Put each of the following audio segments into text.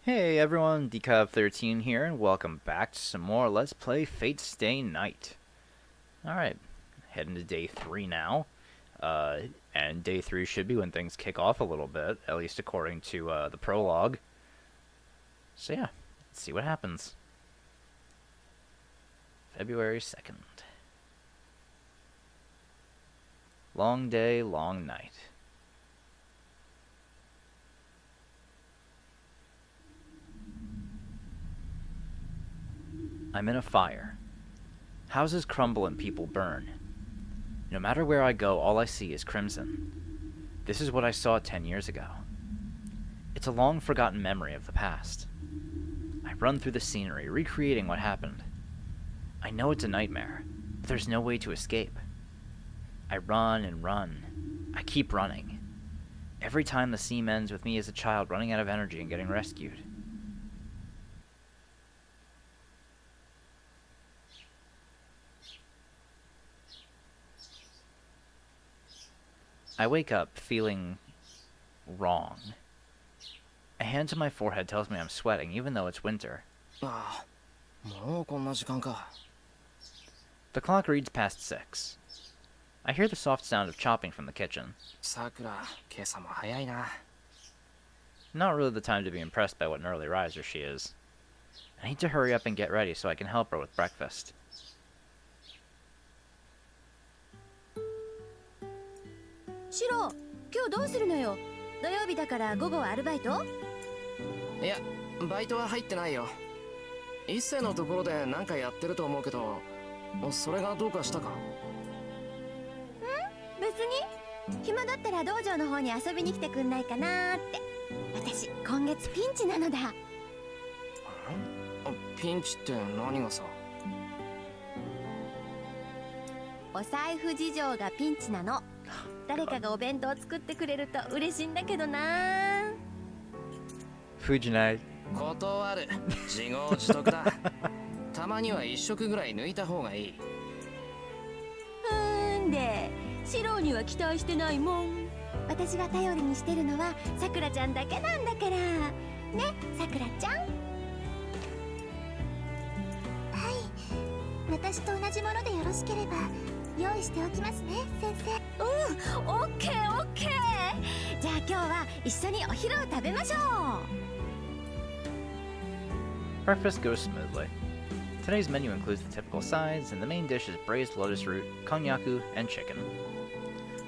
Hey everyone, Decov13 here, and welcome back to some more Let's Play Fate Stay Night. Alright, heading to day 3 now. And day 3 should be when things kick off a little bit, at least according to the prologue. So yeah, let's see what happens. February 2nd. Long day, long night. I'm in a fire. Houses crumble and people burn. No matter where I go, all I see is crimson. This is what I saw 10 years ago. It's a long-forgotten memory of the past. I run through the scenery, recreating what happened. I know it's a nightmare, but there's no way to escape. I run and run. I keep running. Every time the scene ends with me as a child running out of energy and getting rescued. I wake up feeling wrong. A hand to my forehead tells me I'm sweating, even though it's winter. The clock reads past 6. I hear the soft sound of chopping from the kitchen. Not really the time to be impressed by what an early riser she is. I need to hurry up and get ready so I can help her with breakfast. Shiro, 今日どうするのよ。土曜日だから午後はアルバイト？いや、バイトは入ってないよ。一世のところで何かやってると思うけど、それがどうかしたか？別に。暇だったら道場の方に遊びに来てくんないかなーって。私、今月ピンチなのだ。ピンチって何がさ？お財布事情がピンチなの。誰かがお弁当作ってくれると嬉しいんだけどな。Fujinai. 断る。自業自得だ。たまには一食ぐらい抜いた方がいい。で、シロには期待してないもん。私が頼りにしてるのはさくらちゃんだけなんだから。ね、さくらちゃん。はい。私と同じものでよろしければ用意しておきますね、先生。オッケーオッケー。じゃあ今日は一緒にお昼を食べましょう。Breakfast goes smoothly. Today's menu includes the typical sides, and the main dish is braised lotus root, konnyaku, and chicken.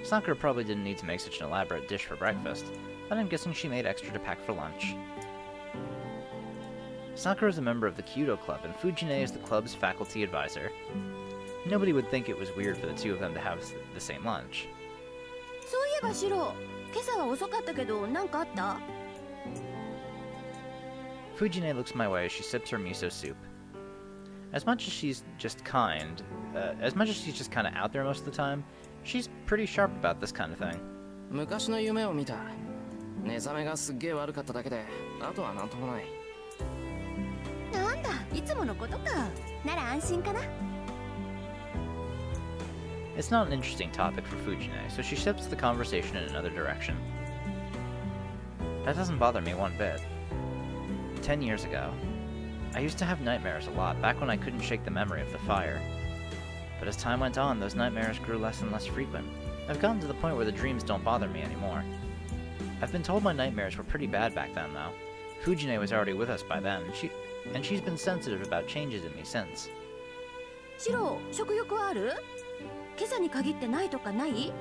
Sakura probably didn't need to make such an elaborate dish for breakfast, but I'm guessing she made extra to pack for lunch. Sakura is a member of the Kyudo Club, and Fujine is the club's faculty advisor. Nobody would think it was weird for the two of them to have the same lunch. そういえばシロ、今朝は遅かったけど何かあった？ Fujine looks my way as she sips her miso soup. As much as she's just kind of out there most of the time, she's pretty sharp about this kind of thing. 昔の夢を見た。寝覚めがすっげえ悪かっただけで、あとはなんともない。なんだ、いつものことか。なら安心かな。It's not an interesting topic for Fujine, so she shifts the conversation in another direction. That doesn't bother me one bit. 10 years ago, I used to have nightmares a lot, back when I couldn't shake the memory of the fire. But as time went on, those nightmares grew less and less frequent. I've gotten to the point where the dreams don't bother me anymore. I've been told my nightmares were pretty bad back then, though. Fujine was already with us by then, and she's been sensitive about changes in me since. シロ、食欲はある？今朝に限ってないとかない？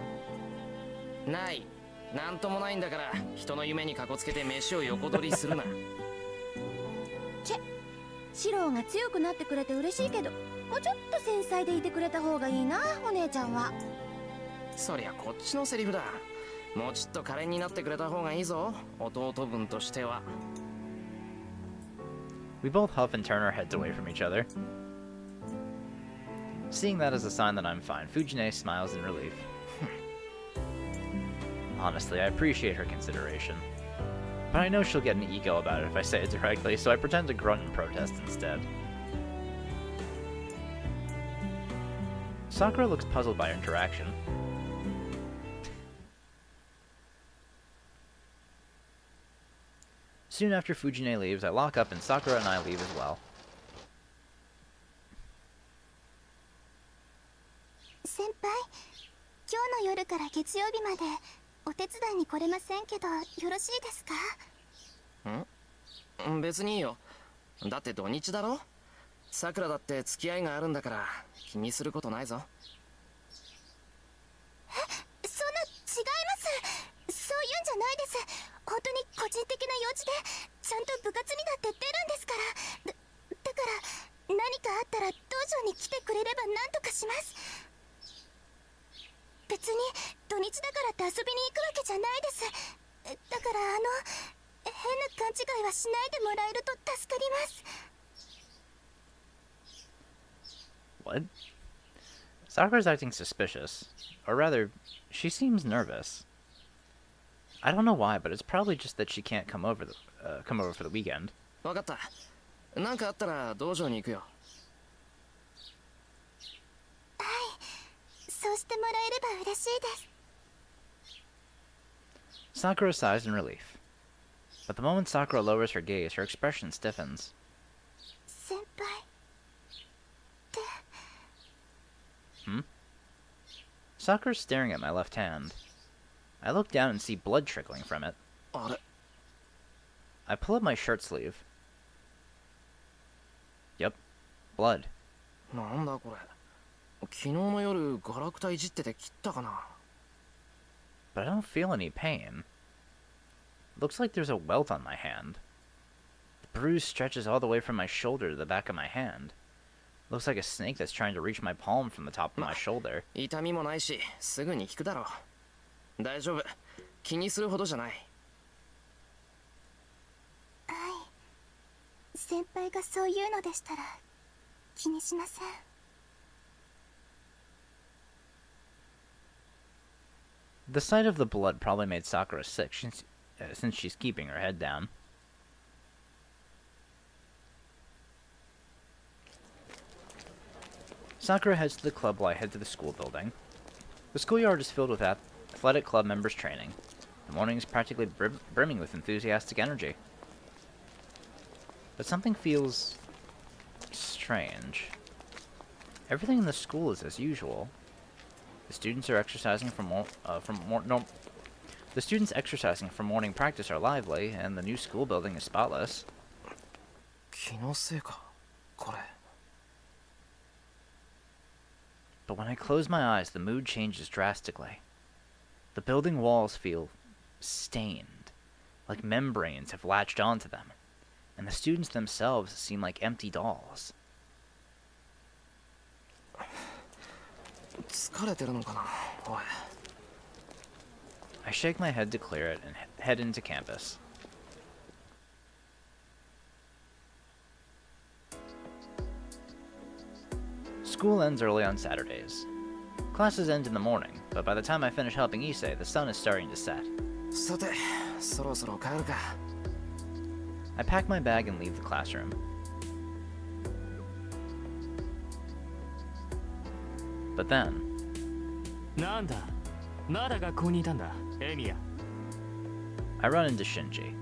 ない。なんともないんだから、人の夢にかこつけて飯を横取りするな。シロが強くなってくれて嬉しいけど、もうちょっと繊細でいてくれた方がいいな、お姉ちゃんは。そりゃこっちのセリフだ。もうちょっと可憐になってくれた方がいいぞ、弟分としては。We both huff and turn our heads away from each other. Seeing that as a sign that I'm fine, Fujine smiles in relief. Honestly, I appreciate her consideration. But I know she'll get an ego about it if I say it directly, so I pretend to grunt and protest instead. Sakura looks puzzled by our interaction. Soon after Fujine leaves, I lock up and Sakura and I leave as well. 先輩、今日の夜から月曜日までお手伝いに来れませんけどよろしいですか？別にいいよ。だって土日だろ。さくらだって付き合いがあるんだから気にすることないぞ。え、そんな違います。そういうんじゃないです。本当に個人的な用事でちゃんと部活にだって出るんですから。だから何かあったら道場に来てくれれば何とかします。別に土日だからって遊びに行くわけじゃないです。だから変な勘違いはしないでもらえると助かります。 What? Sakura's acting suspicious. Or rather, she seems nervous. I don't know why, but it's probably just that she can't come over for the weekend. 分かった。なんかあったら道場に行くよ。はい、そうしてもらえれば嬉しいです。 Sakura sighs in relief. But the moment Sakura lowers her gaze, her expression stiffens. 先輩って。 Hmm? Sakura's staring at my left hand. I look down and see blood trickling from it. あれ? I pull up my shirt sleeve. Yep, blood. なんだこれ。昨日の夜ガラクタいじってて切ったかな。 But I don't feel any pain. Looks like there's a welt on my hand. The bruise stretches all the way from my shoulder to the back of my hand. Looks like a snake that's trying to reach my palm from the top of my shoulder. 痛みもないし、すぐに効くだろう。大丈夫。気にするほどじゃない。はい。先輩がそう言うのでしたら気にしません。 The sight of the blood probably made Sakura sick since she's keeping her head down. Sakura heads to the club while I head to the school building. The schoolyard is filled with athletic club members training. The morning is practically brimming with enthusiastic energy. But something feels strange. Everything in the school is as usual. The students exercising for morning practice are lively, and the new school building is spotless. 気のせいか、これ。 But when I close my eyes, the mood changes drastically. The building walls feel stained, like membranes have latched onto them, and the students themselves seem like empty dolls. 疲れてるのかな、おい。 I shake my head to clear it and head into campus. School ends early on Saturdays. Classes end in the morning, but by the time I finish helping Issei, the sun is starting to set. さて、そろそろ帰るか。 I pack my bag and leave the classroom. But then, なんだ、まだ学校にいたんだ、エミヤ。 I run into Shinji.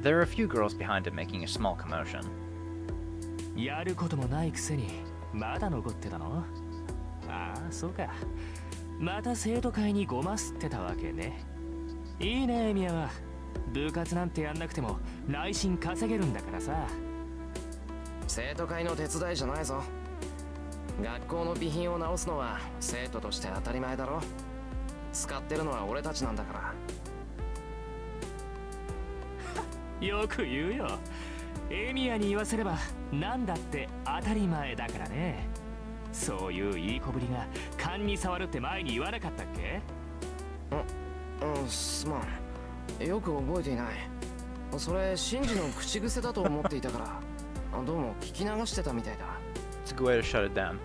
There are a few girls behind him making a small commotion. やることもないくせにまだ残ってたの？ああ、そうか。また生徒会にごますってたわけね。いいね、エミヤは。部活なんてやんなくても内心稼げるんだからさ。生徒会の手伝いじゃないぞ。学校の備品を直すのは生徒として当たり前だろ。使ってるのは俺たちなんだから。よく言うよ。エミヤに言わせれば何だって当たり前だからね。そういういい子ぶりが勘に触るって前に言わなかったっけ？すまん。よく覚えていない。それシンジの口癖だと思っていたからどうも聞き流してたみたいだ。 It's a good way to shut it down.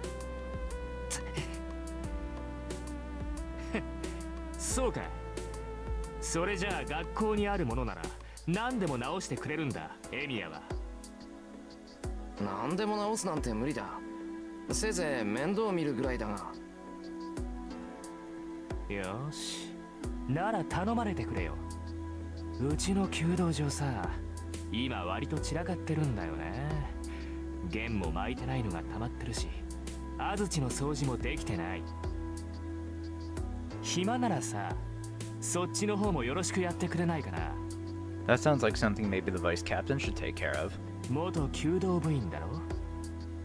そうか。それじゃあ学校にあるものなら何でも直してくれるんだ、エミヤは。何でも直すなんて無理だ。せいぜい面倒見るぐらいだが。よし、なら頼まれてくれよ。うちの弓道場さ、今割と散らかってるんだよね。弦も巻いてないのが溜まってるし、安土の掃除もできてない。暇ならさ、そっちの方もよろしくやってくれないかな。That sounds like something maybe the vice captain should take care of. 元弓道部員だろ。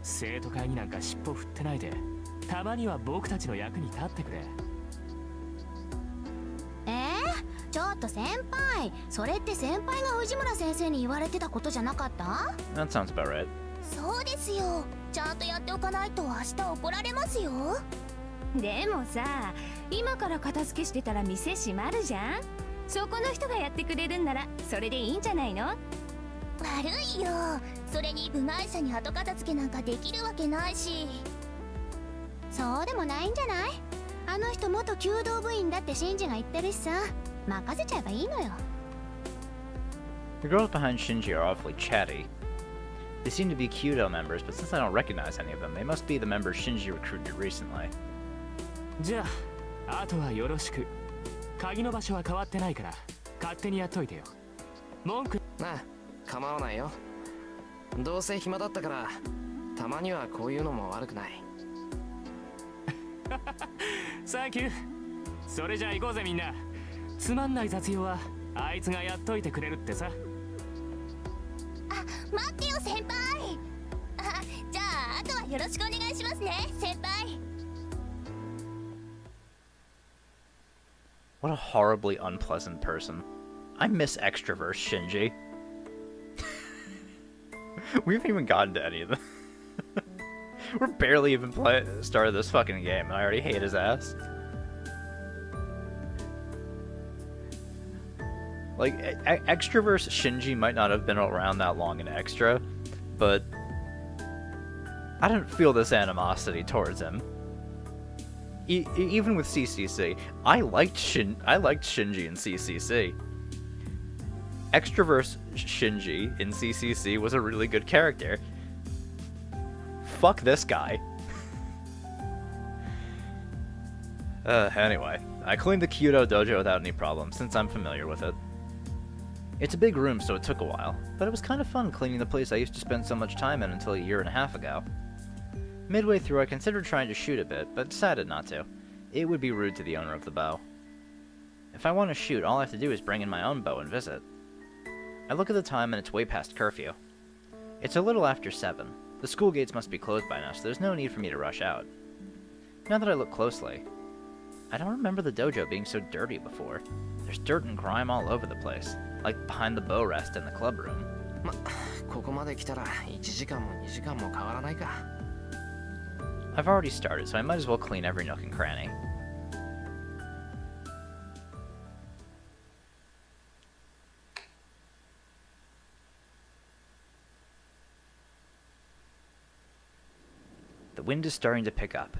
生徒会になんか尻尾振ってないで、たまには僕たちの役に立ってくれ。ちょっと先輩、それって先輩が藤村先生に言われてたことじゃなかった？ That sounds about right. そうですよ。ちゃんとやっておかないと明日怒られますよ。でもさ、今から片付けしてたら店閉まるじゃん。そこの人がやってくれるんならそれでいいんじゃないの？悪いよ。それに部外者に後片付けなんかできるわけないし。そうでもないんじゃない？あの人元弓道部員だってシンジが言ってるしさ、任せちゃえばいいのよ。 The girls behind Shinji are awfully chatty. They seem to be Kyudo members, but since I don't recognize any of them, they must be the members Shinji recruited recently. じゃあ、あとはよろしく。鍵の場所は変わってないから、勝手にやっといてよ。文句なあ、構わないよ。どうせ暇だったから、たまにはこういうのも悪くない。サンキュー。それじゃあ行こうぜみんな。つまんない雑用はあいつがやっといてくれるってさ。待ってよ先輩。じゃああとはよろしくお願いしますね先輩。 What a horribly unpleasant person. I miss extrovert Shinji. We haven't even gotten to any of them. We're barely even started this fucking game, and I already hate his ass. Like, extrovert Shinji might not have been around that long in Extra, but I don't feel this animosity towards him. Even with CCC, I liked Shinji in CCC. Extrovert Shinji in CCC was a really good character. Fuck this guy. Anyway, I cleaned the Kyudo dojo without any problem, since I'm familiar with it. It's a big room, so it took a while, but it was kind of fun cleaning the place I used to spend so much time in until a year and a half ago. Midway through, I considered trying to shoot a bit, but decided not to. It would be rude to the owner of the bow. If I want to shoot, all I have to do is bring in my own bow and visit. I look at the time and it's way past curfew. It's a little after 7. The school gates must be closed by now, so there's no need for me to rush out. Now that I look closely, I don't remember the dojo being so dirty before. There's dirt and grime all over the place, like behind the bow rest in the club room. ここまで来たら1時間も2時間も変わらないか。I've already started, so I might as well clean every nook and cranny. The wind is starting to pick up.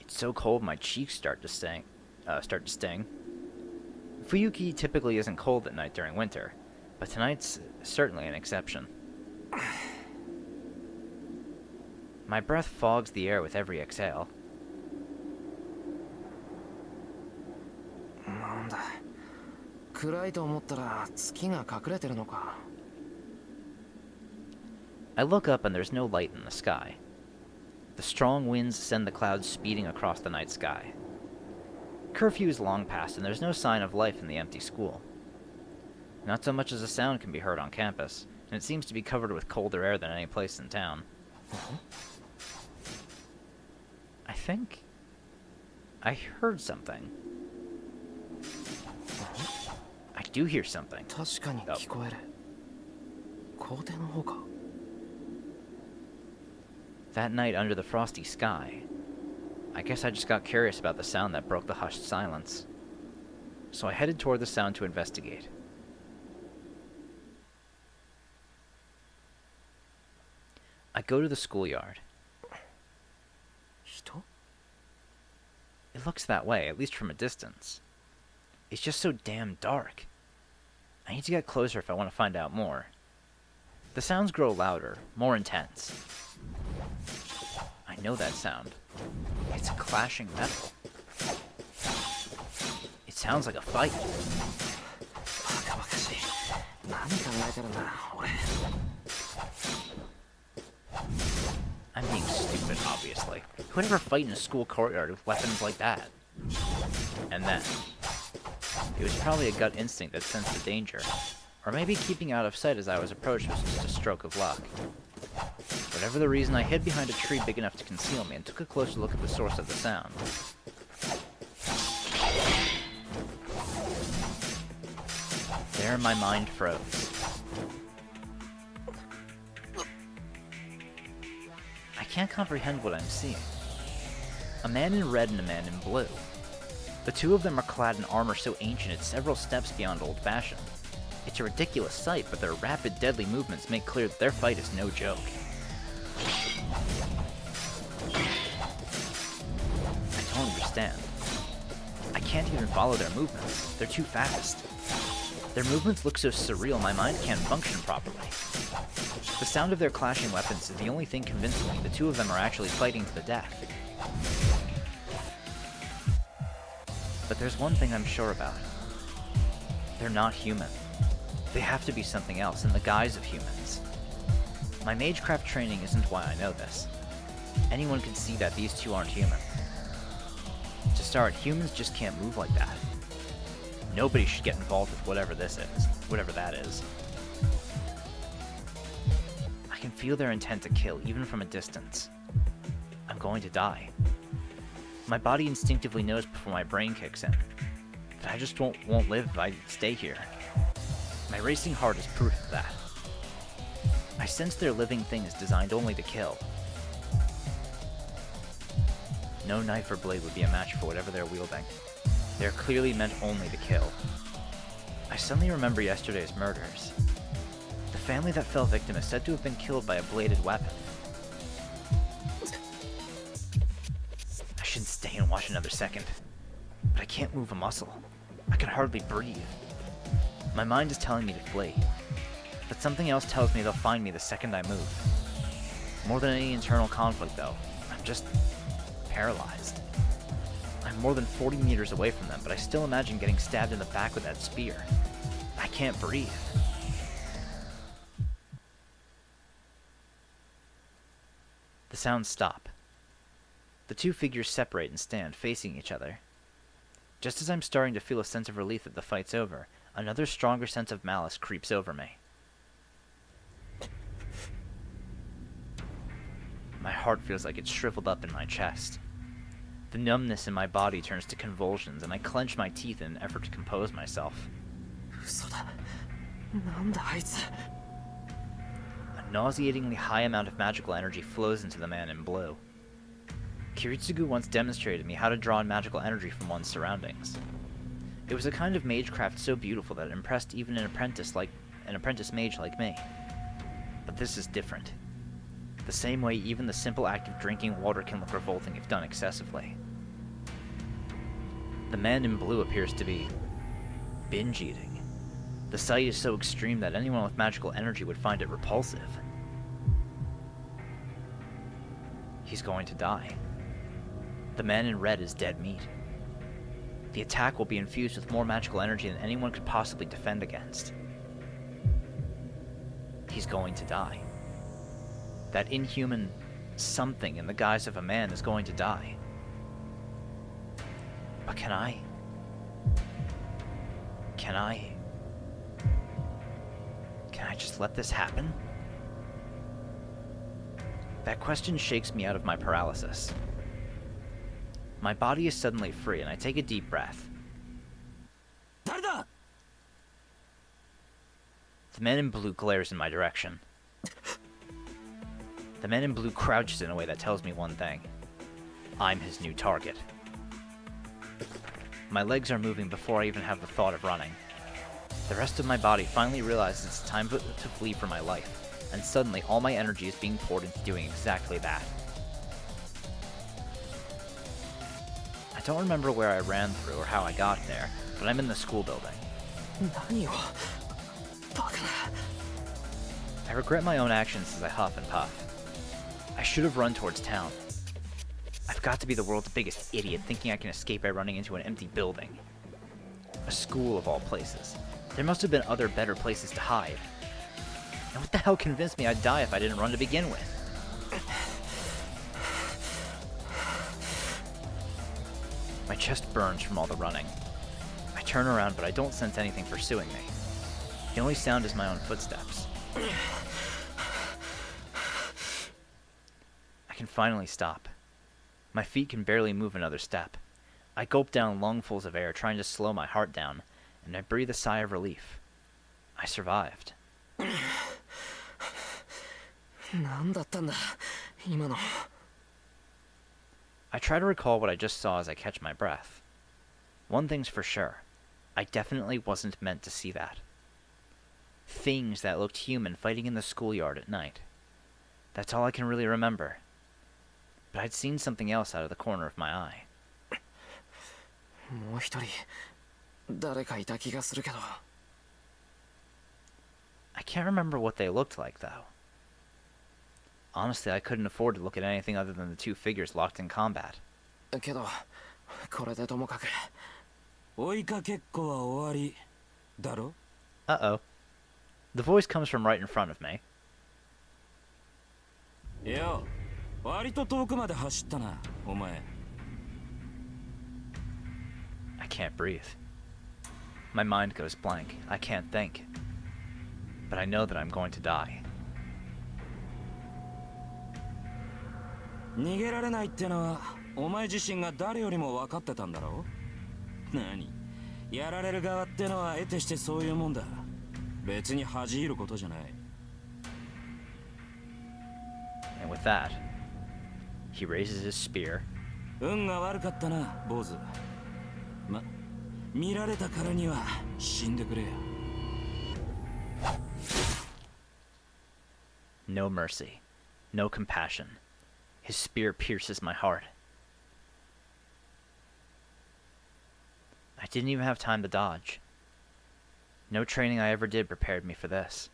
It's so cold my cheeks start to sting. Fuyuki typically isn't cold at night during winter, but tonight's certainly an exception. My breath fogs the air with every exhale. なんだ、暗いと思ったら月が隠れてるのか。I look up and there's no light in the sky. The strong winds send the clouds speeding across the night sky. Curfew is long past and there's no sign of life in the empty school. Not so much as a sound can be heard on campus, and it seems to be covered with colder air than any place in town. I think I heard something. I do hear something. 確かに聞こえる。校庭の方か。That night under the frosty sky, I guess I just got curious about the sound that broke the hushed silence. So I headed toward the sound to investigate. I go to the schoolyard. 人？ It looks that way, at least from a distance. It's just so damn dark. I need to get closer if I want to find out more. The sounds grow louder, more intense. I know that sound. It's clashing metal. It sounds like a fight. 何考えてるんだ俺。 I'm being stupid, obviously. Who would ever fight in a school courtyard with weapons like that? And then, it was probably a gut instinct that sensed the danger. Or maybe keeping out of sight as I was approached was just a stroke of luck. Whatever the reason, I hid behind a tree big enough to conceal me and took a closer look at the source of the sound. There my mind froze. I can't comprehend what I'm seeing. A man in red and a man in blue. The two of them are clad in armor so ancient it's several steps beyond old-fashioned. It's a ridiculous sight, but their rapid, deadly movements make clear that their fight is no joke. I don't understand. I can't even follow their movements. They're too fast. Their movements look so surreal, my mind can't function properly. The sound of their clashing weapons is the only thing convincing me the two of them are actually fighting to the death. But there's one thing I'm sure about. They're not human. They have to be something else in the guise of humans. My magecraft training isn't why I know this. Anyone can see that these two aren't human. To start, humans just can't move like that. Nobody should get involved with whatever that is. I can feel their intent to kill, even from a distance. I'm going to die. My body instinctively knows before my brain kicks in. But I just won't live if I stay here. My racing heart is proof of that. I sense their living thing is designed only to kill. No knife or blade would be a match for whatever they're wielding. They're clearly meant only to kill. I suddenly remember yesterday's murders. The family that fell victim is said to have been killed by a bladed weapon. I should stay and watch another second, but I can't move a muscle. I can hardly breathe. My mind is telling me to flee, but something else tells me they'll find me the second I move. More than any internal conflict, though, I'm just paralyzed. I'm more than 40 meters away from them, but I still imagine getting stabbed in the back with that spear. I can't breathe. The sounds stop. The two figures separate and stand, facing each other. Just as I'm starting to feel a sense of relief that the fight's over, another stronger sense of malice creeps over me. My heart feels like it's shriveled up in my chest. The numbness in my body turns to convulsions, and I clench my teeth in an effort to compose myself. 嘘だ。なんだあいつ。 A nauseatingly high amount of magical energy flows into the man in blue. Kiritsugu once demonstrated to me how to draw in magical energy from one's surroundings. It was a kind of magecraft so beautiful that it impressed even an apprentice mage like me. But this is different. The same way even the simple act of drinking water can look revolting if done excessively. The man in blue appears to be binge eating. The sight is so extreme that anyone with magical energy would find it repulsive. He's going to die. The man in red is dead meat. The attack will be infused with more magical energy than anyone could possibly defend against. He's going to die. That inhuman something in the guise of a man is going to die. But can I just let this happen? That question shakes me out of my paralysis. My body is suddenly free, and I take a deep breath. 誰だ。 The man in blue glares in my direction. The man in blue crouches in a way that tells me one thing. I'm his new target. My legs are moving before I even have the thought of running. The rest of my body finally realizes it's time to flee for my life, and suddenly all my energy is being poured into doing exactly that. I don't remember where I ran through or how I got there, but I'm in the school building. 何を。バカな。 I regret my own actions as I huff and puff. I should have run towards town. I've got to be the world's biggest idiot thinking I can escape by running into an empty building. A school of all places. There must have been other better places to hide. And what the hell convinced me I'd die if I didn't run to begin with? My chest burns from all the running. I turn around, but I don't sense anything pursuing me. The only sound is my own footsteps. I can finally stop. My feet can barely move another step. I gulp down lungfuls of air, trying to slow my heart down, and I breathe a sigh of relief. I survived. 何だったんだ今の。 I try to recall what I just saw as I catch my breath. One thing's for sure. I definitely wasn't meant to see that. Things that looked human fighting in the schoolyard at night. That's all I can really remember. But I'd seen something else out of the corner of my eye. もう一人誰かいた気がするけど。 I can't remember what they looked like, though. Honestly, I couldn't afford to look at anything other than the two figures locked in combat. けどこれでともかく。追いかけっこは終わりだろ。 Uh-oh. The voice comes from right in front of me. いや、割と遠くまで走ったな、お前。 I can't breathe. My mind goes blank. I can't think. But I know that I'm going to die. 逃げられないってのはお前自身が誰よりも分かってたんだろう。何やられる側ってのは得てしてそういうもんだ。別に恥じることじゃない。 And with that, he raises his spear. 運が悪かったな、坊主。ま、見られたからには死んでくれよ。 No mercy. No compassion. His spear pierces my heart. I didn't even have time to dodge. No training I ever did prepared me for this.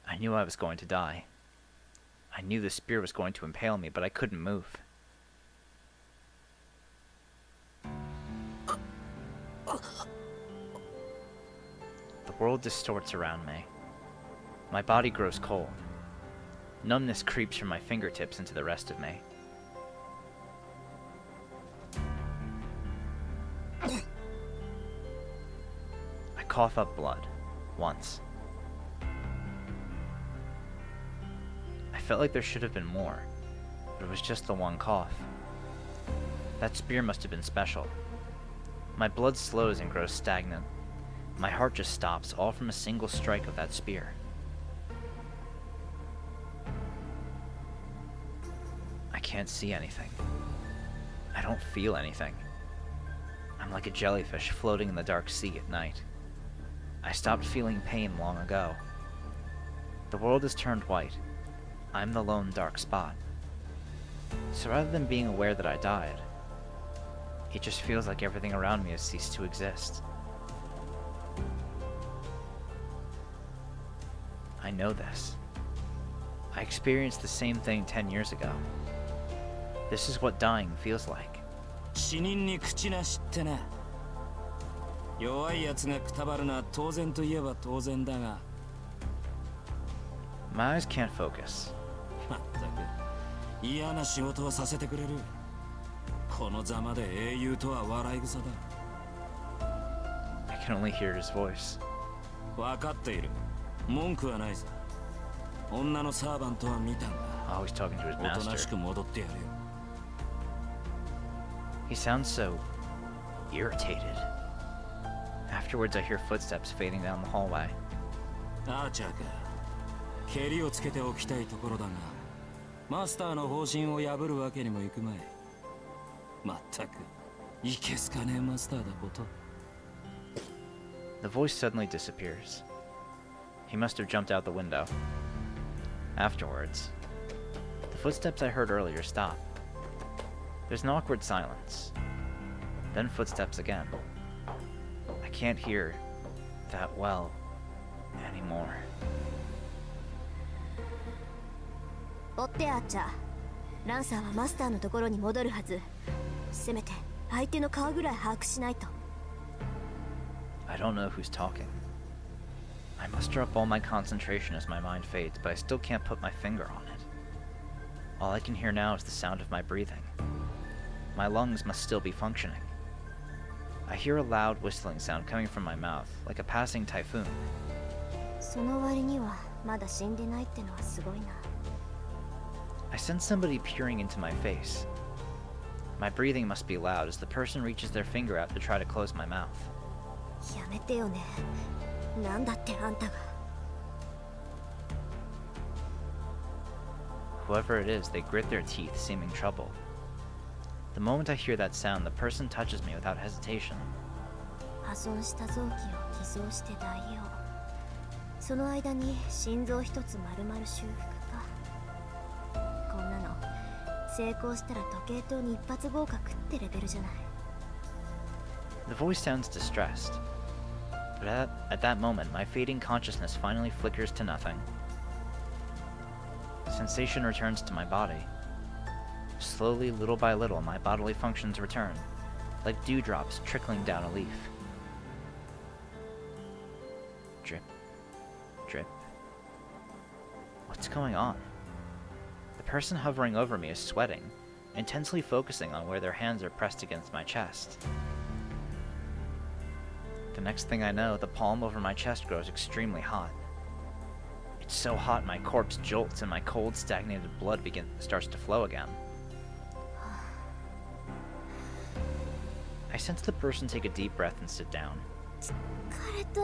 I knew I was going to die. I knew the spear was going to impale me, but I couldn't move. The world distorts around me. My body grows cold. Numbness creeps from my fingertips into the rest of me. I cough up blood. Once. I felt like there should have been more, but it was just the one cough. That spear must have been special. My blood slows and grows stagnant. My heart just stops, all from a single strike of that spear. I can't see anything. I don't feel anything. I'm like a jellyfish floating in the dark sea at night. I stopped feeling pain long ago. The world has turned white. I'm the lone dark spot. So rather than being aware that I died, it just feels like everything around me has ceased to exist. I know this. I experienced the same thing 10 years ago. This is what dying feels like. 死人に口なしってな。弱いやつがくたばるのは当然といえば当然だが。 My eyes can't focus. まったく嫌な仕事をさせてくれる。このざまで英雄とは笑い草だ。 I can only hear his voice. 分かっている。文句はないさ。女のサーバントは見たんだ。 Oh, he's talking to his おとなし master. く戻ってやるよ。 He sounds so irritated. Afterwards, I hear footsteps fading down the hallway. アーチャーか。蹴りをつけておきたいところだが、マスターの方針を破るわけにもいくまい。まったく、いけすかねえマスターだこと。 The voice suddenly disappears. He must have jumped out the window. Afterwards, the footsteps I heard earlier stop. There's an awkward silence. Then footsteps again. I can't hear that well anymore. 追ってアーチャー。ランサーはマスターのところに戻るはず。せめて相手の顔ぐらい把握しないと。 I don't know who's talking. I muster up all my concentration as my mind fades, but I still can't put my finger on it. All I can hear now is the sound of my breathing. My lungs must still be functioning. I hear a loud whistling sound coming from my mouth, like a passing typhoon. その割にはまだ死んでないってのはすごいな。 I sense somebody peering into my face. My breathing must be loud as the person reaches their finger out to try to close my mouth. やめてよね。なんだってあんたが。 Whoever it is, they grit their teeth, seeming troubled. The moment I hear that sound, the person touches me without hesitation. 破損した臓器を偽装して代用。その間に心臓一つ丸々修復か。こんなの成功したら時計塔に一発合格ってレベルじゃない。 The voice sounds distressed. But at that moment, my fading consciousness finally flickers to nothing. Sensation returns to my body. Slowly, little by little, my bodily functions return, like dewdrops trickling down a leaf. Drip, drip. What's going on? The person hovering over me is sweating, intensely focusing on where their hands are pressed against my chest. The next thing I know, the palm over my chest grows extremely hot. It's so hot my corpse jolts and my cold, stagnated blood starts to flow again. I sense the person take a deep breath and sit down. 疲れた。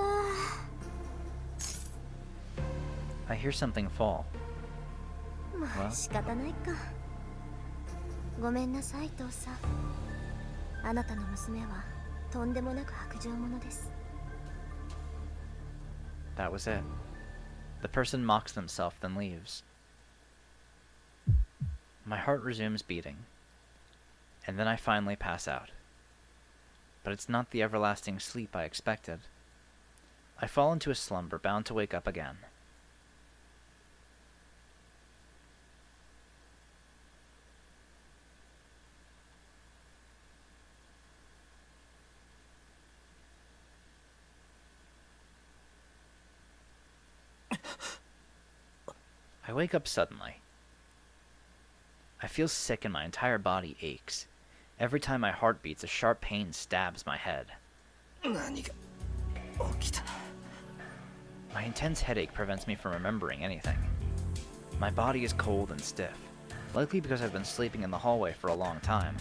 I hear something fall. まあ仕方ないか。ごめんなさい父さん。あなたの娘はとんでもなく薄情者です。 That was it. The person mocks themselves, then leaves. My heart resumes beating. And then I finally pass out. But it's not the everlasting sleep I expected. I fall into a slumber, bound to wake up again. I wake up suddenly. I feel sick and my entire body aches. Every time my heart beats, a sharp pain stabs my head. 何が起きた？ My intense headache prevents me from remembering anything. My body is cold and stiff, likely because I've been sleeping in the hallway for a long time.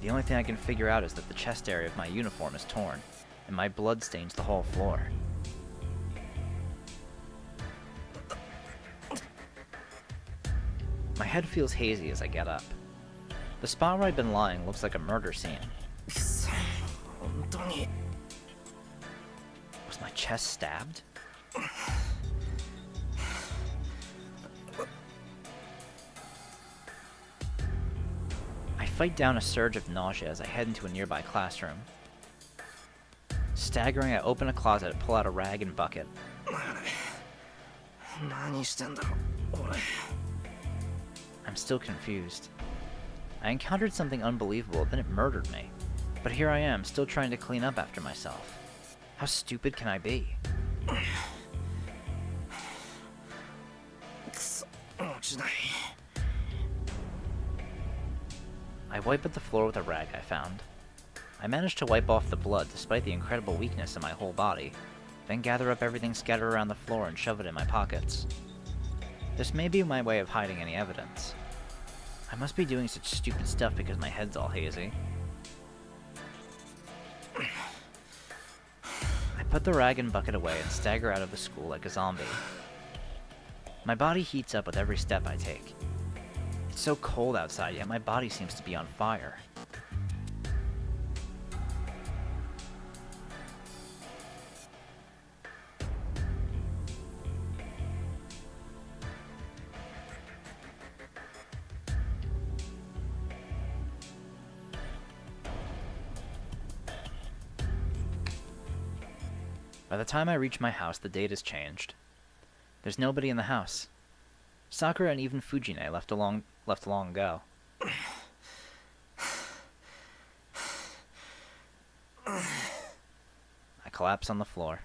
The only thing I can figure out is that the chest area of my uniform is torn, and my blood stains the hall floor. My head feels hazy as I get up. The spot where I've been lying looks like a murder scene. くそ、本当に。 Was my chest stabbed? I fight down a surge of nausea as I head into a nearby classroom. Staggering, I open a closet and pull out a rag and bucket. 何してんだろう、俺。 I'm still confused. I encountered something unbelievable, then it murdered me. But here I am, still trying to clean up after myself. How stupid can I be? くそ、落ちない。 I wipe at the floor with a rag I found. I managed to wipe off the blood despite the incredible weakness in my whole body, then gather up everything scattered around the floor and shove it in my pockets. This may be my way of hiding any evidence. I must be doing such stupid stuff because my head's all hazy. I put the rag and bucket away and stagger out of the school like a zombie. My body heats up with every step I take. It's so cold outside, yet my body seems to be on fire. By the time I reach my house, the date has changed. There's nobody in the house. Sakura and even Fujine left long ago. I collapse on the floor.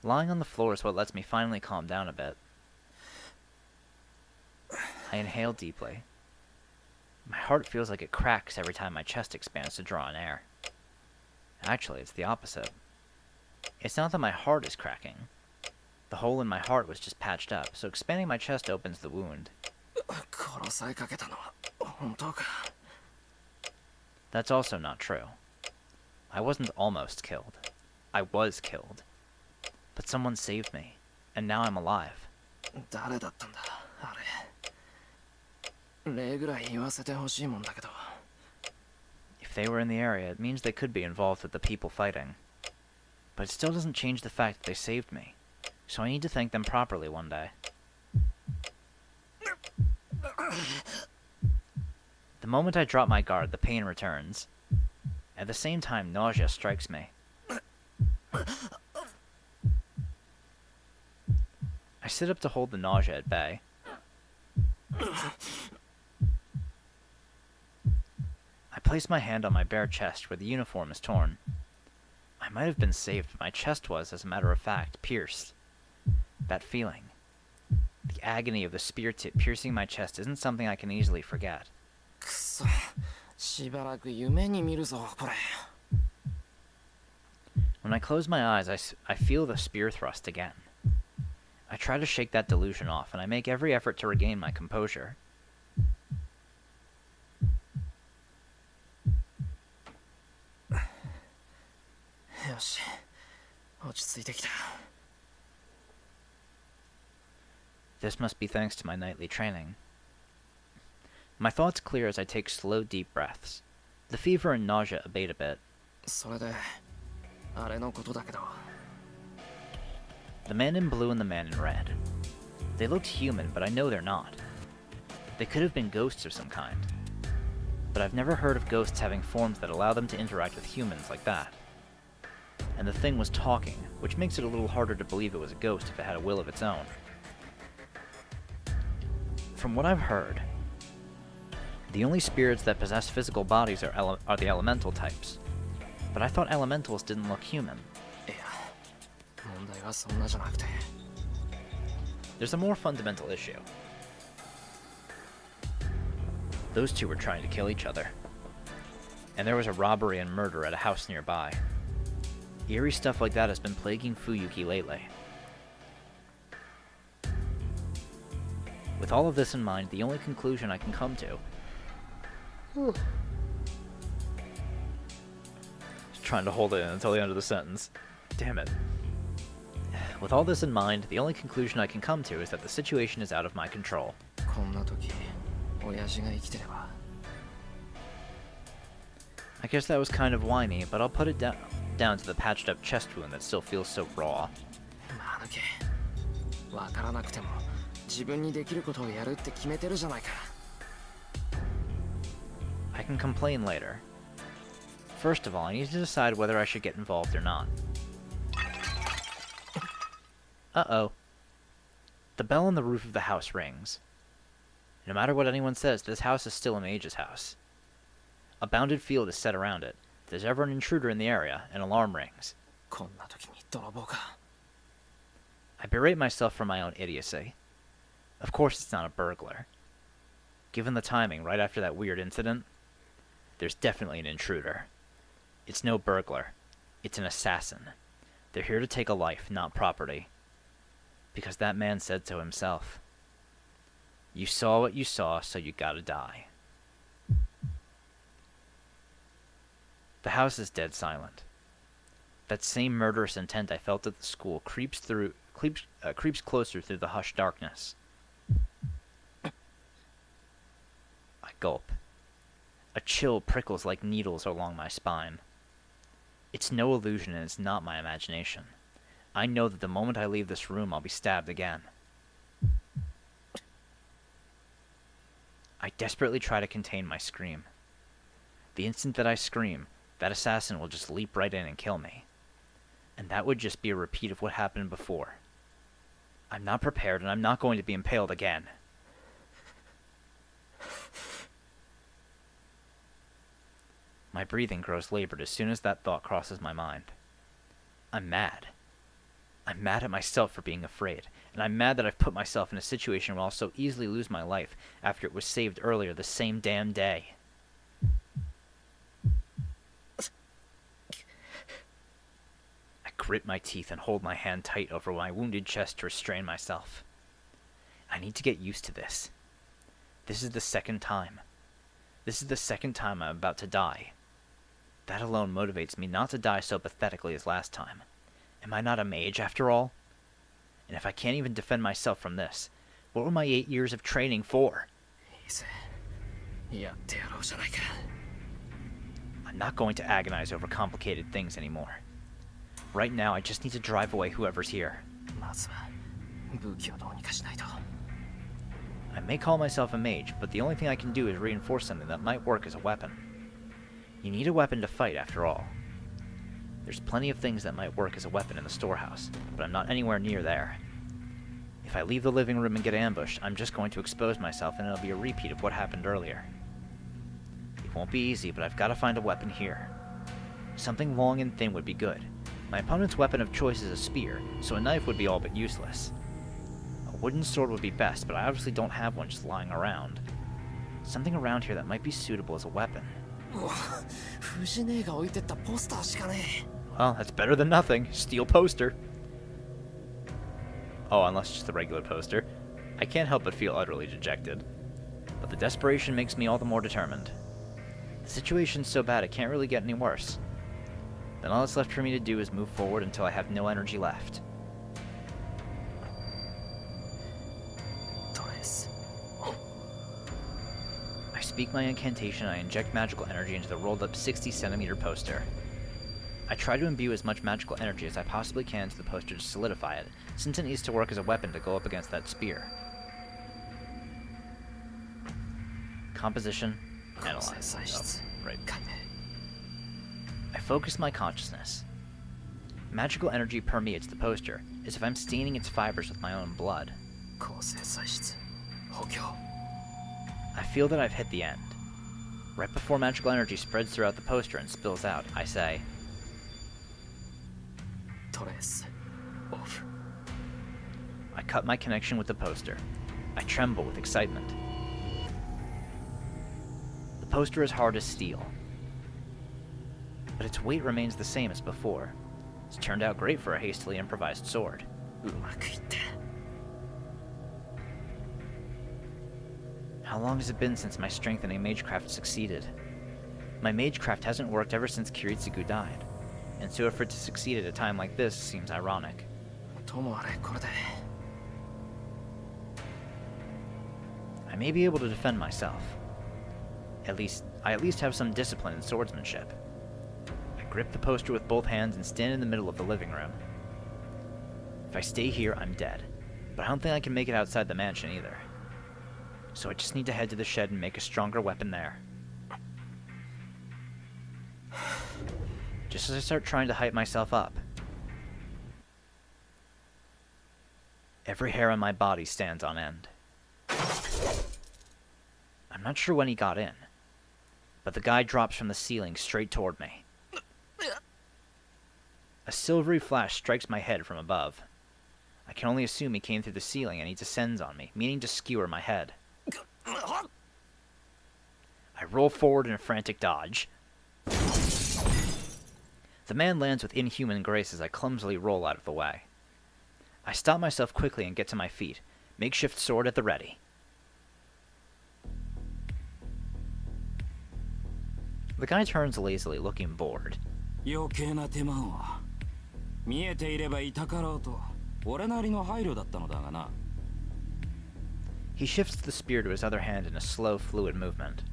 Lying on the floor is what lets me finally calm down a bit. I inhale deeply. My heart feels like it cracks every time my chest expands to draw in air. Actually, it's the opposite. It's not that my heart is cracking. The hole in my heart was just patched up, so expanding my chest opens the wound. 殺されかけたのは本当か。 That's also not true. I wasn't almost killed. I was killed. But someone saved me, and now I'm alive. 誰だったんだあれ。例ぐらい言わせてほしいもんだけど。 If they were in the area, it means they could be involved with the people fighting. But it still doesn't change the fact that they saved me, so I need to thank them properly one day. The moment I drop my guard, the pain returns. At the same time, nausea strikes me. I sit up to hold the nausea at bay. I place my hand on my bare chest where the uniform is torn. I might have been saved, but my chest was, as a matter of fact, pierced. That feeling, the agony of the spear tip piercing my chest, isn't something I can easily forget. くそ。しばらく夢に見るぞこれ。 When I close my eyes, I feel the spear thrust again. I try to shake that delusion off, and I make every effort to regain my composure. This must be thanks to my nightly training. My thoughts clear as I take slow, deep breaths. The fever and nausea abate a bit. それであれのことだけど。 The man in blue and the man in red. They looked human, but I know they're not. They could have been ghosts of some kind. But I've never heard of ghosts having forms that allow them to interact with humans like that. And the thing was talking, which makes it a little harder to believe it was a ghost if it had a will of its own. From what I've heard, the only spirits that possess physical bodies are the elemental types. But I thought elementals didn't look human. いや、問題はそんなじゃなくて。 There's a more fundamental issue. Those two were trying to kill each other. And there was a robbery and murder at a house nearby. Eerie stuff like that has been plaguing Fuyuki lately. With all of this in mind, the only conclusion I can come to... Just trying to hold it in until the end of the sentence. Damn it. With all this in mind, the only conclusion I can come to is that the situation is out of my control. こんな時、親父が生きてれば。 I guess that was kind of whiny, but I'll put it down to the patched up chest wound that still feels so raw. まぬけ。わからなくても自分にできることをやるって決めてるじゃないか。 I can complain later. First of all, I need to decide whether I should get involved or not. Uh-oh. The bell on the roof of the house rings. No matter what anyone says, this house is still a mage's house. A bounded field is set around it. If there's ever an intruder in the area, an alarm rings. こんな時に泥棒か。 I berate myself for my own idiocy. Of course it's not a burglar. Given the timing right after that weird incident, there's definitely an intruder. It's no burglar. It's an assassin. They're here to take a life, not property. Because that man said so himself. You saw what you saw, so you gotta die. The house is dead silent. That same murderous intent I felt at the school creeps closer through the hushed darkness. I gulp. A chill prickles like needles along my spine. It's no illusion and it's not my imagination. I know that the moment I leave this room, I'll be stabbed again. I desperately try to contain my scream. The instant that I scream, that assassin will just leap right in and kill me. And that would just be a repeat of what happened before. I'm not prepared and I'm not going to be impaled again. My breathing grows labored as soon as that thought crosses my mind. I'm mad. I'm mad at myself for being afraid, and I'm mad that I've put myself in a situation where I'll so easily lose my life after it was saved earlier the same damn day. I grit my teeth and hold my hand tight over my wounded chest to restrain myself. I need to get used to this. This is the second time. This is the second time I'm about to die. That alone motivates me not to die so pathetically as last time. Am I not a mage after all? And if I can't even defend myself from this, what were my 8 years of training for? いいぜやってやろうじゃないか I'm not going to agonize over complicated things anymore. Right now, I just need to drive away whoever's here. まずは武器をどうにかしないと I may call myself a mage, but the only thing I can do is reinforce something that might work as a weapon. You need a weapon to fight, after all. There's plenty of things that might work as a weapon in the storehouse, but I'm not anywhere near there. If I leave the living room and get ambushed, I'm just going to expose myself and it'll be a repeat of what happened earlier. It won't be easy, but I've got to find a weapon here. Something long and thin would be good. My opponent's weapon of choice is a spear, so a knife would be all but useless. A wooden sword would be best, but I obviously don't have one just lying around. Something around here that might be suitable as a weapon. うわ藤姉が置いてったポスターしかね Well, that's better than nothing. Steel poster. Oh, unless it's just the regular poster. I can't help but feel utterly dejected. But the desperation makes me all the more determined. The situation's so bad it can't really get any worse. Then all that's left for me to do is move forward until I have no energy left. トレス I speak my incantation and I inject magical energy into the rolled up 60-centimeter poster. I try to imbue as much magical energy as I possibly can into the poster to solidify it, since it needs to work as a weapon to go up against that spear. Composition, analyze. Oh, right. 解明 I focus my consciousness. Magical energy permeates the poster, as if I'm staining its fibers with my own blood. 構成材質補強 I feel that I've hit the end. Right before magical energy spreads throughout the poster and spills out, I say, トレスオフ I cut my connection with the poster. I tremble with excitement. The poster is hard as steel, but its weight remains the same as before. It's turned out great for a hastily improvised sword. うまくいった How long has it been since my strengthening magecraft succeeded? My magecraft hasn't worked ever since Kiritsugu died, and so for it to succeed at a time like this seems ironic. ともあれこれで I may be able to defend myself. I at least have some discipline in swordsmanship. I grip the poster with both hands and stand in the middle of the living room. If I stay here, I'm dead, but I don't think I can make it outside the mansion either. So I just need to head to the shed and make a stronger weapon there. Just as I start trying to hype myself up, every hair on my body stands on end. I'm not sure when he got in, but the guy drops from the ceiling straight toward me. A silvery flash strikes my head from above. I can only assume he came through the ceiling and he descends on me, meaning to skewer my head. I roll forward in a frantic dodge. The man lands with inhuman grace as I clumsily roll out of the way. I stop myself quickly and get to my feet, makeshift sword at the ready. The guy turns lazily, looking bored. 余計な手間を見えていればいたかろうと俺なりの配慮だったのだがな He shifts the spear to his other hand in a slow, fluid movement.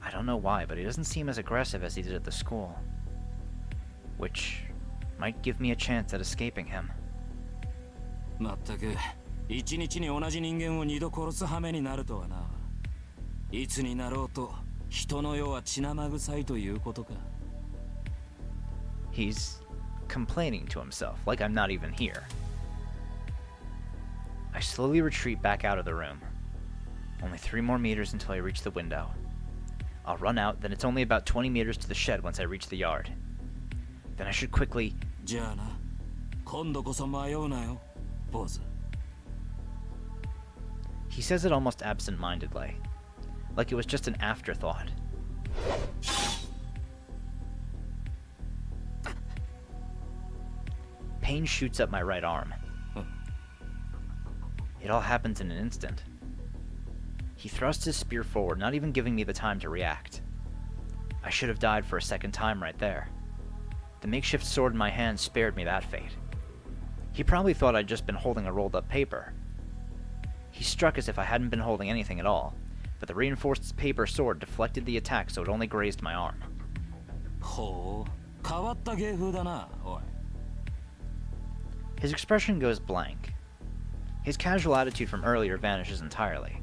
I don't know why, but he doesn't seem as aggressive as he did at the school. Which might give me a chance at escaping him. まったく一日に同じ人間を二度殺す羽目になるとはないつになろうと人の世は血生臭いということか He's complaining to himself, like I'm not even here. I slowly retreat back out of the room. Only 3 more meters until I reach the window. I'll run out, then it's only about 20 meters to the shed once I reach the yard. Then I should quickly じゃあな、今度こそ迷うなよ、坊主。He says it almost absent-mindedly, like it was just an afterthought. Pain shoots up my right arm. It all happens in an instant. He thrusts his spear forward, not even giving me the time to react. I should have died for a second time right there. The makeshift sword in my hand spared me that fate. He probably thought I'd just been holding a rolled-up paper. He struck as if I hadn't been holding anything at all, but the reinforced paper sword deflected the attack so it only grazed my arm. ほう、変わった芸風だな、おい。His expression goes blank. His casual attitude from earlier vanishes entirely.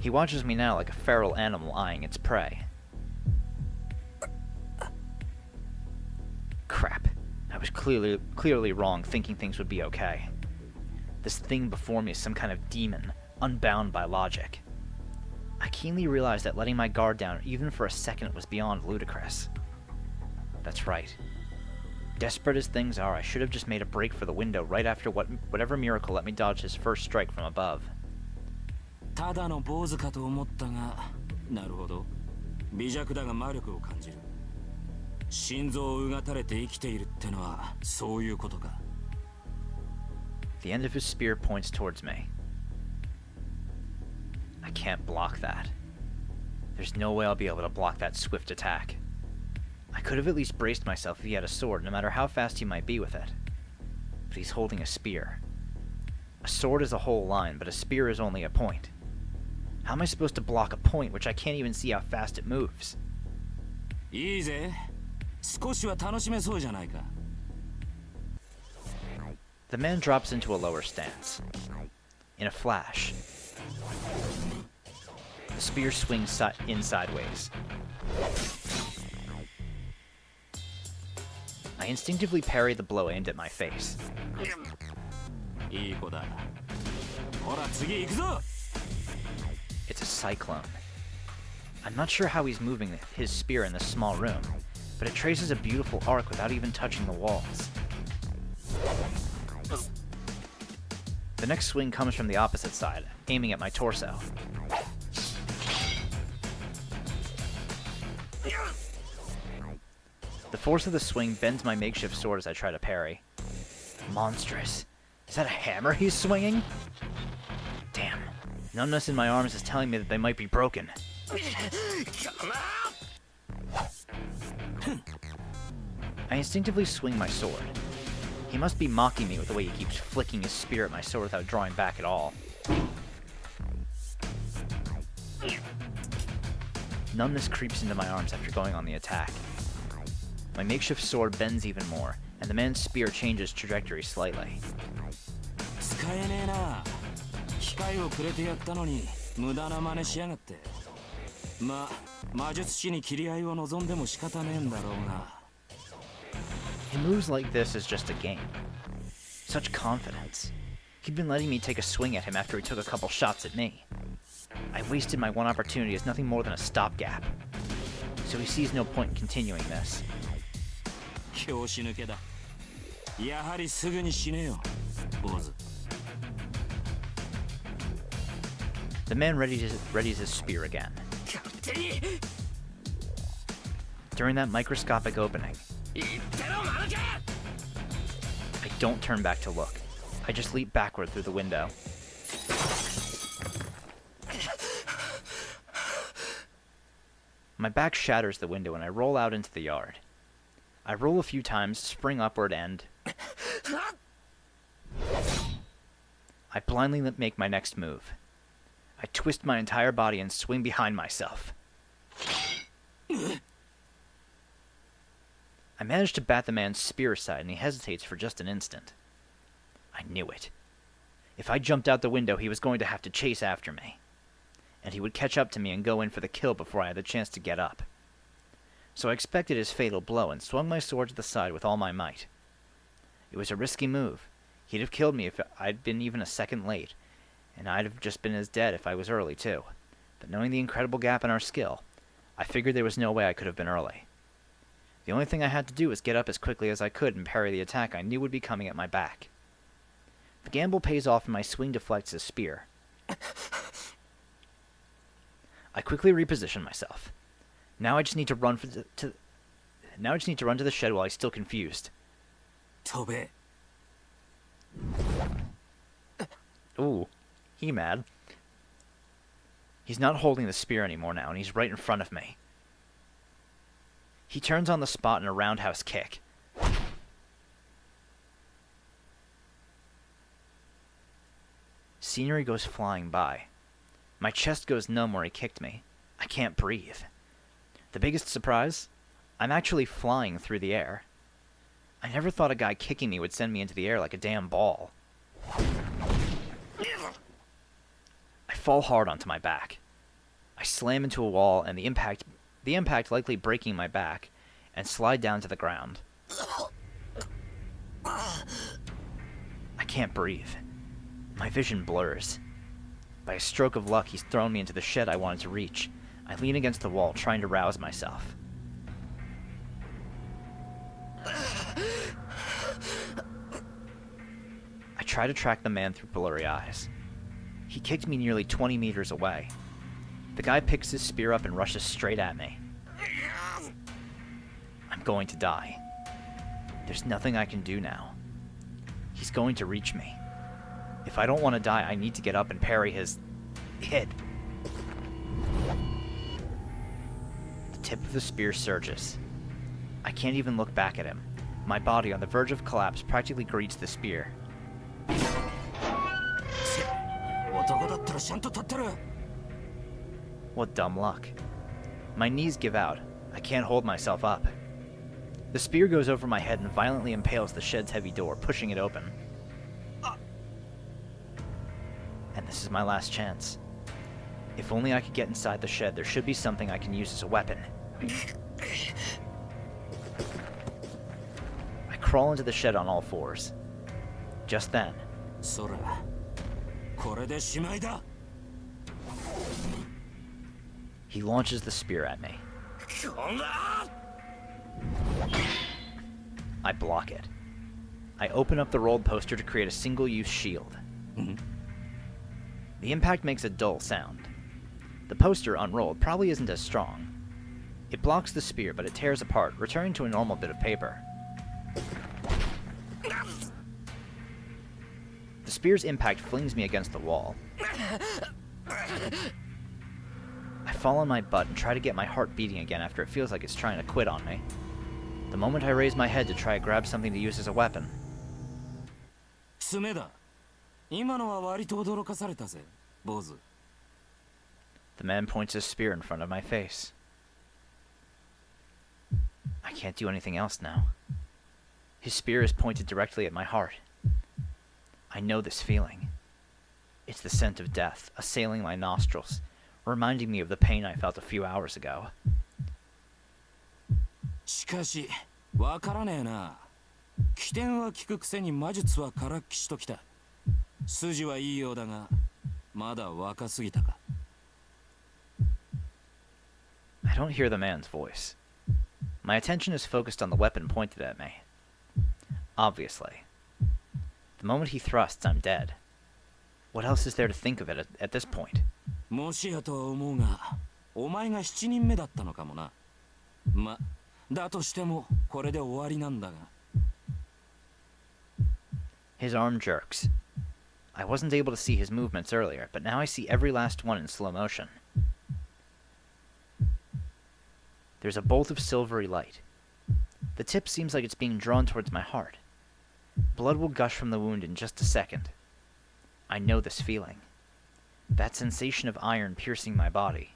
He watches me now like a feral animal eyeing its prey. Crap. I was clearly wrong thinking things would be okay. This thing before me is some kind of demon, unbound by logic. I keenly realized that letting my guard down even for a second was beyond ludicrous. That's right. Desperate as things are, I should have just made a break for the window right after whatever miracle let me dodge his first strike from above. ただの坊主かと思ったが、なるほど。微弱だが魔力を感じる。心臓をうがたれて生きているってのはそういうことか。The end of his spear points towards me. I can't block that. There's no way I'll be able to block that swift attack. I could have at least braced myself if he had a sword, no matter how fast he might be with it. But he's holding a spear. A sword is a whole line, but a spear is only a point. How am I supposed to block a point which I can't even see how fast it moves? いいぜ。少しは楽しめそうじゃないか。The man drops into a lower stance. In a flash, the spear swings in sideways. I instinctively parry the blow aimed at my face. いい子だ。ほら次行くぞ。 It's a cyclone. I'm not sure how he's moving his spear in this small room, but it traces a beautiful arc without even touching the walls. The next swing comes from the opposite side, aiming at my torso. The force of the swing bends my makeshift sword as I try to parry. Monstrous. Is that a hammer he's swinging? Damn. Numbness in my arms is telling me that they might be broken. I instinctively swing my sword. He must be mocking me with the way he keeps flicking his spear at my sword without drawing back at all. Numbness creeps into my arms after going on the attack. My makeshift sword bends even more, and the man's spear changes trajectory slightly. 使えねえな。機会をくれてやったのに無駄な真似しやがって。まあ、魔術師に切り合いを望んでも仕方ねえんだろうな。He moves like this is just a game. Such confidence. He'd been letting me take a swing at him after he took a couple shots at me. I wasted my one opportunity as nothing more than a stopgap. So he sees no point in continuing this. 拍子抜けだ。やはりすぐに死ねよ、坊主。The man readies his spear again. During that microscopic opening, I don't turn back to look. I just leap backward through the window. My back shatters the window and I roll out into the yard. I roll a few times, spring upward, and I blindly make my next move. I twist my entire body and swing behind myself. I manage to bat the man's spear aside and he hesitates for just an instant. I knew it. If I jumped out the window, he was going to have to chase after me. And he would catch up to me and go in for the kill before I had the chance to get up. So I expected his fatal blow and swung my sword to the side with all my might. It was a risky move. He'd have killed me if I'd been even a second late, and I'd have just been as dead if I was early too. But knowing the incredible gap in our skill, I figured there was no way I could have been early. The only thing I had to do was get up as quickly as I could and parry the attack I knew would be coming at my back. The gamble pays off and my swing deflects his spear. I quickly reposition myself. Now I just need to run to the shed while he's still confused. 飛べ Ooh, he mad. He's not holding the spear anymore now, and he's right in front of me. He turns on the spot in a roundhouse kick. Scenery goes flying by. My chest goes numb where he kicked me. I can't breathe. The biggest surprise? I'm actually flying through the air. I never thought a guy kicking me would send me into the air like a damn ball. I fall hard onto my back. I slam into a wall, and the impact likely breaking my back, and slide down to the ground. I can't breathe. My vision blurs. By a stroke of luck, he's thrown me into the shed I wanted to reach. I lean against the wall, trying to rouse myself. I try to track the man through blurry eyes. He kicked me nearly 20 meters away. The guy picks his spear up and rushes straight at me. I'm going to die. There's nothing I can do now. He's going to reach me. If I don't want to die, I need to get up and parry his hit. The tip of the spear surges. I can't even look back at him. My body, on the verge of collapse, practically greets the spear. 男だったらちゃんと立ってる What dumb luck. My knees give out. I can't hold myself up. The spear goes over my head and violently impales the shed's heavy door, pushing it open. And this is my last chance. If only I could get inside the shed, there should be something I can use as a weapon. I crawl into the shed on all fours. Just then, そらこれでしまいだ he launches the spear at me. こんな I block it. I open up the rolled poster to create a single-use shield. The impact makes a dull sound. The poster, unrolled, probably isn't as strong. It blocks the spear, but it tears apart, returning to a normal bit of paper. The spear's impact flings me against the wall. I fall on my butt and try to get my heart beating again after it feels like it's trying to quit on me. The moment I raise my head to try to grab something to use as a weapon, 爪だ今のは割と驚かされたぜ坊主 the man points his spear in front of my face. I can't do anything else now. His spear is pointed directly at my heart. I know this feeling. It's the scent of death assailing my nostrils, reminding me of the pain I felt a few hours ago. しかしわからねえな起点は効くくせに魔術はからっきしときた筋はいいようだがまだ若すぎたか I don't hear the man's voice. My attention is focused on the weapon pointed at me. Obviously. The moment he thrusts, I'm dead. What else is there to think of it at this point? もしやとは思うがお前が7人目だったのかもなまだとしてもこれで終わりなんだが His arm jerks. I wasn't able to see his movements earlier, but now I see every last one in slow motion. There's a bolt of silvery light. The tip seems like it's being drawn towards my heart. Blood will gush from the wound in just a second. I know this feeling. That sensation of iron piercing my body.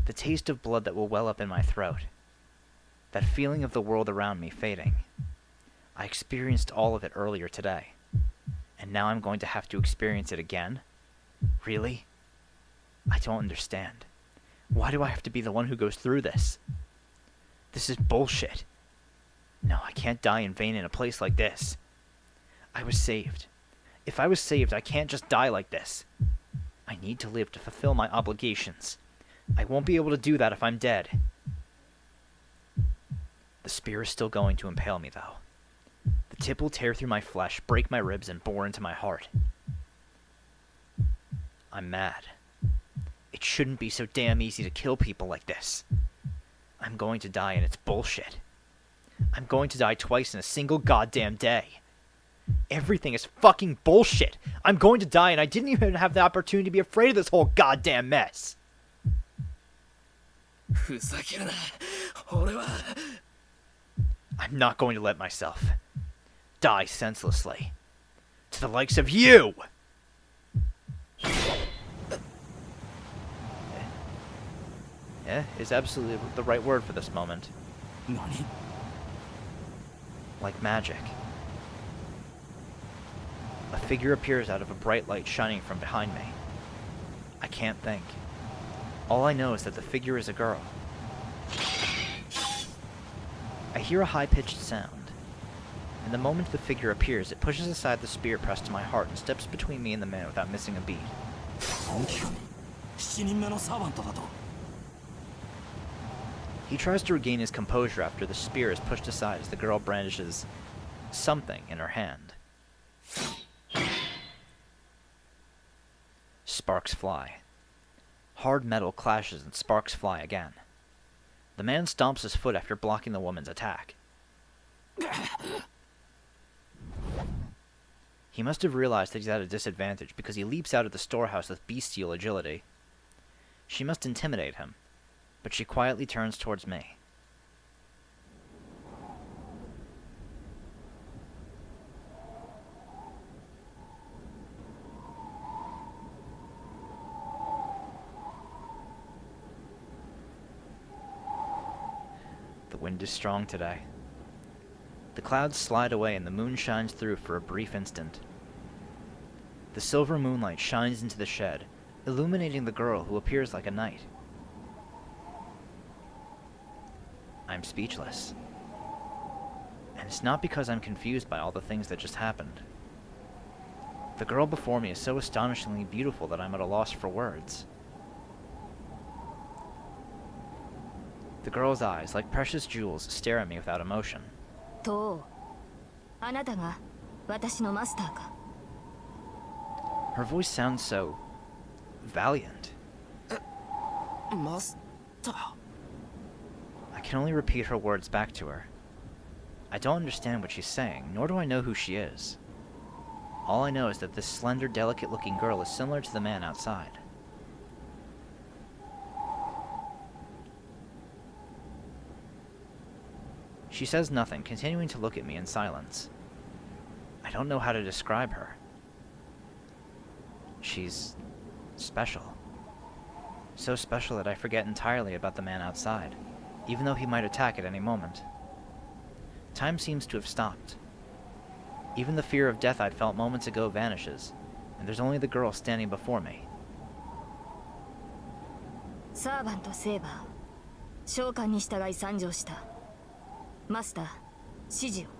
The taste of blood that will well up in my throat. That feeling of the world around me fading. I experienced all of it earlier today. And now I'm going to have to experience it again? Really? I don't understand. Why do I have to be the one who goes through this? This is bullshit. No, I can't die in vain in a place like this. I was saved. If I was saved, I can't just die like this. I need to live to fulfill my obligations. I won't be able to do that if I'm dead. The spear is still going to impale me, though. The tip will tear through my flesh, break my ribs, and bore into my heart. I'm mad. It shouldn't be so damn easy to kill people like this. I'm going to die, and it's bullshit. I'm going to die twice in a single goddamn day. Everything is fucking bullshit. I'm going to die, and I didn't even have the opportunity to be afraid of this whole goddamn mess. ふざけるな。俺は I'm not going to let myself die senselessly. To the likes of you! Yeah, is absolutely the right word for this moment. 何 Like magic. A figure appears out of a bright light shining from behind me. I can't think. All I know is that the figure is a girl. I hear a high-pitched sound. And the moment the figure appears, it pushes aside the spear pressed to my heart and steps between me and the man without missing a beat. 本気か7人目のサーバントだと He tries to regain his composure after the spear is pushed aside as the girl brandishes something in her hand. Sparks fly. Hard metal clashes and sparks fly again. The man stomps his foot after blocking the woman's attack. He must have realized that he's at a disadvantage because he leaps out of the storehouse with bestial agility. She must intimidate him, but she quietly turns towards me. The wind is strong today. The clouds slide away and the moon shines through for a brief instant. The silver moonlight shines into the shed, illuminating the girl who appears like a knight. I'm speechless. And it's not because I'm confused by all the things that just happened. The girl before me is so astonishingly beautiful that I'm at a loss for words. The girl's eyes, like precious jewels, stare at me without emotion. とあなたが私のマスターか Her voice sounds so valiant. マスター I can only repeat her words back to her. I don't understand what she's saying, nor do I know who she is. All I know is that this slender, delicate-looking girl is similar to the man outside. She says nothing, continuing to look at me in silence. I don't know how to describe her. She's special. So special that I forget entirely about the man outside, even though he might attack at any moment. Time seems to have stopped. Even the fear of death I'd felt moments ago vanishes, and there's only the girl standing before me. サーバントセーバー召喚に従い参上したマスター指示を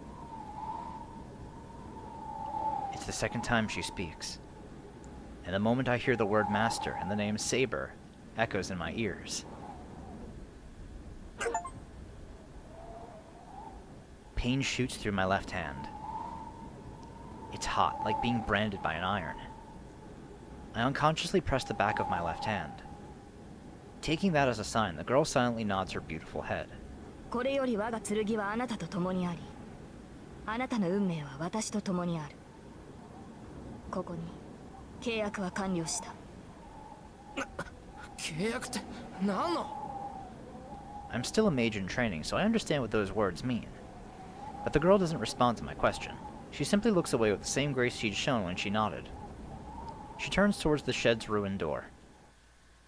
It's the second time she speaks. And the moment I hear the word master and the name Saber echoes in my ears. Pain shoots through my left hand. It's hot, like being branded by an iron. I unconsciously press the back of my left hand. Taking that as a sign, the girl silently nods her beautiful head. これより我が剣はあなたと共にありあなたの運命は私と共にあるここに契約は完了した契約って何の I'm still a mage in training, so I understand what those words mean. But the girl doesn't respond to my question. She simply looks away with the same grace she'd shown when she nodded. She turns towards the shed's ruined door.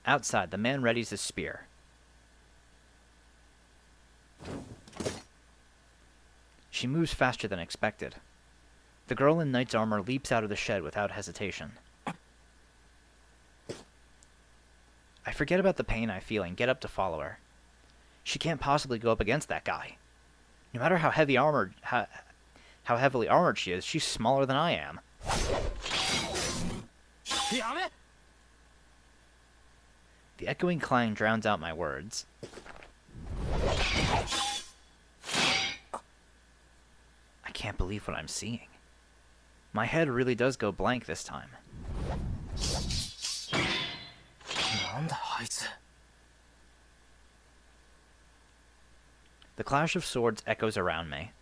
Outside, the man readies his spear. She moves faster than expected. The girl in knight's armor leaps out of the shed without hesitation. I forget about the pain I feel and get up to follow her. She can't possibly go up against that guy. No matter how heavily armored she is, she's smaller than I am. やめ The echoing clang drowns out my words. can't believe what I'm seeing. My head really does go blank this time. なんだあいつ。 The clash of swords echoes around me.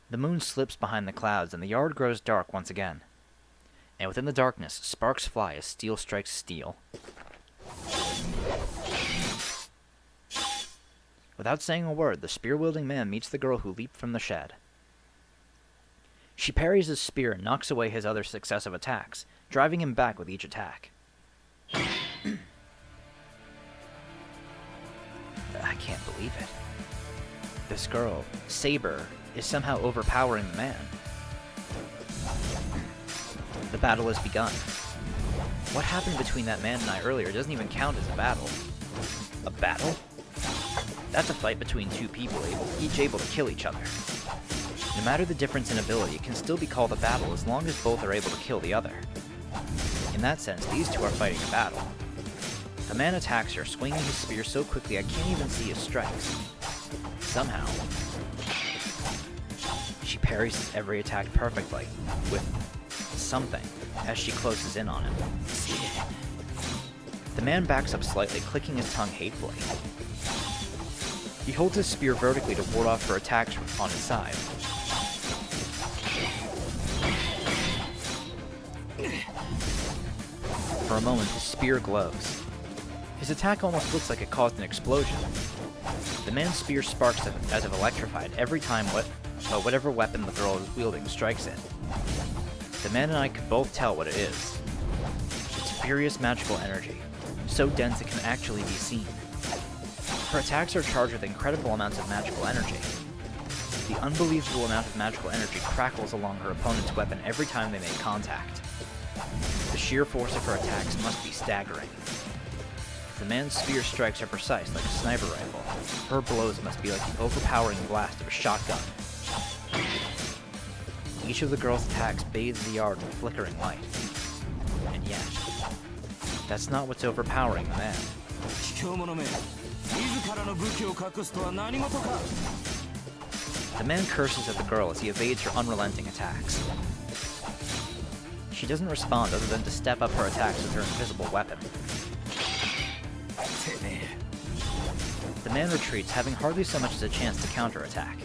The moon slips behind the clouds and the yard grows dark once again. And within the darkness, sparks fly as steel strikes steel. Without saying a word, the spear-wielding man meets the girl who leaped from the shed. She parries his spear and knocks away his other successive attacks, driving him back with each attack. I can't believe it. This girl, Saber, is somehow overpowering the man. The battle has begun. What happened between that man and I earlier doesn't even count as a battle. A battle? That's a fight between two people, each able to kill each other. No matter the difference in ability, it can still be called a battle as long as both are able to kill the other. In that sense, these two are fighting a battle. The man attacks her, swinging his spear so quickly I can't even see his strikes. Somehow, she parries every attack perfectly, with something, as she closes in on him. The man backs up slightly, clicking his tongue hatefully. He holds his spear vertically to ward off her attacks on his side. For a moment, his spear glows. His attack almost looks like it caused an explosion. The man's spear sparks as if electrified every time whatever weapon the girl is wielding strikes it. The man and I could both tell what it is. It's furious magical energy, so dense it can actually be seen. Her attacks are charged with incredible amounts of magical energy. The unbelievable amount of magical energy crackles along her opponent's weapon every time they make contact. The sheer force of her attacks must be staggering. If the man's spear strikes are precise like a sniper rifle, her blows must be like the overpowering blast of a shotgun. Each of the girl's attacks bathes the yard in flickering light. And yet, that's not what's overpowering the man. 卑怯者め、自らの武器を隠すとは何事か。 The man curses at the girl as he evades her unrelenting attacks. She doesn't respond other than to step up her attacks with her invisible weapon. The man retreats, having hardly so much as a chance to counterattack.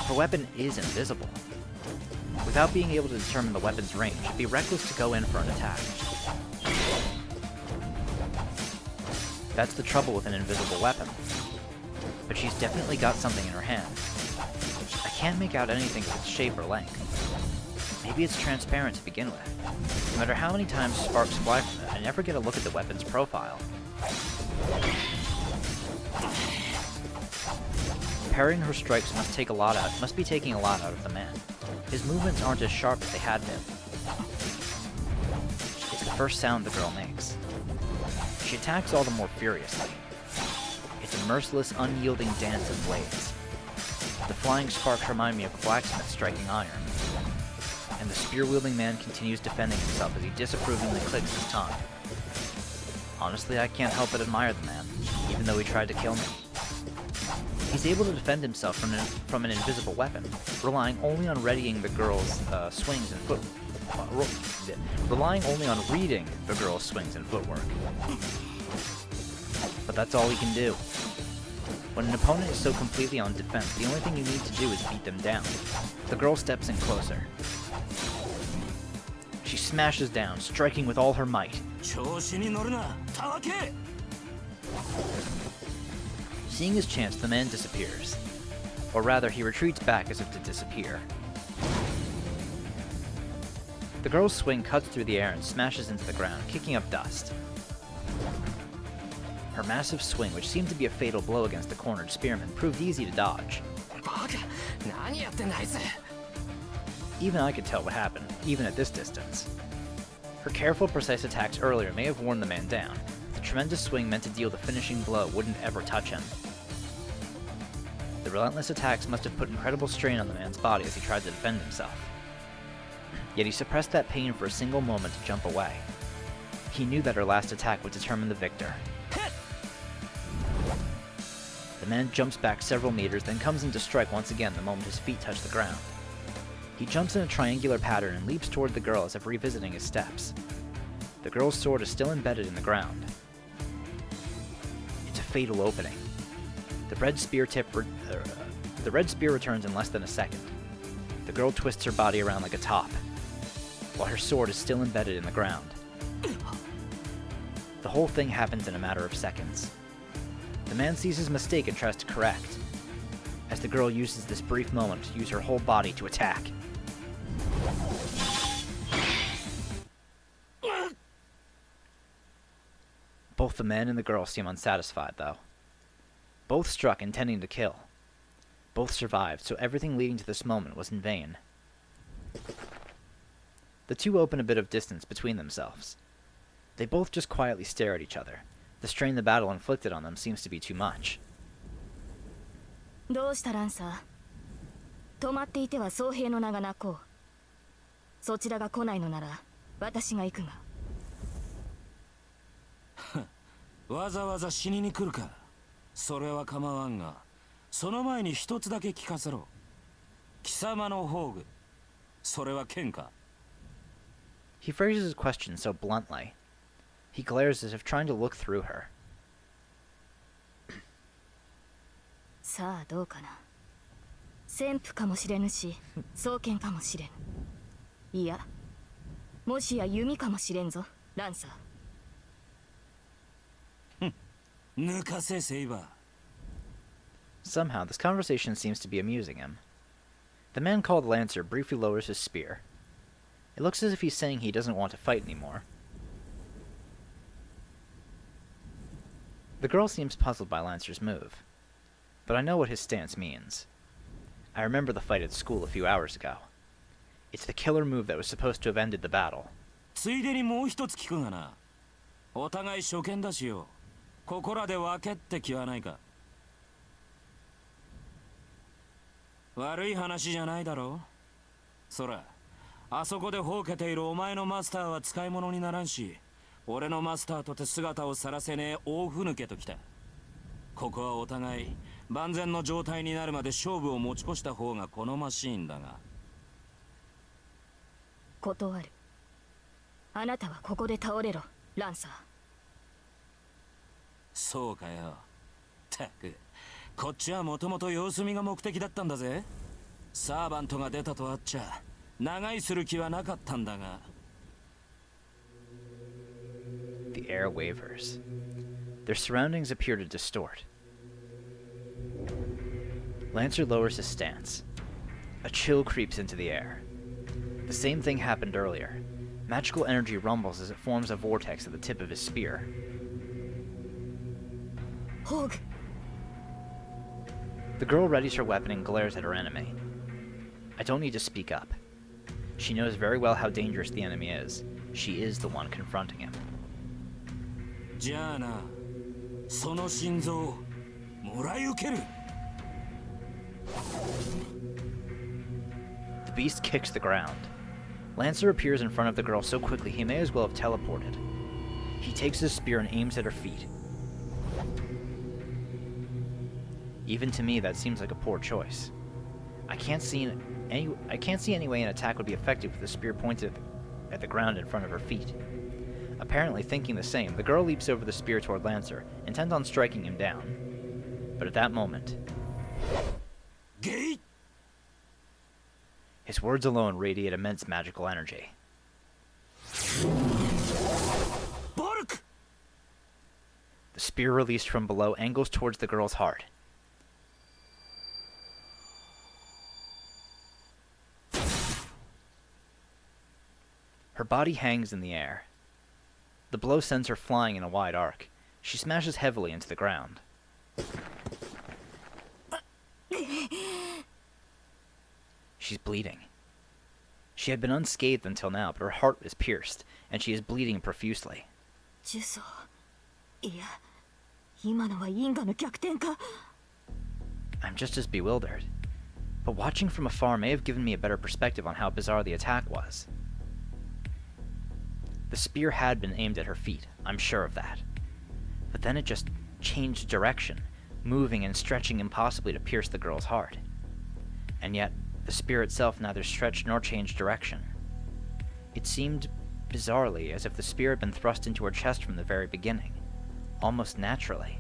Her weapon is invisible. Without being able to determine the weapon's range, it'd be reckless to go in for an attack. That's the trouble with an invisible weapon. But she's definitely got something in her hand. I can't make out anything of its shape or length. Maybe it's transparent to begin with. No matter how many times sparks fly from it, I never get a look at the weapon's profile. Parrying her strikes must be taking a lot out of the man. His movements aren't as sharp as they had been. It's the first sound the girl makes. She attacks all the more furiously. It's a merciless, unyielding dance of blades. The flying sparks remind me of a blacksmith striking iron. And the spear-wielding man continues defending himself as he disapprovingly clicks his tongue. Honestly, I can't help but admire the man, even though he tried to kill me. He's able to defend himself from an invisible weapon, relying only on readying the girl's swings and relying only on reading the girl's swings and footwork. But that's all he can do. When an opponent is so completely on defense, the only thing you need to do is beat them down. The girl steps in closer. She smashes down, striking with all her might. 調子に乗るな、たわけ。 Seeing his chance, the man disappears. Or rather, he retreats back as if to disappear. The girl's swing cuts through the air and smashes into the ground, kicking up dust. Her massive swing, which seemed to be a fatal blow against the cornered spearman, proved easy to dodge. バカ、何やってんだあいつ。 Even I could tell what happened, even at this distance. Her careful, precise attacks earlier may have worn the man down. The tremendous swing meant to deal the finishing blow wouldn't ever touch him. The relentless attacks must have put incredible strain on the man's body as he tried to defend himself. Yet he suppressed that pain for a single moment to jump away. He knew that her last attack would determine the victor. The man jumps back several meters, then comes in to strike once again the moment his feet touch the ground. He jumps in a triangular pattern and leaps toward the girl as if revisiting his steps. The girl's sword is still embedded in the ground. It's a fatal opening. The red spear returns in less than a second. The girl twists her body around like a top, while her sword is still embedded in the ground. The whole thing happens in a matter of seconds. The man sees his mistake and tries to correct, as the girl uses this brief moment to use her whole body to attack. Both the man and the girl seem unsatisfied, though. Both struck intending to kill. Both survived, so everything leading to this moment was in vain. The two open a bit of distance between themselves. They both just quietly stare at each other. The strain the battle inflicted on them seems to be too much. どうしたランサー。止まっていては僧兵の名が泣こう。そちらが来ないのなら私が行くが。わざわざ死にに来るか。それは構わんが、その前に一つだけ聞かせろ。貴様の宝具、それは剣か。 He phrases his question so bluntly. He glares as if trying to look through her. さあどうかな。旋風かもしれぬし、双剣かもしれぬ。いや、もしや弓かもしれんぞ、ランサー。抜かせセイバー。 Somehow, this conversation seems to be amusing him. The man called Lancer briefly lowers his spear. It looks as if he's saying he doesn't want to fight anymore. The girl seems puzzled by Lancer's move, but I know what his stance means. I remember the fight at school a few hours ago. It's the killer move that was supposed to have ended the battle. ついでにもう一つ聞くがな。お互い初見だしよ。ここらで分けって気はないか。悪い話じゃないだろう。そら、あそこでほうけているお前のマスターは使い物にならんし、俺のマスターとて姿を晒せねえ大ふぬけときた。ここはお互い万全の状態になるまで勝負を持ち越した方が好ましいんだが。断る。あなたはここで倒れろ、ランサー。そうかよ。たく、こっちはもともと様子見が目的だったんだぜ。サーバントが出たとあっちゃ長居する気はなかったんだが。The air wavers. Their surroundings appear to distort. Lancer lowers his stance. A chill creeps into the air. The same thing happened earlier. Magical energy rumbles as it forms a vortex at the tip of his spear. ホーグ。 The girl readies her weapon and glares at her enemy. I don't need to speak up. She knows very well how dangerous the enemy is. She is the one confronting him. じゃあな、その心臓もらい受ける。 The beast kicks the ground. Lancer appears in front of the girl so quickly he may as well have teleported. He takes his spear and aims at her feet. Even to me, that seems like a poor choice. I can't see any way an attack would be effective with the spear pointed at the ground in front of her feet. Apparently thinking the same, the girl leaps over the spear toward Lancer, intent on striking him down. But at that moment, his words alone radiate immense magical energy. Bark! The spear released from below angles towards the girl's heart. Her body hangs in the air. The blow sends her flying in a wide arc. She smashes heavily into the ground. She's bleeding. She had been unscathed until now, but her heart is pierced, and she is bleeding profusely. 呪詛。いや、今のは因果の逆転か。 I'm just as bewildered. But watching from afar may have given me a better perspective on how bizarre the attack was. The spear had been aimed at her feet, I'm sure of that. But then it just changed direction, moving and stretching impossibly to pierce the girl's heart. And yet, the spear itself neither stretched nor changed direction. It seemed, bizarrely, as if the spear had been thrust into her chest from the very beginning, almost naturally.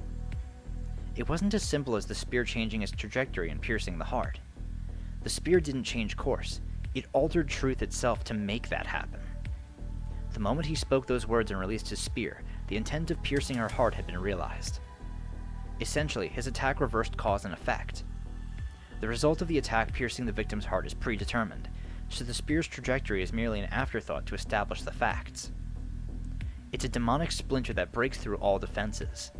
It wasn't as simple as the spear changing its trajectory and piercing the heart. The spear didn't change course, it altered truth itself to make that happen. The moment he spoke those words and released his spear, the intent of piercing her heart had been realized. Essentially, his attack reversed cause and effect. The result of the attack piercing the victim's heart is predetermined, so the spear's trajectory is merely an afterthought to establish the facts. It's a demonic splinter that breaks through all defenses.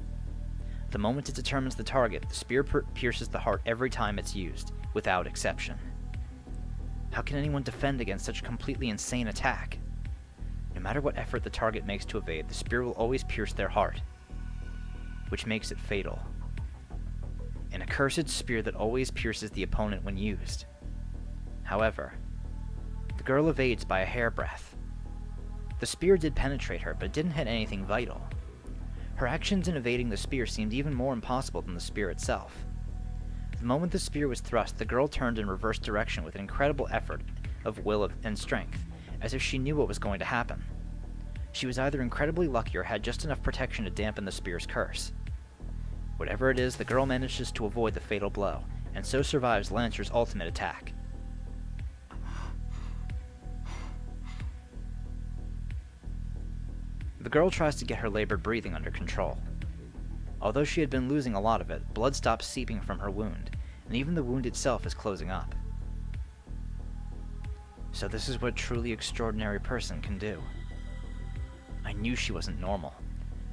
The moment it determines the target, the spear pierces the heart every time it's used, without exception. How can anyone defend against such a completely insane attack? No matter what effort the target makes to evade, the spear will always pierce their heart, which makes it fatal. An accursed spear that always pierces the opponent when used. However, the girl evades by a hairbreadth. The spear did penetrate her, but it didn't hit anything vital. Her actions in evading the spear seemed even more impossible than the spear itself. The moment the spear was thrust, the girl turned in reverse direction with an incredible effort of will and strength, as if she knew what was going to happen. She was either incredibly lucky or had just enough protection to dampen the spear's curse. Whatever it is, the girl manages to avoid the fatal blow, and so survives Lancer's ultimate attack. The girl tries to get her labored breathing under control. Although she had been losing a lot of it, blood stops seeping from her wound, and even the wound itself is closing up. So this is what a truly extraordinary person can do. I knew she wasn't normal,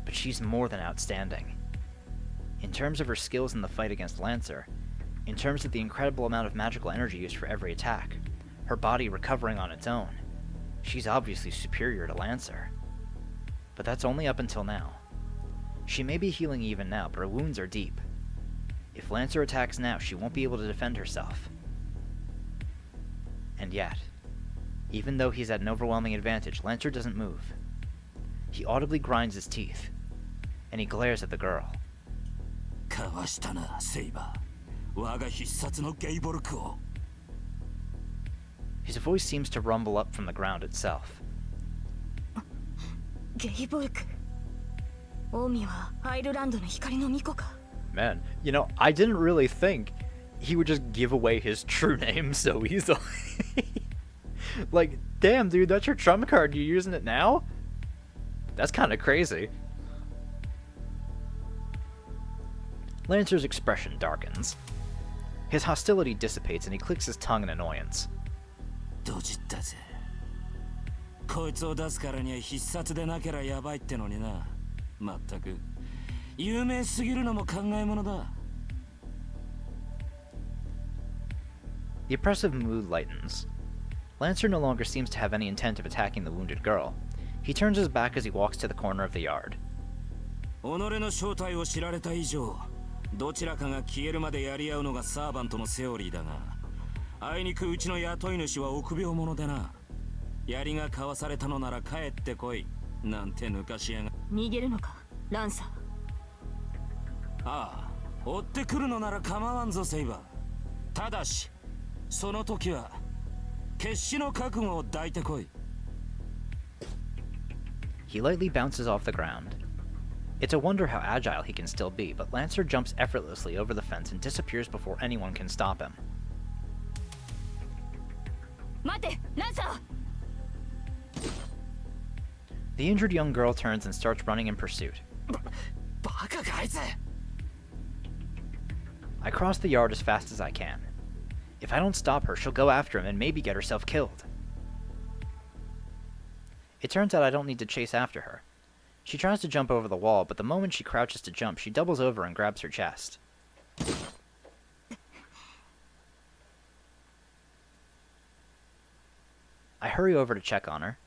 but she's more than outstanding. In terms of her skills in the fight against Lancer, in terms of the incredible amount of magical energy used for every attack, her body recovering on its own, she's obviously superior to Lancer. But that's only up until now. She may be healing even now, but her wounds are deep. If Lancer attacks now, she won't be able to defend herself. And yet, even though he's at an overwhelming advantage, Lancer doesn't move. He audibly grinds his teeth, and he glares at the girl. かわしたな、セイバー。我が必殺のゲイボルクを。 His voice seems to rumble up from the ground itself. ゲイボルク。オウミはアイルランドの光の巫女か。 Man, you know, I didn't really think he would just give away his true name so easily. Like, damn, dude, that's your trump card. You using it now? That's kind of crazy. Lancer's expression darkens. His hostility dissipates and he clicks his tongue in annoyance. ドジったぜ。こいつを出すからには必殺でなけりゃやばいってのにな。まったく有名すぎるのも考えものだ。 The oppressive mood lightens. Lancer no longer seems to have any intent of attacking the wounded girl. He turns his back as he walks to the corner of the yard. 己の正体を知られた以上、どちらかが消えるまでやり合うのがサーバントのセオリーだが、あいにくうちの雇い主は臆病者でな。槍が交わされたのなら帰ってこいなんて抜かしやが。逃げるのか、ランサー。ああ、追ってくるのなら構わんぞセイバー。ただし、その時は決死の覚悟を抱いてこい。 He lightly bounces off the ground. It's a wonder how agile he can still be, but Lancer jumps effortlessly over the fence and disappears before anyone can stop him. 待て、ランサー。 The injured young girl turns and starts running in pursuit. バカかあいつ。 I cross the yard as fast as I can. If I don't stop her, she'll go after him and maybe get herself killed. It turns out I don't need to chase after her. She tries to jump over the wall, but the moment she crouches to jump, she doubles over and grabs her chest. I hurry over to check on her.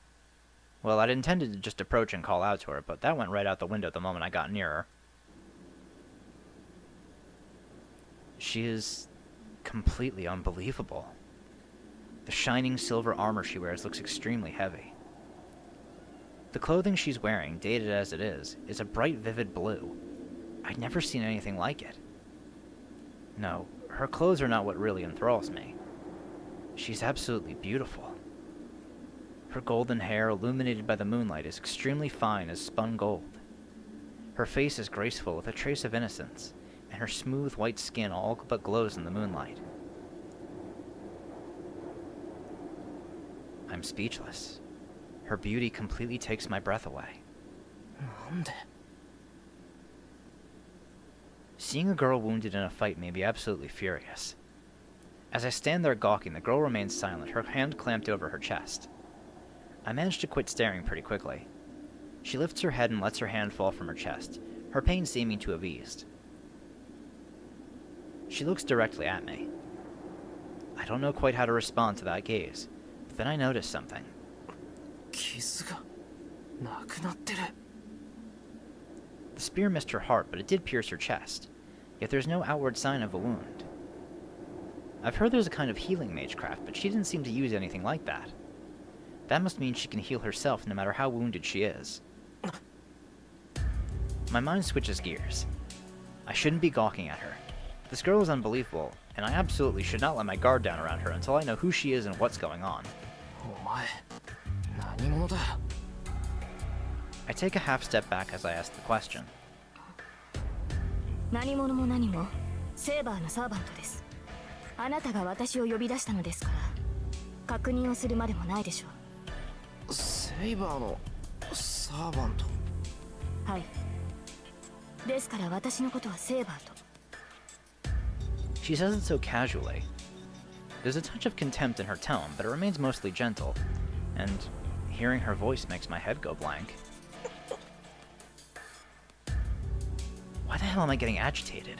Well, I'd intended to just approach and call out to her, but that went right out the window the moment I got near her. She is completely unbelievable. The shining silver armor she wears looks extremely heavy. The clothing she's wearing, dated as it is a bright vivid blue. I'd never seen anything like it. No, her clothes are not what really enthralls me. She's absolutely beautiful. Her golden hair, illuminated by the moonlight, is extremely fine as spun gold. Her face is graceful with a trace of innocence, and her smooth white skin all but glows in the moonlight. I'm speechless. Her beauty completely takes my breath away. なんで Seeing a girl wounded in a fight made me absolutely furious. As I stand there gawking, the girl remains silent, her hand clamped over her chest. I manage to quit staring pretty quickly. She lifts her head and lets her hand fall from her chest, her pain seeming to have eased. She looks directly at me. I don't know quite how to respond to that gaze, but then I notice something. 傷がなくなってる The spear missed her heart, but it did pierce her chest, yet there's no outward sign of a wound. I've heard there's a kind of healing magecraft, but she didn't seem to use anything like that. That must mean she can heal herself no matter how wounded she is. My mind switches gears. I shouldn't be gawking at her. This girl is unbelievable, and I absolutely should not let my guard down around her until I know who she is and what's going on. お前何者だ I take a half step back as I ask the question. 何者も何もセーバーのサーバントです。あなたが私を呼び出したのですから確認をするまでもないでしょう。セイバーのサーバントはい。ですから私のことはセーバーと。 She says it so casually. There's a touch of contempt in her tone, but it remains mostly gentle, and hearing her voice makes my head go blank. Why the hell am I getting agitated?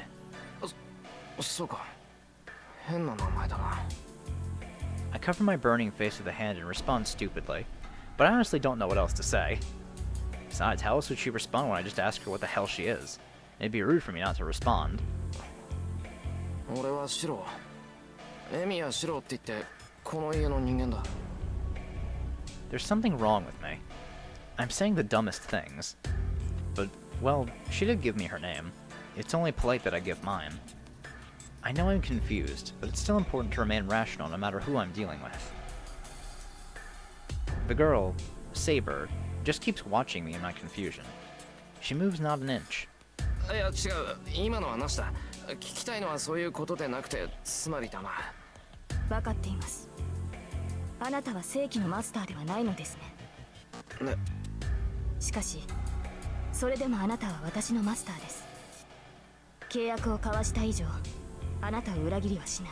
そうか変な名前だな I cover my burning face with a hand and respond stupidly, but I honestly don't know what else to say. Besides, how else would she respond when I just ask her what the hell she is? It'd be rude for me not to respond. 俺はシロエミやシロって言ってこの家の人間だ There's something wrong with me. I'm saying the dumbest things. But, well, she did give me her name. It's only polite that I give mine. I know I'm confused, but it's still important to remain rational no matter who I'm dealing with. The girl, Saber, just keeps watching me in my confusion. She moves not an inch. いや違う今のはなしだ聞きたいのはそういうことでなくてつまりだな分かっています。あなたは正規のマスターではないのですね。ねしかしそれでもあなたは私のマスターです。契約を交わした以上あなたを裏切りはしない。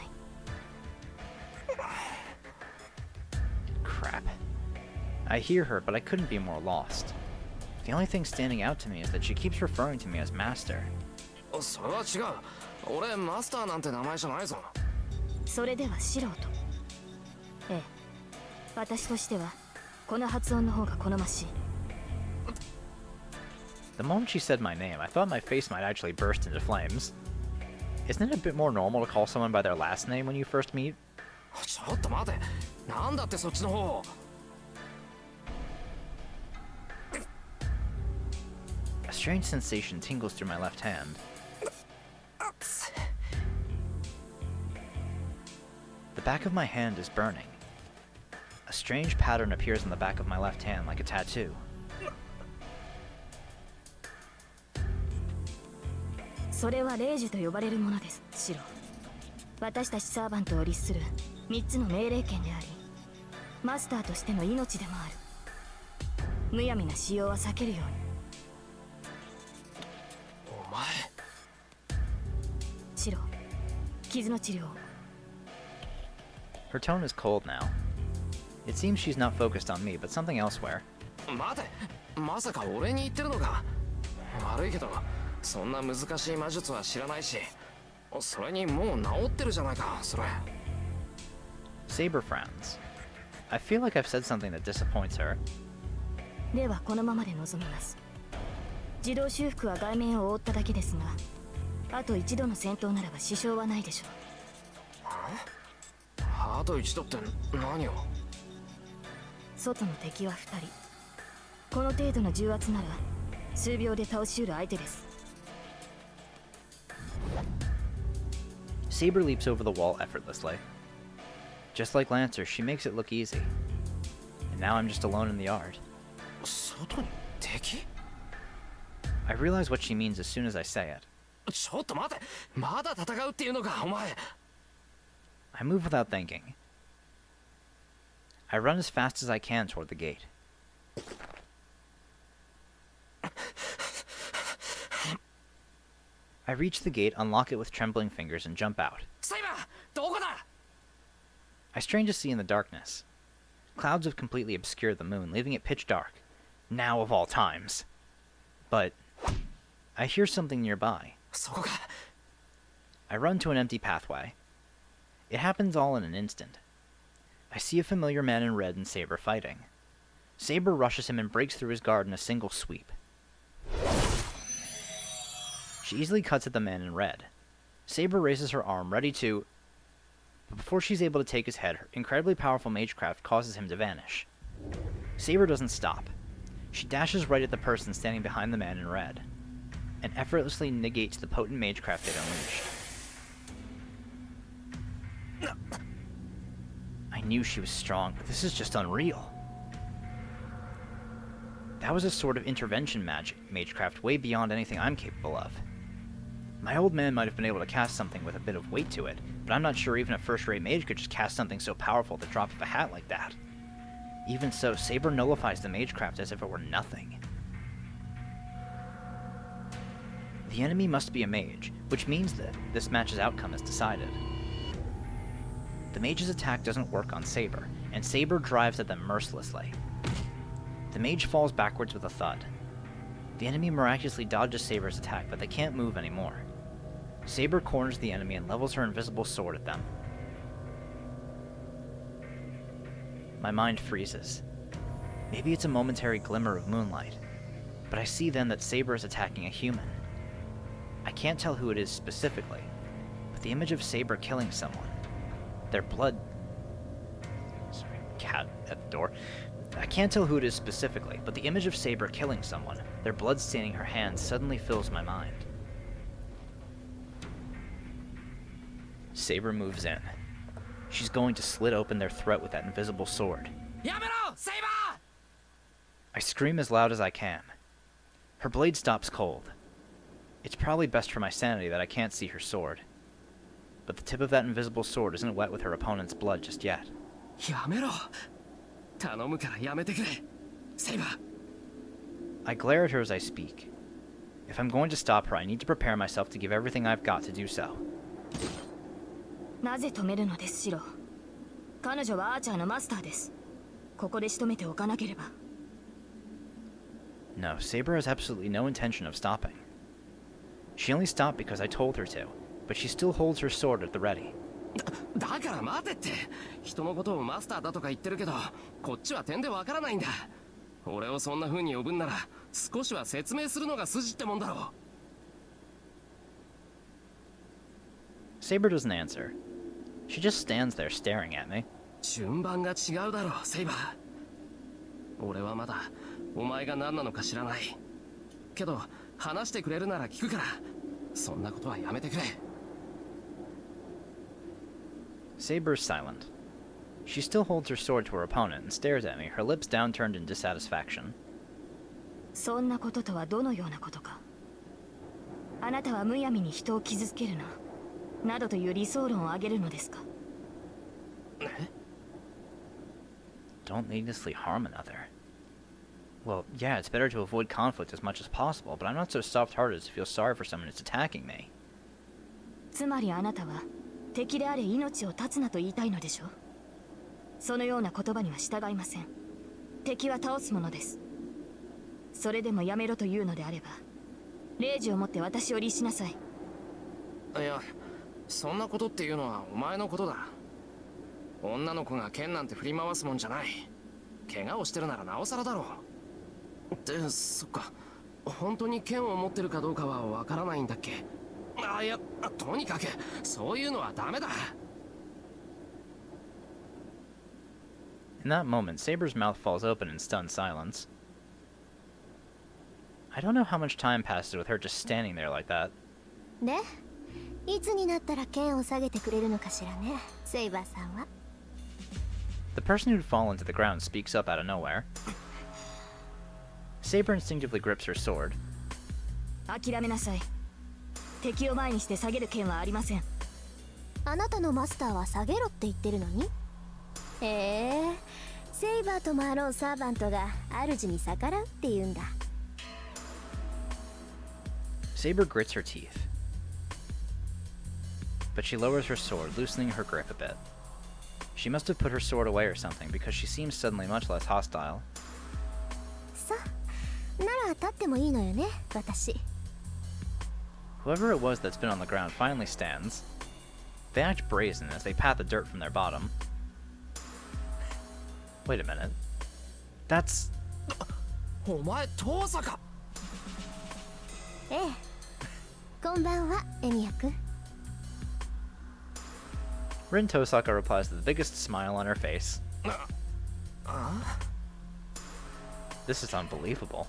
Crap. I hear her, but I couldn't be more lost. The only thing standing out to me is that she keeps referring to me as Master. それは違う俺マスターなんて名前じゃないぞそれでは素人。ええ、私としてはこの発音の方が好ましい。 The moment she said my name, I thought my face might actually burst into flames. Isn't it a bit more normal to call someone by their last name when you first meet? ちょっと待てなんだってそっちの方 A strange sensation tingles through my left hand. The back of my hand is burning. A strange pattern appears on the back of my left hand like a tattoo. それは霊樹と呼ばれるものです、シロ。私たちサーバントを律する3つの命令権であり、マスターとしての命でもある。むやみな使用は避けるように。お前シロ、傷の治療を。Her tone is cold now. It seems she's not focused on me, but something elsewhere. 待てまさか俺に言ってるのか悪いけどそんな難しい魔術は知らないしそれにもう治ってるじゃないかそれ Saber frowns. I feel like I've said something that disappoints her. ではこのままで臨みます。自動修復は外面を覆っただけですが、あと一度の戦闘ならば支障はないでしょう。あと一度って何を外の敵は2人。この程度の重圧なら数秒で倒しうる相手です。Saber leaps over the wall effortlessly. Just like Lancer, she makes it look easy. And now I'm just alone in the yard. 外に敵 I realize what she means as soon as I say it. ちょっと待て、まだ戦うっていうのか、お前。 I move without thinking. I run as fast as I can toward the gate. I reach the gate, unlock it with trembling fingers, and jump out. セイバー、どこだ I strain to see in the darkness. Clouds have completely obscured the moon, leaving it pitch dark. Now of all times. But I hear something nearby. そこか。 I run to an empty pathway. It happens all in an instant. I see a familiar man in red and Saber fighting. Saber rushes him and breaks through his guard in a single sweep. She easily cuts at the man in red. Saber raises her arm, ready to... But before she's able to take his head, her incredibly powerful magecraft causes him to vanish. Saber doesn't stop. She dashes right at the person standing behind the man in red, and effortlessly negates the potent magecraft it unleashed. I knew she was strong, but this is just unreal. That was a sort of intervention magecraft way beyond anything I'm capable of. My old man might have been able to cast something with a bit of weight to it, but I'm not sure even a first-rate mage could just cast something so powerful at the drop of a hat like that. Even so, Saber nullifies the magecraft as if it were nothing. The enemy must be a mage, which means that this match's outcome is decided. The mage's attack doesn't work on Saber, and Saber drives at them mercilessly. The mage falls backwards with a thud. The enemy miraculously dodges Saber's attack, but they can't move anymore. Saber corners the enemy and levels her invisible sword at them. My mind freezes. Maybe it's a momentary glimmer of moonlight, but I see then that Saber is attacking a human. I can't tell who it is specifically, but the image of Saber killing someone, their blood... Sorry, cat at the door. I can't tell who it is specifically, but the image of Saber killing someone, their blood staining her hands, suddenly fills my mind. Saber moves in. She's going to slit open their throat with that invisible sword. やめろ、セイバ I scream as loud as I can. Her blade stops cold. It's probably best for my sanity that I can't see her sword. But the tip of that invisible sword isn't wet with her opponent's blood just yet. ー。やめろ。頼むからやめてくれ、セイバー。 I glare at her as I speak. If I'm going to stop her, I need to prepare myself to give everything I've got to do so. なぜ止めるのです、シロ。彼女はアーチャーのマスターです。ここで仕留めておかなければ。No, Saber has absolutely no intention of stopping. She only stopped because I told her to, but she still holds her sword at the ready. だから待てって。人のことをマスターだとか言ってるけど、こっちは点でわからないんだ。俺をそんな風に呼ぶんなら、少しは説明するのが筋ってもんだろう。Saber doesn't answer. She just stands there staring at me. 順番が違うだろう、セイバー。俺はまだお前が何なのか知らない。けど話してくれるなら聞くから、そんなことはやめてくれ。Saber's silent. She still holds her sword to her opponent and stares at me, her lips downturned in dissatisfaction. そんなこととはどのようなことか。あなたはむやみに人を傷つけるな、などという理想論を挙げるのですか。Don't needlessly harm another. Well, yeah, it's better to avoid conflict as much as possible, but I'm not so soft-hearted as to feel sorry for someone who's attacking me. つまりあなたは敵であれ命を絶つなと言いたいのでしょう。そのような言葉には従いません。敵は倒すものです。それでもやめろというのであれば、令状を持って私を律しなさい。いや、そんなことっていうのはお前のことだ。女の子が剣なんて振り回すもんじゃない。怪我をしてるならなおさらだろう。ってそっか、本当に剣を持ってるかどうかはわからないんだっけ。いや、とにかくそういうのはダメだ。In that moment, Saber's mouth falls open in stunned silence. I don't know how much time passes with her just standing there like that. で、いつになったら剣を下げてくれるのかしらね、セイバーさんは。 The person who'd fallen to the ground speaks up out of nowhere. Saber instinctively grips her sword. 諦めなさい。敵を前にして下げる剣はありません。あなたのマスターは下げろって言ってるのに。へえ、セイバーともあろうサーバントが主に逆らうって言うんだ。 Saber grits her teeth. But she lowers her sword, loosening her grip a bit. She must have put her sword away or something, because she seems suddenly much less hostile. さ、なら立ってもいいのよね、私。 Whoever it was that's been on the ground finally stands. They act brazen as they pat the dirt from their bottom. Wait a minute. That's... お前遠坂。ええ。こんばんは、エミヤ君。 Rin Tosaka replies with the biggest smile on her face. This is unbelievable.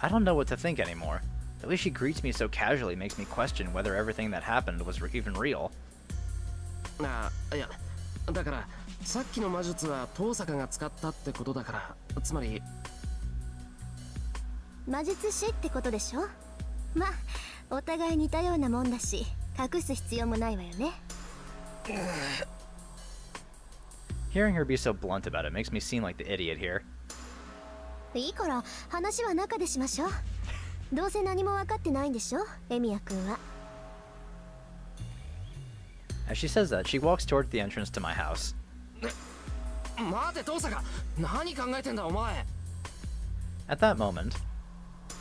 I don't know what to think anymore. The way she greets me so casually makes me question whether everything that happened was even real. ああ、いや、だからさっきの魔術は遠坂が使ったってことだから、つまり魔術師ってことでしょ。まあ、お互い似たようなもんだし、隠す必要もないわよね。 Hearing her be so blunt about it makes me seem like the idiot here. いいから話は中でしましょう。どうせ何も分かってないんでしょ、エミヤ君は。 As she says that, she walks toward the entrance to my house. 待て遠坂、何考えてんだお前。 At that moment,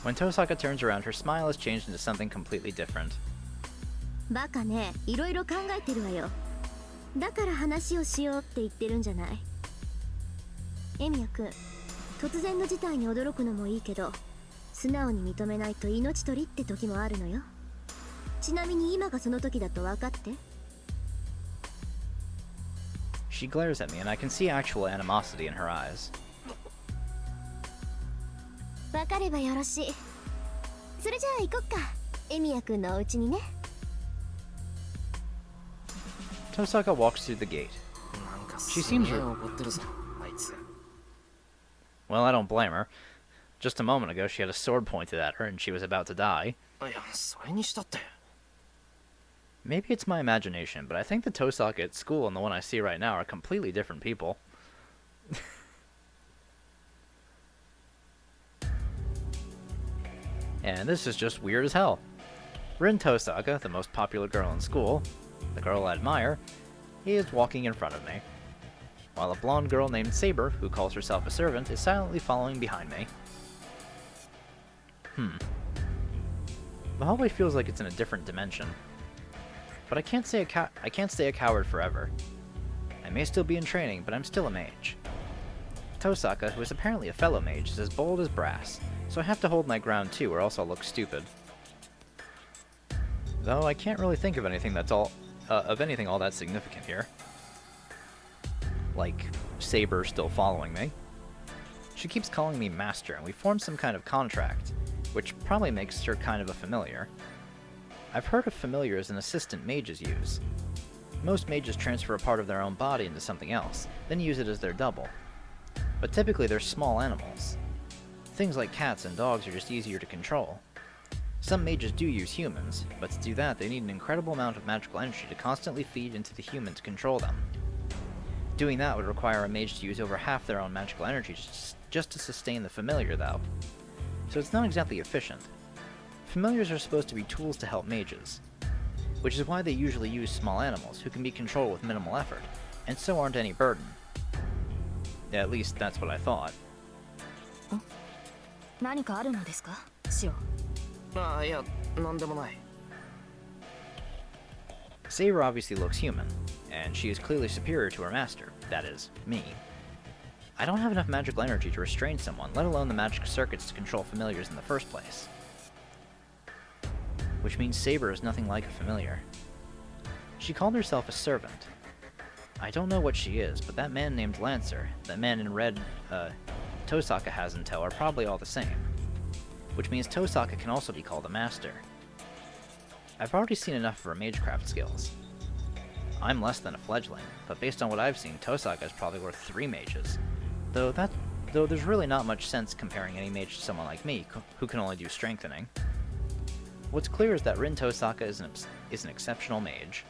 when Tosaka turns around, her smile has changed into something completely different. バカね、いろいろ考えてるわよ。だから話をしようって言ってるんじゃない。エミヤ君、突然の事態に驚くのもいいけど、素直に認めないと命取りって時もあるのよ。ちなみに今がその時だと分かって。 She glares at me, and I can see actual animosity in her eyes. 分かればよろしい。それじゃあ行こっか、エミヤ君のお家にね。 Tosaka walks through the gate. なんか She す seems げえ怒ってるぞ、あいつ。 Well, I don't blame her. Just a moment ago, she had a sword pointed at her, and she was about to die. いや、それにしたって。 Maybe it's my imagination, but I think the Tosaka at school and the one I see right now are completely different people. And this is just weird as hell. Rin Tosaka, the most popular girl in school, the girl I admire, is walking in front of me, while a blonde girl named Saber, who calls herself a servant, is silently following behind me. The hallway feels like it's in a different dimension. But I can't stay a coward forever. I may still be in training, but I'm still a mage. Tosaka, who is apparently a fellow mage, is as bold as brass, so I have to hold my ground too, or else I'll look stupid. Though I can't really think of anything all that significant here. Like Saber still following me. She keeps calling me master, and we formed some kind of contract, which probably makes her kind of a familiar. I've heard of familiars an assistant mages use. Most mages transfer a part of their own body into something else, then use it as their double. But typically they're small animals. Things like cats and dogs are just easier to control. Some mages do use humans, but to do that they need an incredible amount of magical energy to constantly feed into the human to control them. Doing that would require a mage to use over half their own magical energy just to sustain the familiar, though. So it's not exactly efficient. Familiars are supposed to be tools to help mages, which is why they usually use small animals who can be controlled with minimal effort, and so aren't any burden. At least that's what I thought. 何かあるのですか、シオ。ああ、いや、なんでもない。Saber obviously looks human, and she is clearly superior to her master, that is, me. I don't have enough magical energy to restrain someone, let alone the magic circuits to control familiars in the first place. Which means Saber is nothing like a familiar. She called herself a servant. I don't know what she is, but that man named Lancer, that man in red, Tosaka has in tow are probably all the same. Which means Tosaka can also be called a master. I've already seen enough of her magecraft skills. I'm less than a fledgling, but based on what I've seen, Tosaka is probably worth 3 mages. Though there's really not much sense comparing any mage to someone like me, who can only do strengthening. What's clear is that Rin Tosaka is an exceptional mage.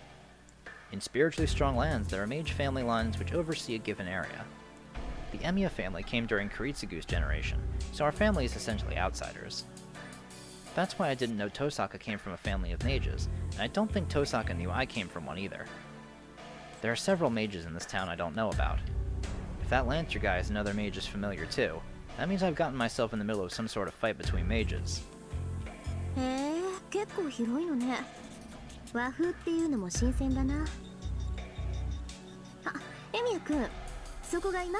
In spiritually strong lands, there are mage family lines which oversee a given area. The Emiya family came during Kiritsugu's generation, so our family is essentially outsiders. That's why I didn't know Tosaka came from a family of mages, and I don't think Tosaka knew I came from one either. There are several mages in this town I don't know about. If that Lancer guy is another mage is familiar too, that means I've gotten myself in the middle of some sort of fight between mages. へえ、結構広いのね。和風っていうのも新鮮だな。あ、エミヤくん、そこが今？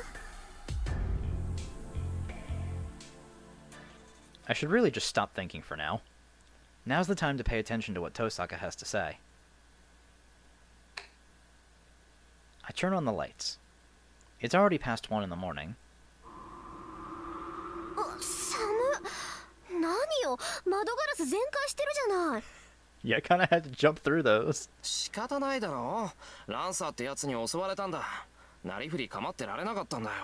I should really just stop thinking for now. Now's the time to pay attention to what Tosaka has to say. I turn on the lights. It's already past 1 in the morning. 寒っ。何よ、窓ガラス全開してるじゃない。 Yeah, I kinda had to jump through those. 仕方ないだろう。ランサーってやつに襲われたんだ。なりふり構ってられなかったんだよ。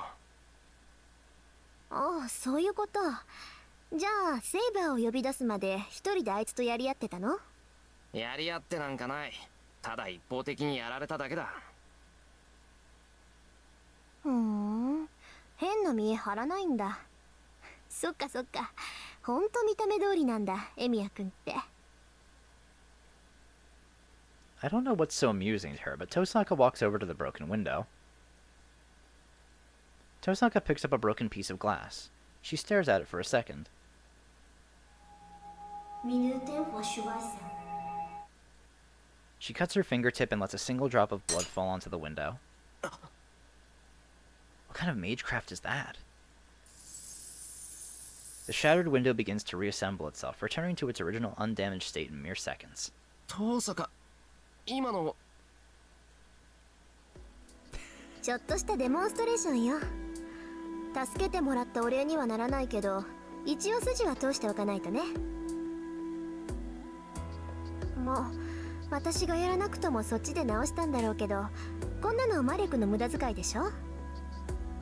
ああ、そういうこと。じゃあセイバーを呼び出すまで一人であいつとやり合ってたの？やり合ってなんかない。ただ一方的にやられただけだ。ふーん、変な見え張らないんだ。そっかそっか、ほんと見た目通りなんだ、エミヤくんって。I don't know what's so amusing to her, but Tosaka walks over to the broken window. Tosaka picks up a broken piece of glass. She stares at it for a second. She cuts her fingertip and lets a single drop of blood fall onto the window. What kind of magecraft is that? The shattered window begins to reassemble itself, returning to its original undamaged state in mere seconds. 遠坂、今の。ちょっとしたデモンストレーションよ。助けてもらったお礼にはならないけど、一応筋は通しておかないとね。もう私がやらなくともそっちで直したんだろうけど、こんなの魔力の無駄遣いでしょ。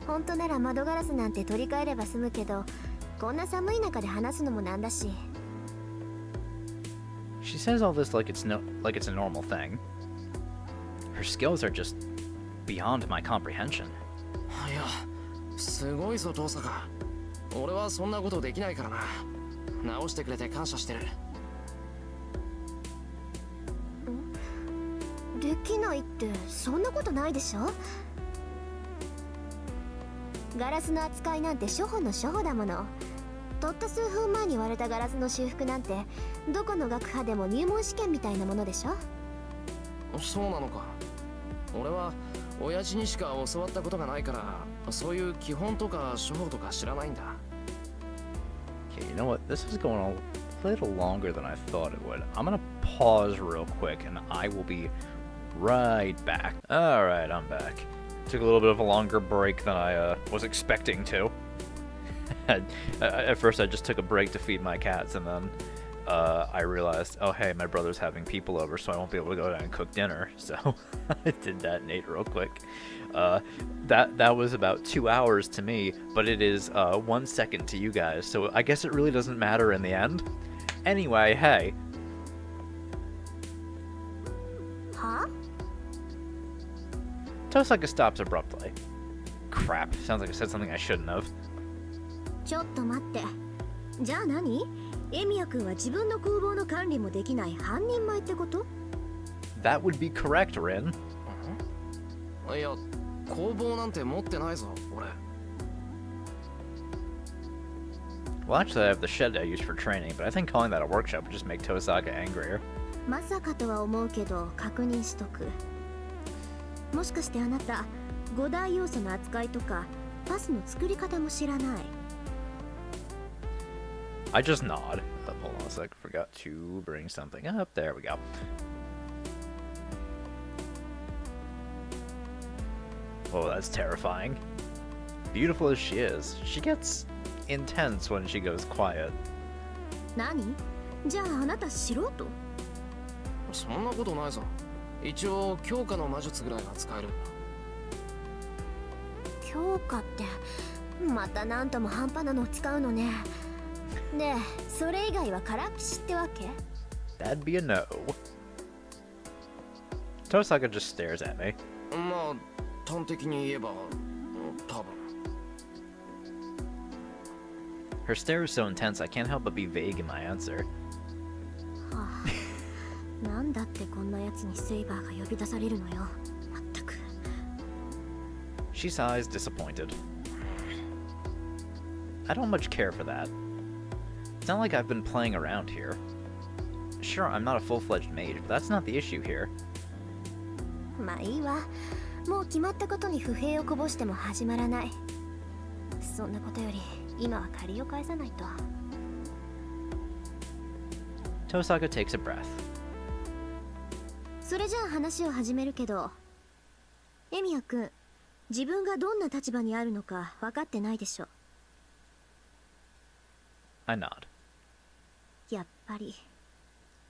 本当なら窓ガラスなんて取り替えれば済むけど、こんな寒い中で話すのもなんだし。She says all this like it's a normal thing. Her skills are just beyond my comprehension. いや、すごいぞ遠坂。俺はそんなことできないからな。直してくれて感謝してる。できないってそんなことないでしょ。ガラスの扱いなんて初歩の初歩だもの。たった数分前に割れたガラスの修復なんてどこの学派でも入門試験みたいなものでしょ。そうなのか。俺は親父にしか教わったことがないから、そういう基本とか処方とか知らないんだ。Okay, you know what? This is going a little longer than I thought it would. I'm gonna pause real quick and I will be right back. Alright, I'm back. Took a little bit of a longer break than I was expecting to. At first I just took a break to feed my cats, and then I realized, oh hey, my brother's having people over, so I won't be able to go down and cook dinner. So I did that and ate real quick. That was about 2 hours to me, but it is 1 second to you guys, so I guess it really doesn't matter in the end. Anyway, hey. Huh? Tosaka stops abruptly. Crap, sounds like I said something I shouldn't have. ちょっと待って。じゃあ何？エミヤ君は自分の工房の管理もできない半人前ってこと？ That would be correct, Rin. いや、工房なんて持ってないぞ、俺。Well, actually, I have the shed I use for training, but I think calling that a workshop would just make Tosaka angrier. まさかとは思うけど確認しとく。もしかしてあなた5大要素の扱いとかパスの作り方も知らない？ I just nod. Hold on a sec. Forgot to bring something up. There we go. Oh, that's terrifying. Beautiful as she is, she gets intense when she goes quiet. 何？じゃああなた素人？そんなことないぞ。一応強化の魔術ぐらいは使える。強化ってまたなんとも半端なのを使うのね。でそれ以外はからっきしってわけ？ That'd be a no. Tosaka just stares at me. まあ端的に言えば多分。Her stare is so intense I can't help but be vague in my answer. はあ、なんだってこんなやつにセイバーが呼び出されるのよ。まったく。She sighs, disappointed. I don't much care for that. It's not like I've been playing around here. Sure, I'm not a full-fledged mage, but that's not the issue here. まあいいわ。もう決まったことに不平をこぼしても始まらない。そんなことより今は借りを返さないと。Tosaka takes a breath. それじゃあ話を始めるけど、エミヤくん、自分がどんな立場にあるのか分かってないでしょ。I nod. やっぱり。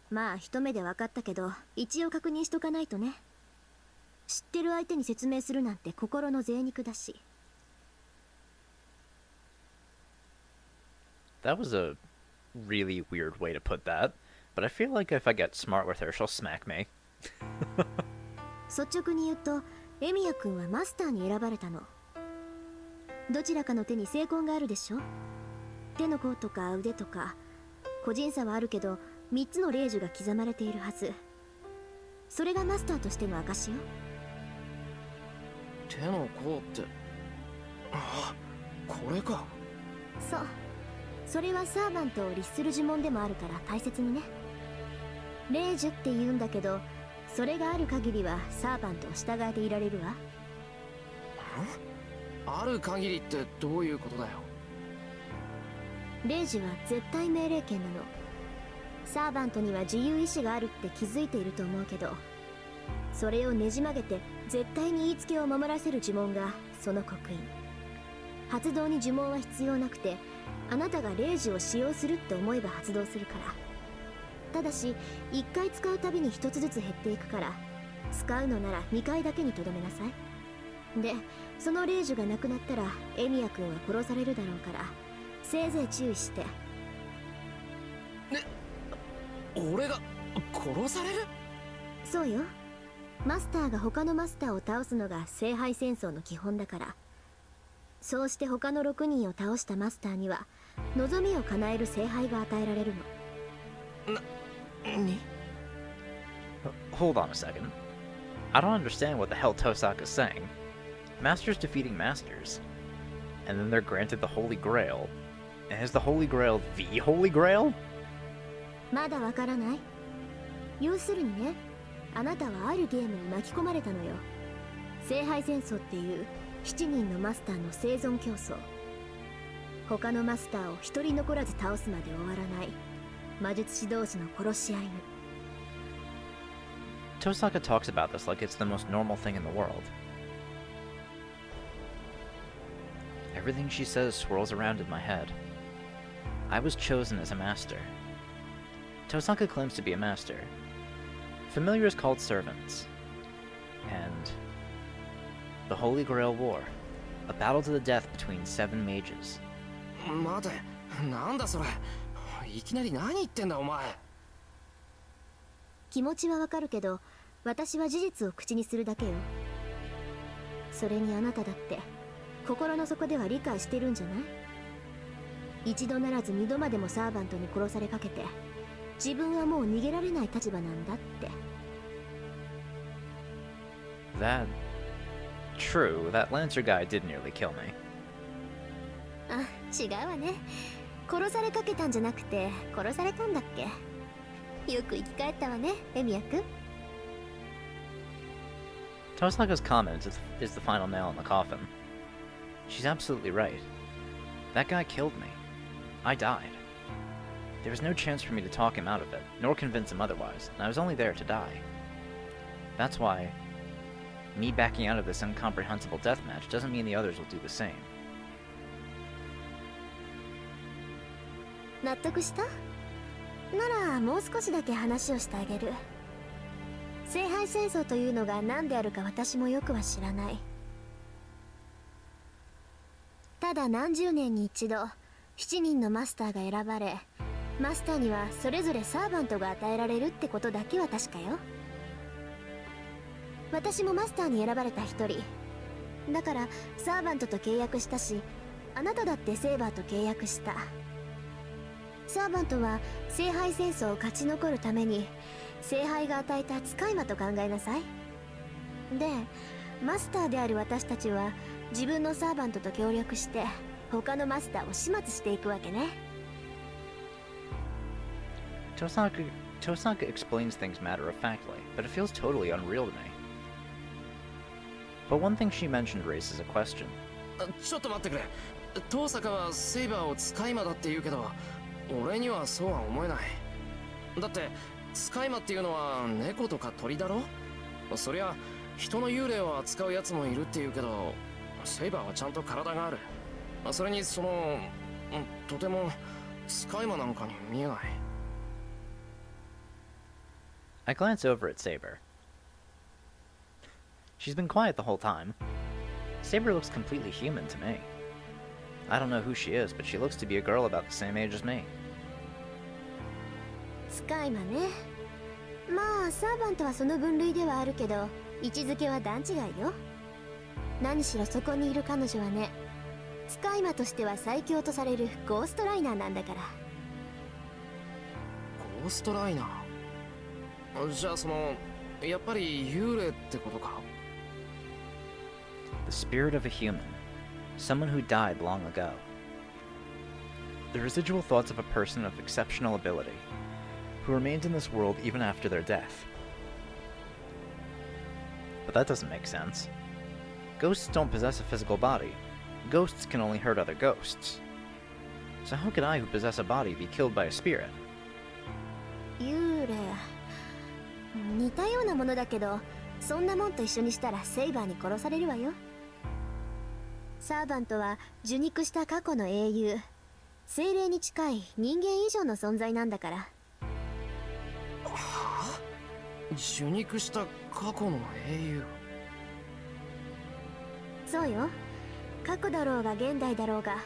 まあ一目で分かったけど、一応確認しとかないとね。知ってる相手に説明するなんて心の贅肉だし。That was a really weird way to put that, but I feel like if I get smart with her, she'll smack me. 率直に言うと、エミヤくんはマスターに選ばれたの。どちらかの手に精魂があるでしょ。手の甲とか腕とか、個人差はあるけど、3つの霊樹が刻まれているはず。それがマスターとしての証よ。手の甲って、あ、これか。そう。それはサーバントを律する呪文でもあるから大切にね。霊樹って言うんだけど、それがある限りはサーバントを従えていられるわ。ある限りってどういうことだよ。霊樹は絶対命令権なの。サーバントには自由意志があるって気づいていると思うけど、それをねじ曲げて絶対に言いつけを守らせる呪文がその刻印。発動に呪文は必要なくて、あなたが霊樹を使用するって思えば発動するから。ただし1回使うたびに1つずつ減っていくから、使うのなら2回だけにとどめなさい。でその霊樹がなくなったらエミヤ君は殺されるだろうから、せいぜい注意して。俺が殺される？そうよ。マスターが他のマスターを倒すのが聖杯戦争の基本だから。そうして他の6人を倒したマスターには望みを叶える聖杯が与えられるの。Hold on a second. I don't understand what the hell Tosaka's saying. Masters defeating masters. And then they're granted the Holy Grail. And is the Holy Grail the Holy Grail? まだわからない？要するにね、あなたはあるゲームに巻き込まれたのよ。聖杯戦争っていう7人のマスターの生存競争。他のマスターを一人残らず倒すまで終わらない魔術師同士の殺し合いに。Tosaka talks about this like it's the most normal thing in the world. Everything she says swirls around in my head. I was chosen as a master. Tosaka claims to be a master. Familiars called servants. And the Holy Grail War. A battle to the death between 7 mages. 待て、なんだそれ。いきなり何言ってんだお前。気持ちはわかるけど、私は事実を口にするだけよ。それにあなただって心の底では理解してるんじゃない？一度ならず二度までもサーバントに殺されかけて、自分はもう逃げられない立場なんだって。True, that Lancer guy did nearly kill me. あ、違うわね。殺されかけたんじゃなくて殺されたんだっけ。よく生き返ったわね、エミヤ君。Tosaka's comment is the final nail in the coffin. She's absolutely right. That guy killed me. I died. There was no chance for me to talk him out of it, nor convince him otherwise, and I was only there to die. That's why me backing out of this incomprehensible deathmatch doesn't mean the others will do the same. 納得した？ならもう少しだけ話をしてあげる。聖杯戦争というのが何であるか私もよくは知らない。ただ何十年に一度7人のマスターが選ばれ、マスターにはそれぞれサーバントが与えられるってことだけは確かよ。私もマスターに選ばれた一人だから、サーバントと契約したし、あなただってセーバーと契約した。サーバントは聖杯戦争を勝ち残るために聖杯が与えた使い魔と考えなさい。で、マスターである私たちは自分のサーバントと協力して他のマスターを始末していくわけね。Tosaka explains things matter-of-factly, but it feels totally unreal to me. But one thing she mentioned raises a question. ちょっと待ってくれ。遠坂はセイバーを使い魔だって言うけど、俺にはそうは思えない。だって使い魔っていうのは猫とか鳥だろ。そりゃ人の幽霊を扱うやつもいるって言うけど、セイバーはちゃんと体がある。それにとても使い魔なんかに見えない。I glance over at Saber. She's been quiet the whole time. Saber looks completely human to me. I don't know who she is, but she looks to be a girl about the same age as me. 使い魔ね。まあサーバントはその分類ではあるけど、位置づけは段違いよ。何しろそこにいる彼女はね、使い魔としては最強とされるゴーストライナーなんだから。ゴーストライナー。じゃあやっぱり幽霊ってことか。 The spirit of a human. Someone who died long ago. The residual thoughts of a person of exceptional ability, who remained in this world even after their death. But that doesn't make sense. Ghosts don't possess a physical body. Ghosts can only hurt other ghosts. So how could I, who possess a body, be killed by a spirit? 幽霊。似たようなものだけど、そんなもんと一緒にしたらセイバーに殺されるわよ。サーバントは受肉した過去の英雄、精霊に近い人間以上の存在なんだから。はあ？受肉した過去の英雄。そうよ。過去だろうが現代だろうが、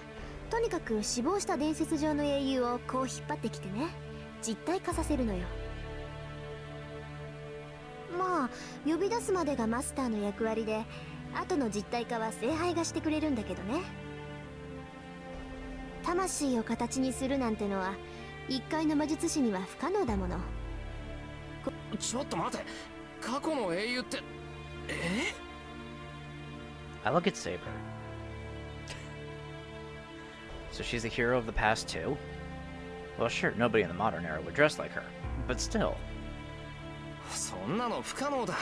とにかく死亡した伝説上の英雄をこう引っ張ってきてね、実体化させるのよ。まあ呼び出すまでがマスターの役割で、後の実体化は聖杯がしてくれるんだけどね。魂を形にするなんてのは一介の魔術師には不可能だもの。ちょっと待て、過去の英雄ってI look at Saber. So she's a hero of the past too? Well, sure, nobody in the modern era would dress like her, but still. そんなの不可能だ。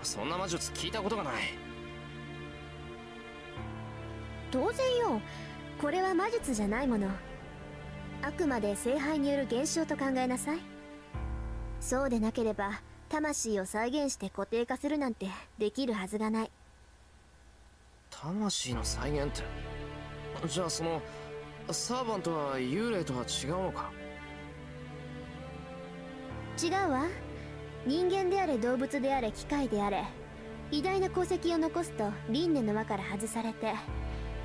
そんな魔術聞いたことがない。当然よ。これは魔術じゃないもの。あくまで聖杯による現象と考えなさい。そうでなければ魂を再現して固定化するなんてできるはずがない。魂の再現って、じゃあサーバントは幽霊とは違うのか。違うわ。人間であれ動物であれ機械であれ、偉大な功績を残すと輪廻の輪から外されて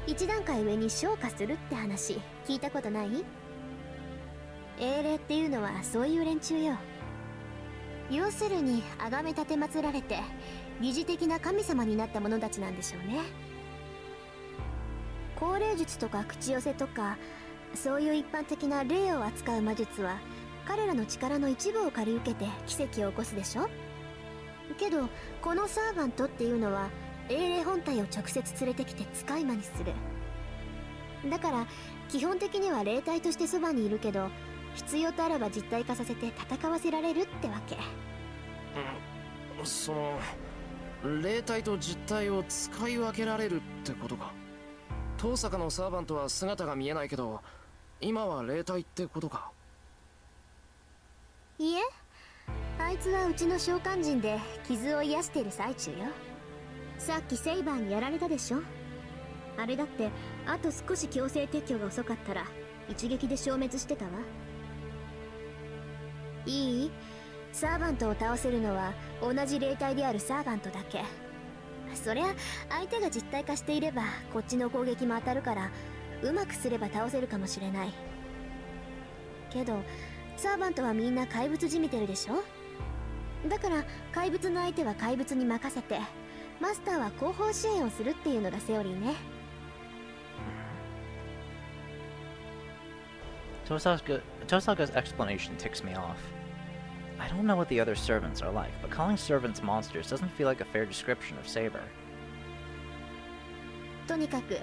一段階上に昇華するって話聞いたことない？英霊っていうのはそういう連中よ。要するに崇め立て祀られて疑似的な神様になった者たちなんでしょうね。高霊術とか口寄せとか、そういう一般的な霊を扱う魔術は彼らの力の一部を借り受けて奇跡を起こすでしょ。けどこのサーバントっていうのは英霊本体を直接連れてきて使い魔にする。だから基本的には霊体としてそばにいるけど、必要とあらば実体化させて戦わせられるってわけ。霊体と実体を使い分けられるってことか。遠坂のサーバントは姿が見えないけど、今は霊体ってことか。いえ、あいつはうちの召喚人で傷を癒している最中よ。さっきセイバーにやられたでしょ。あれだってあと少し強制撤去が遅かったら一撃で消滅してたわ。いい？サーバントを倒せるのは同じ霊体であるサーバントだけ。そりゃ相手が実体化していればこっちの攻撃も当たるから、うまくすれば倒せるかもしれないけど、サーバントはみんな怪物じみてるでしょ。だから怪物の相手は怪物に任せて、マスターは後方支援をするっていうのがセオリーね。Tosaka's explanation ticks me off. I don't know what the other servants are like, but calling servants monsters doesn't feel like a fair description of Saber. とにかく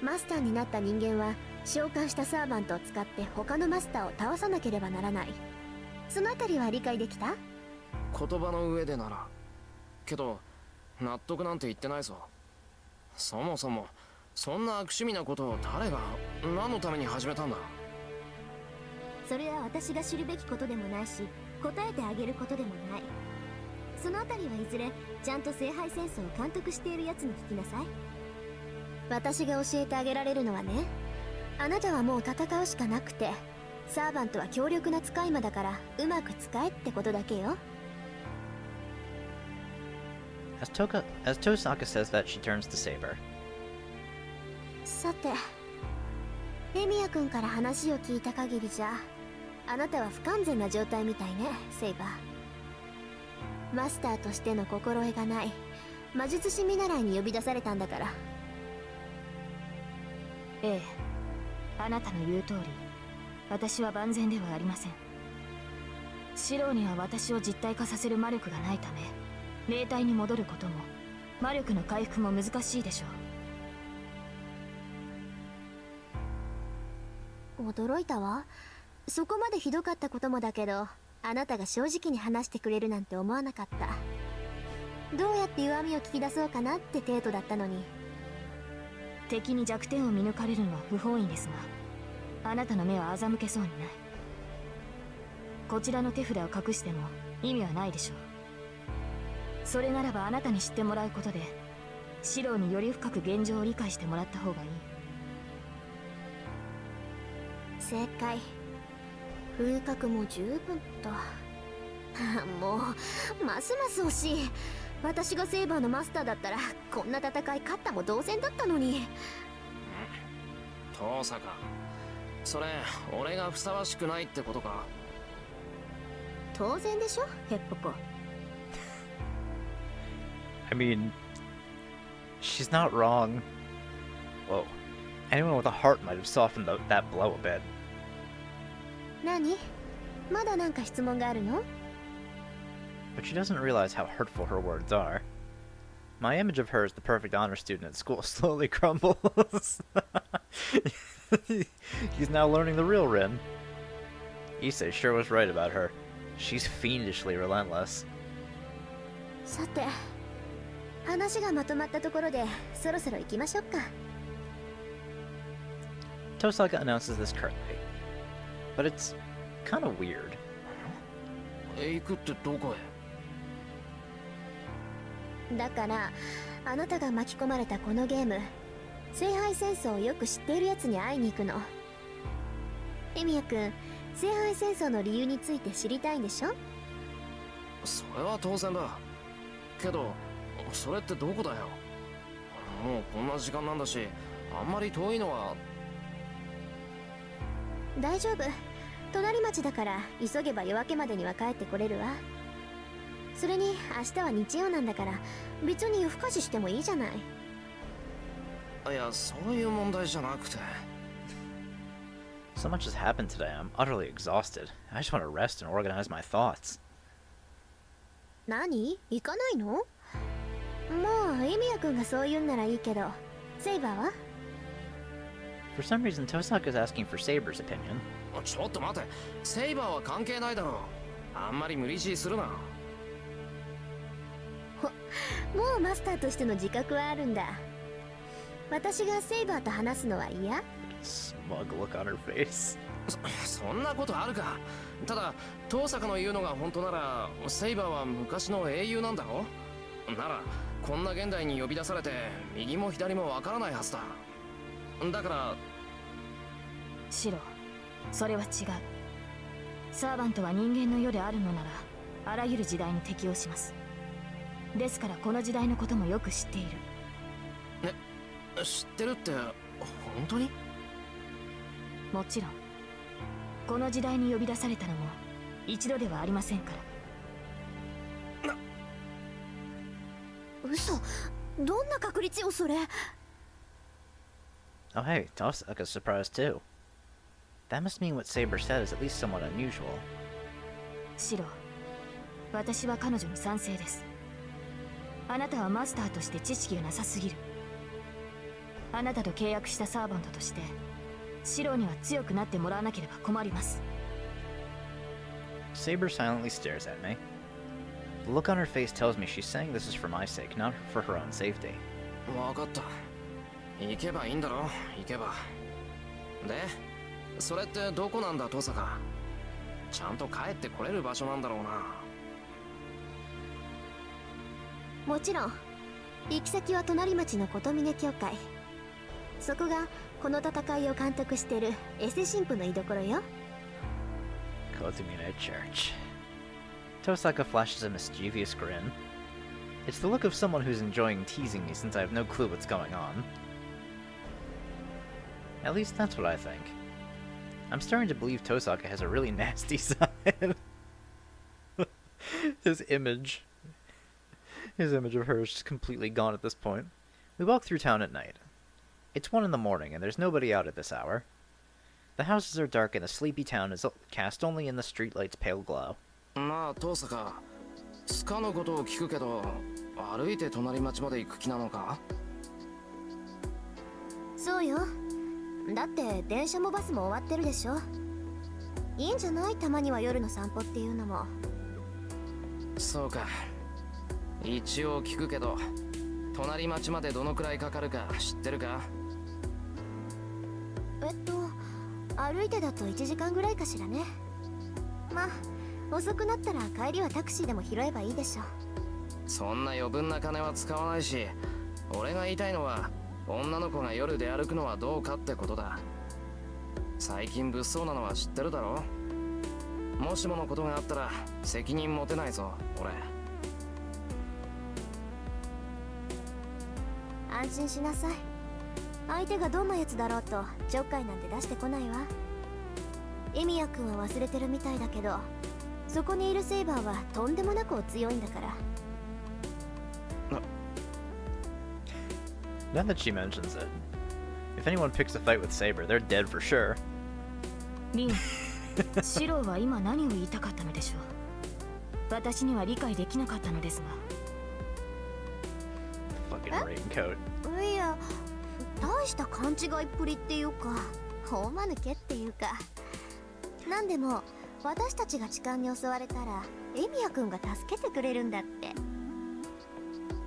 マスターになった人間は召喚したサーバントを使って他のマスターを倒さなければならない。そのあたりは理解できた？言葉の上でなら。けど納得なんて言ってないぞ。そもそもそんな悪趣味なことを誰が何のために始めたんだ？それは私が知るべきことでもないし、答えてあげることでもない。そのあたりはいずれちゃんと聖杯戦争を監督しているやつに聞きなさい。私が教えてあげられるのはね、あなたはもう戦うしかなくて、サーバントは強力な使い魔だからうまく使えってことだけよ。As Tosaka says that, she turns to Saber. さて、エミヤ君から話を聞いた限りじゃ、あなたは不完全な状態みたいね、セイバー。マスターとしての心得がない魔術師見習いに呼び出されたんだから。ええ、あなたの言う通り、私は万全ではありません。シローには私を実体化させる魔力がないため、霊体に戻ることも魔力の回復も難しいでしょう。驚いたわ。そこまでひどかったこともだけど、あなたが正直に話してくれるなんて思わなかった。どうやって弱みを聞き出そうかなって程度だったのに。敵に弱点を見抜かれるのは不本意ですが、あなたの目は欺けそうにない。こちらの手札を隠しても意味はないでしょう。それならばあなたに知ってもらうことで、シローにより深く現状を理解してもらった方がいい。正解。風格も十分と。もうますます惜しい。私がセイバーのマスターだったらこんな戦い勝ったも同然だったのに。遠坂、それ俺がふさわしくないってことか？当然でしょ、ヘッポコ。I mean, she's not wrong. Whoa. Anyone with a heart might have softened that blow a bit. 何？まだなんか質問があるの？ But she doesn't realize how hurtful her words are. My image of her as the perfect honor student at school slowly crumbles. He's now learning the real Rin. Issei sure was right about her. She's fiendishly relentless. さて、話がまとまったところでそろそろ行きましょうか。Tosaka announces this curtly. But it's kind of weird. 行くってどこへ？だからあなたが巻き込まれたこのゲーム、聖杯戦争をよく知っているやつに会いに行くの。エミヤ君、聖杯戦争の理由について知りたいんでしょ？それは当然だけど、それってどこだよ？もうこんな時間なんだし、あんまり遠いのは。大丈夫、隣町だから急げば夜明けまでには帰ってこれるわ。それに明日は日曜なんだから、別に夜更かししてもいいじゃない。いや、そういう問題じゃなくて。So much has happened today, I'm utterly exhausted. I just want to rest and organize my thoughts. 何？行かないの？もうエミヤ君がそう言うんならいいけど、セイバーは？ For some reason, Tosaka's asking for Saber's opinion. ちょっと待て、セイバーは関係ないだろう。あんまり無理強いするな。もうマスターとしての自覚はあるんだ。私がセイバーと話すのは嫌？ Smug look on her face. そんなことあるか。ただ遠坂の言うのが本当なら、セイバーは昔の英雄なんだろ。ならこんな現代に呼び出されて右も左もわからないはずだ。だからシロ、それは違う。サーバントは人間の世であるのなら、あらゆる時代に適応します。ですからこの時代のこともよく知っている。知ってるって本当に？もちろんこの時代に呼び出されたのも一度ではありませんから。嘘、どんな確率よそれ。 Oh hey, Tosaka's surprised too. That must mean what Saber said is at least somewhat unusual. シロ、私は彼女に賛成です。あなたはマスターとして知識がなさすぎる。あなたと契約したサーバントとしてシロには強くなってもらわなければ困ります。 Saber silently stares at me. The look on her face tells me she's saying this is for my sake, not for her own safety. 分かった。行けばいいんだろ、行けば。で、それってどこなんだ、トサカ。ちゃんと帰ってこれる場所なんだろうな。もちろん行き先は隣町の琴峰教会。そこがこの戦いを監督してるエセ神父の居所よ。 Kotumine Church. Tosaka flashes a mischievous grin. It's the look of someone who's enjoying teasing me since I have no clue what's going on. At least that's what I think. I'm starting to believe Tosaka has a really nasty side. His image of her is just completely gone at this point. We walk through town at night. It's 1 in the morning, and there's nobody out at this hour. The houses are dark, and the sleepy town is cast only in the streetlight's pale glow. まあ、トサカ、スカのことを聞くけど、歩いて隣町まで行く気なのか？そうよ。だって電車もバスも終わってるでしょ。いいんじゃない、たまには夜の散歩っていうのも。そうか。一応聞くけど、隣町までどのくらいかかるか知ってるか？歩いてだと1時間ぐらいかしらね。まあ遅くなったら帰りはタクシーでも拾えばいいでしょ。そんな余分な金は使わないし、俺が言いたいのは女の子が夜出歩くのはどうかってことだ。最近物騒なのは知ってるだろ？もしものことがあったら責任持てないぞ、俺。安心しなさい。相手がどんなやつだろうとちょっかいなんて出してこないわ。エミヤ君は忘れてるみたいだけど、そこにいるセイバーはとんでもなくお強いんだから。Now that she mentions it, if anyone picks a fight with Saber, they're dead for sure. リン、シロは今何を言いたかったのでしょう。私には理解できなかったのですが。Fucking raincoat. いや、大した勘違いっぷりっていうか、大間抜けっていうか。なんでも私たちが痴漢に襲われたらエミヤ君が助けてくれるんだって。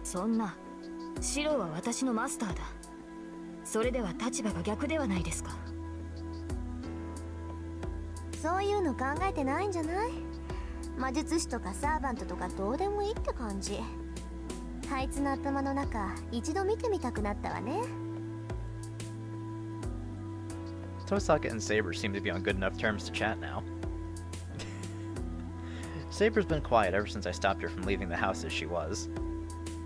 そんな、シロは私のマスターだ。それでは立場が逆ではないですか。そういうの考えてないんじゃない？魔術師とかサーバントとかどうでもいいって感じ。あいつの頭の中一度見てみたくなったわね。Tosaka and Saber seem to be on good enough terms to chat now. Saber's been quiet ever since I stopped her from leaving the house as she was.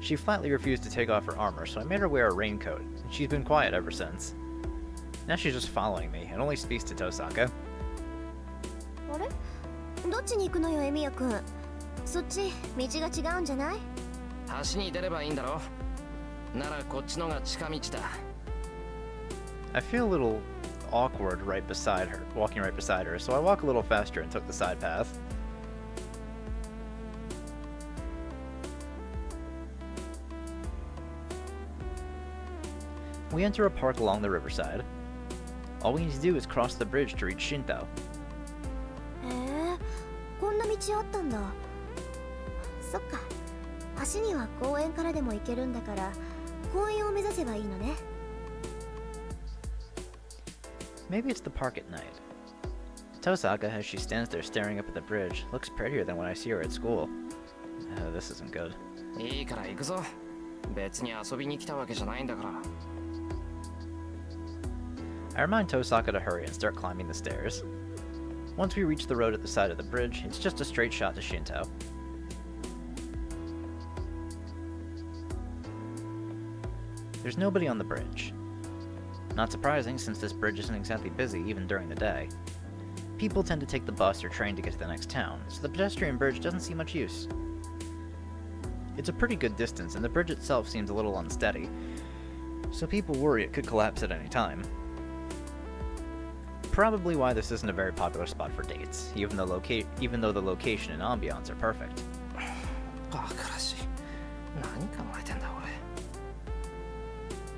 She flatly refused to take off her armor, so I made her wear a raincoat, and she's been quiet ever since. Now she's just following me, and only speaks to Tosaka. あれ？どっちに行くのよ、エミヤ君。そっち、道が違うんじゃない？橋に出ればいいんだろ。ならこっちのが近道だ。I feel a little awkward right beside her, walking right beside her, so I walk a little faster and took the side path. We enter a park along the riverside. All we need to do is cross the bridge to reach Shinto. へえ、こんな道あったんだ。そっか。橋には公園からでも行けるんだから、公園を目指せばいいのね。Maybe it's the park at night. Tosaka, as she stands there staring up at the bridge, looks prettier than when I see her at school. This isn't good. いいから行くぞ。別に遊びに来たわけじゃないんだから。I remind Tosaka to hurry and start climbing the stairs. Once we reach the road at the side of the bridge, it's just a straight shot to Shinto. There's nobody on the bridge. Not surprising, since this bridge isn't exactly busy even during the day. People tend to take the bus or train to get to the next town, so the pedestrian bridge doesn't see much use. It's a pretty good distance, and the bridge itself seems a little unsteady, so people worry it could collapse at any time. Probably why this isn't a very popular spot for dates, even though the location and ambiance are perfect. バカらしい。何考えてんだ俺。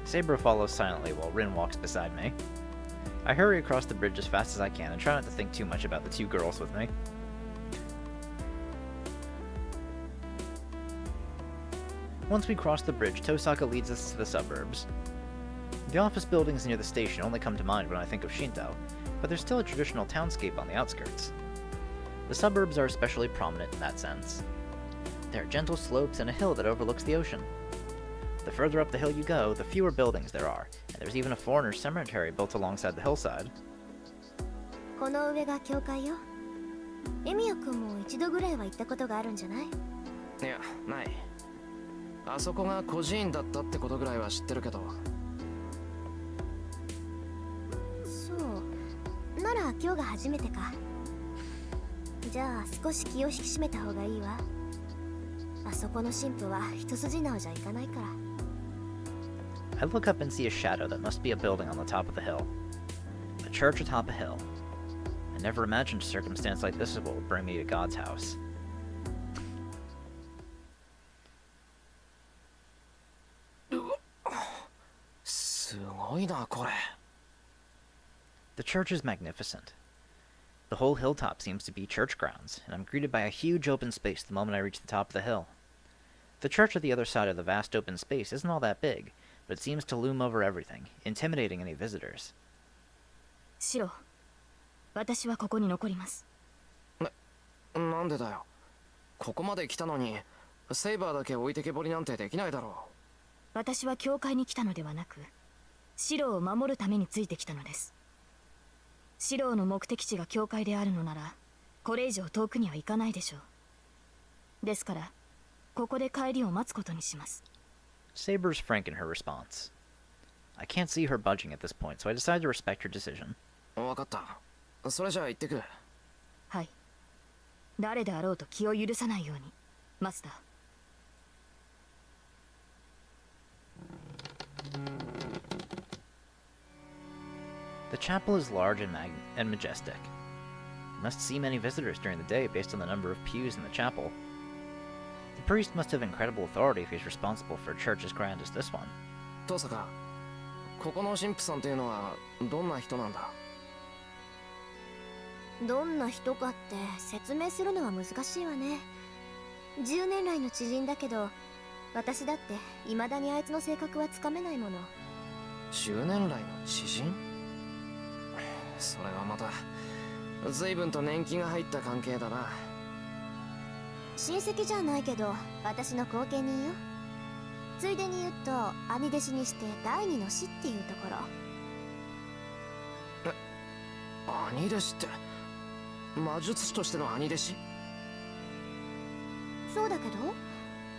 Saber follows silently while Rin walks beside me. I hurry across the bridge as fast as I can and try not to think too much about the two girls with me. Once we cross the bridge, Tosaka leads us to the suburbs. The office buildings near the station only come to mind when I think of Shinto, but there's still a traditional townscape on the outskirts. The suburbs are especially prominent in that sense. There are gentle slopes and a hill that overlooks the ocean. The further up the hill you go, the fewer buildings there are, and there's even a foreigner's cemetery built alongside the hillside. この上が教会よ。エミヤ君も一度ぐらいは行ったことがあるんじゃない？いや、ない。あそこが孤児院だったってことぐらいは知ってるけど。そう。なら今日が初めてか。じゃあ少し気を引き締めた方がいいわ。あそこの神父は一筋縄じゃいかないから。I look up and see a shadow that must be a building on the top of the hill. A church atop a hill. I never imagined a circumstance like this is what would bring me to God's house. The church is magnificent. The whole hilltop seems to be church grounds, and I'm greeted by a huge open space the moment I reach the top of the hill. The church at the other side of the vast open space isn't all that big, but it seems to loom over everything, intimidating any visitors. シロ、私はここに残ります。なんでだよ。ここまで来たのに、セイバーだけ置いてけぼりなんてできないだろう。私は教会に来たのではなく、シロを守るためについてきたのです。シロの目的地が教会であるのなら、これ以上遠くには行かないでしょう。ですから、ここで帰りを待つことにします。Saber's frank in her response. I can't see her budging at this point, so I decide to respect her decision. わかった。それじゃあ行ってくる。はい。誰であろうと気を許さないように、マスター。The chapel is large and majestic. You must see many visitors during the day based on the number of pews in the chapel. The priest must have incredible authority if he's responsible for a church as grand as this one. トサカ、ここの神父さんっていうのはどんな人なんだ？どんな人かって説明するのは難しいわね。10年来の知人だけど、私だって未だにあいつの性格はつかめないもの。10年来の知人？それはまた随分と年季が入った関係だな。親戚じゃないけど私の後見人よ。ついでに言うと兄弟子にして第二の師っていうところ。兄弟子って魔術師としての兄弟子？そうだけど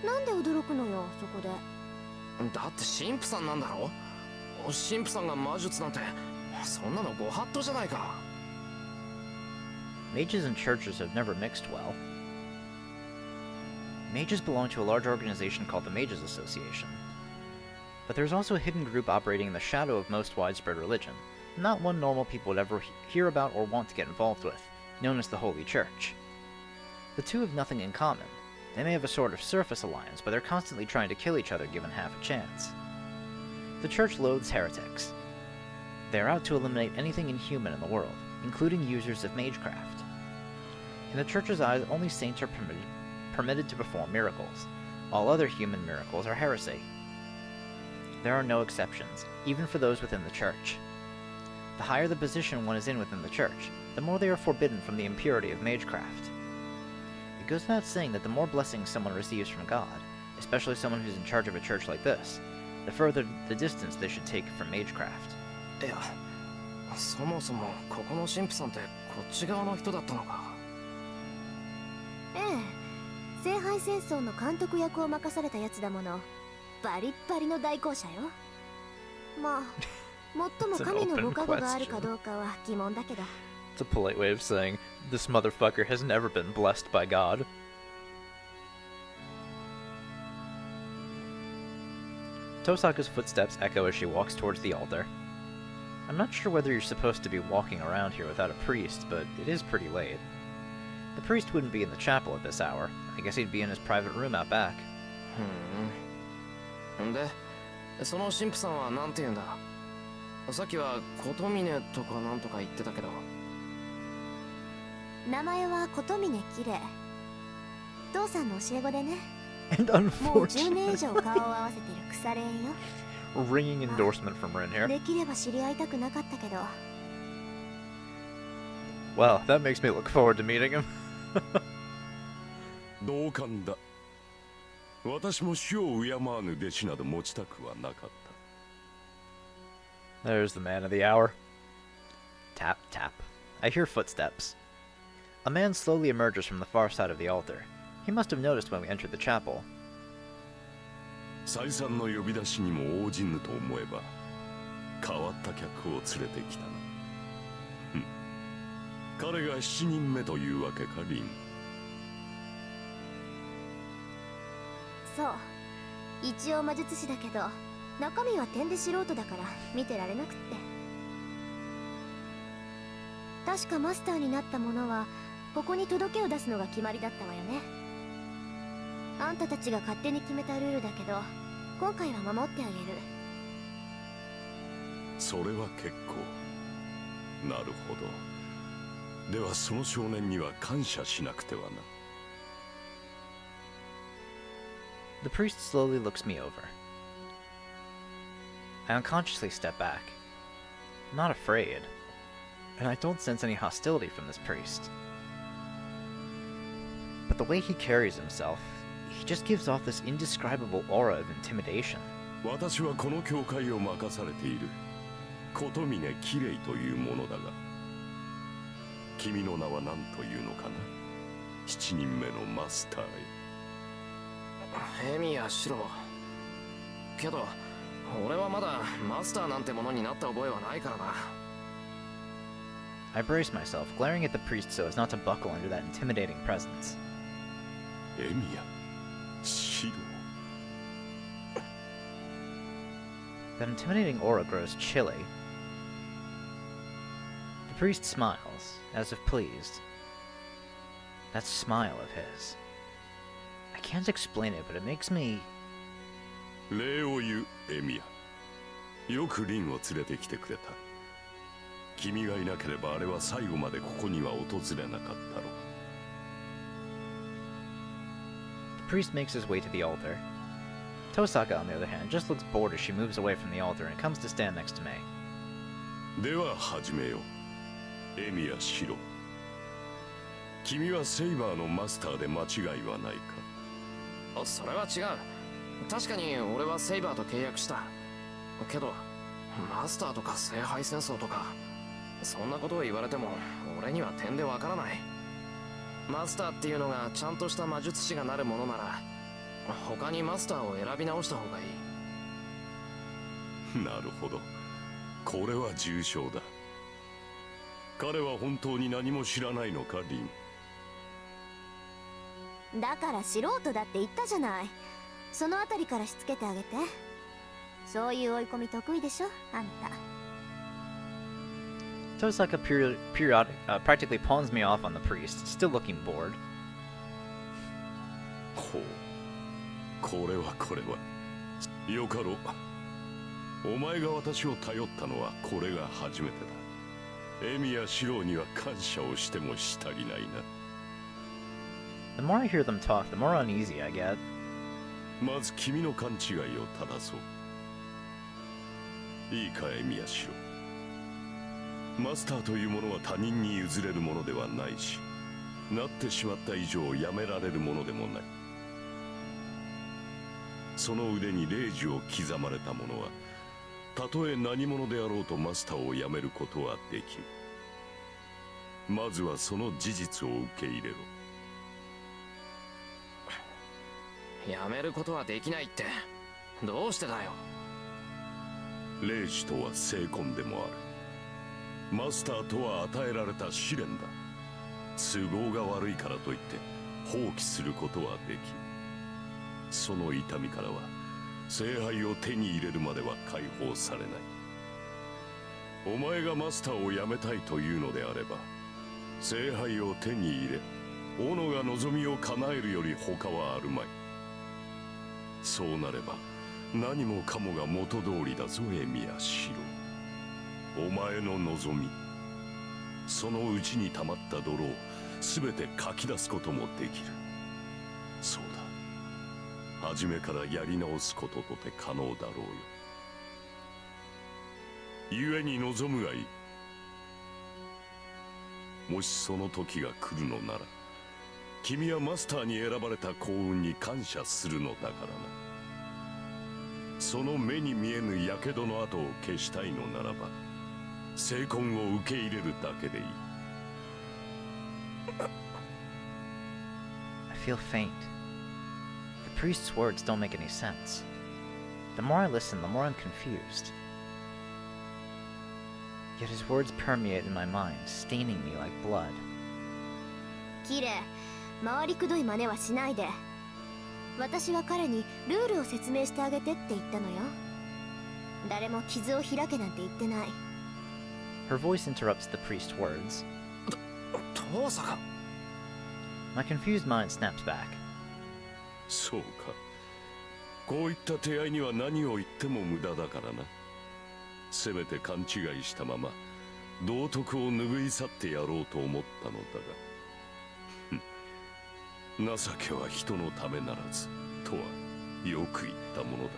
なんで驚くのよそこで。だって神父さんなんだろ？神父さんが魔術なんてそんなのご法度じゃないか。Mages and churches have never mixed well. Mages belong to a large organization called the Mages Association. But there's also a hidden group operating in the shadow of most widespread religion, not one normal people would ever hear about or want to get involved with, known as the Holy Church. The two have nothing in common. They may have a sort of surface alliance, but they're constantly trying to kill each other given half a chance. The Church loathes heretics. They are out to eliminate anything inhuman in the world, including users of magecraft. In the Church's eyes, only saints are permitted to perform miracles. All other human miracles are heresy. There are no exceptions, even for those within the Church. The higher the position one is in within the Church, the more they are forbidden from the impurity of magecraft. It goes without saying that the more blessings someone receives from God, especially someone who's in charge of a church like this, the further the distance they should take from magecraft. いや、そもそもここの神父さんってこっち側の人だったのか。ええ、聖杯戦争の監督役を任されたやつだもの。バリッバリの代行者よ。まあ最も神のご加護があるかどうかは疑問だけど。 It's a polite way of saying, this motherfucker has never been blessed by God. Tosaka's footsteps echo as she walks towards the altar. I'm not sure whether you're supposed to be walking around here without a priest, but it is pretty late. The priest wouldn't be in the chapel at this hour. I guess he'd be in his private room out back. んで、その神父さんはなんて言うんだ。さっきは琴峰とかなんとか言ってたけど。名前は琴峰綺麗。父さんの教え子でね。 And もう10年以 unfortunately, 上顔を合わせてる腐れ縁よ。 ringing endorsement from Rin here. できれば知り合いたくなかったけど。 Well, that makes me look forward to meeting him. 同感だ。私も死を敬わぬ弟子など持ちたくはなかった。 There's the man of the hour. Tap, tap. I hear footsteps. A man slowly emerges from the far side of the altar. He must have noticed when we entered the chapel. 再三の呼び出しにも応じぬと思えば、変わった客を連れてきたな。ふん。彼が7人目というわけか、リン。そう。一応魔術師だけど、中身は点で素人だから見てられなくって。確かマスターになった者はここに届けを出すのが決まりだったわよね。あんたたちが勝手に決めたルールだけど、今回は守ってあげる。それは結構。なるほど。ではその少年には感謝しなくてはな。 The priest slowly looks me over. I unconsciously step back. I'm not afraid, and I don't sense any hostility from this priest. But the way he carries himself, he just gives off this indescribable aura of intimidation. 私はこの教会を任されている琴峰綺麗というものだが、君の名は何というのかな。7人目のマスターへ。エミヤシロ。けど、俺はまだマスターなんてものになった覚えはないからな。 I brace myself, glaring at the priest so as not to buckle under that intimidating presence. エミヤ、シロ。 That intimidating aura grows chilly. The priest smiles, as if pleased. That smile of his. I can't explain it, but it makes me... 礼を言う、エミヤ。よくリンを連れてきてくれた。君がいなければあれは最後までここには訪れなかったろう。 The priest makes his way to the altar. Tosaka, on the other hand, just looks bored as she moves away from the altar and comes to stand next to me. では始めよう。エミヤシロ。君はセイバーのマスターで間違いはないか。それは違う。確かに俺はセイバーと契約した。けど、マスターとか聖杯戦争とか、そんなことを言われても俺には点でわからない。マスターっていうのがちゃんとした魔術師がなるものなら、他にマスターを選び直した方がいい。なるほど。これは重症だ。彼は本当に何も知らないのか、リン。だから素人だって言ったじゃない。そのあたりからしつけてあげて。そういう追い込み得意でしょ、あんた。 Tosaka practically pawns me off on the priest, still looking bored. ほう。これはこれは。よかろう。お前が私を頼ったのはこれが初めてだ。エミやシローには感謝をしてもしたりないな。 The more I hear them talk, the more uneasy I get. まず君の勘違いを正そう。いいか、エミやシロー。マスターというものは他人に譲れるものではないし、なってしまった以上やめられるものでもない。その腕に霊樹を刻まれた者は、たとえ何者であろうとマスターをやめることはできん。まずはその事実を受け入れろ。やめることはできないって、どうしてだよ。霊視とは聖魂でもある。マスターとは与えられた試練だ。都合が悪いからといって放棄することはできん。その痛みからは聖杯を手に入れるまでは解放されない。お前がマスターを辞めたいというのであれば、聖杯を手に入れ斧が望みを叶えるより他はあるまい。そうなれば何もかもが元通りだぞ、エミヤシロ。お前の望み、そのうちに溜まった泥を全てかき出すこともできる。そうだ、初めからやり直すこととて可能だろうよ。故に望むがいい。もしその時が来るのなら、君はマスターに選ばれた幸運に感謝するのだからな。その目に見えぬ火傷の跡を消したいのならば、聖魂を受け入れるだけでいい。I feel faint. The priest's words don't make any sense. The more I listen, the more I'm confused. Yet his words permeate in my mind, staining me like blood. キレ、回りくどい真似はしないで。私は彼にルールを説明してあげてって言ったのよ。誰も傷を開けなんて言ってない。Her voice interrupts the priest's words. 父さん。My confused mind snaps back. そうか。こういった手合いには何を言っても無駄だからな。せめて勘違いしたまま道徳を拭い去ってやろうと思ったのだが、情けは人のためならずとはよく言ったものだ。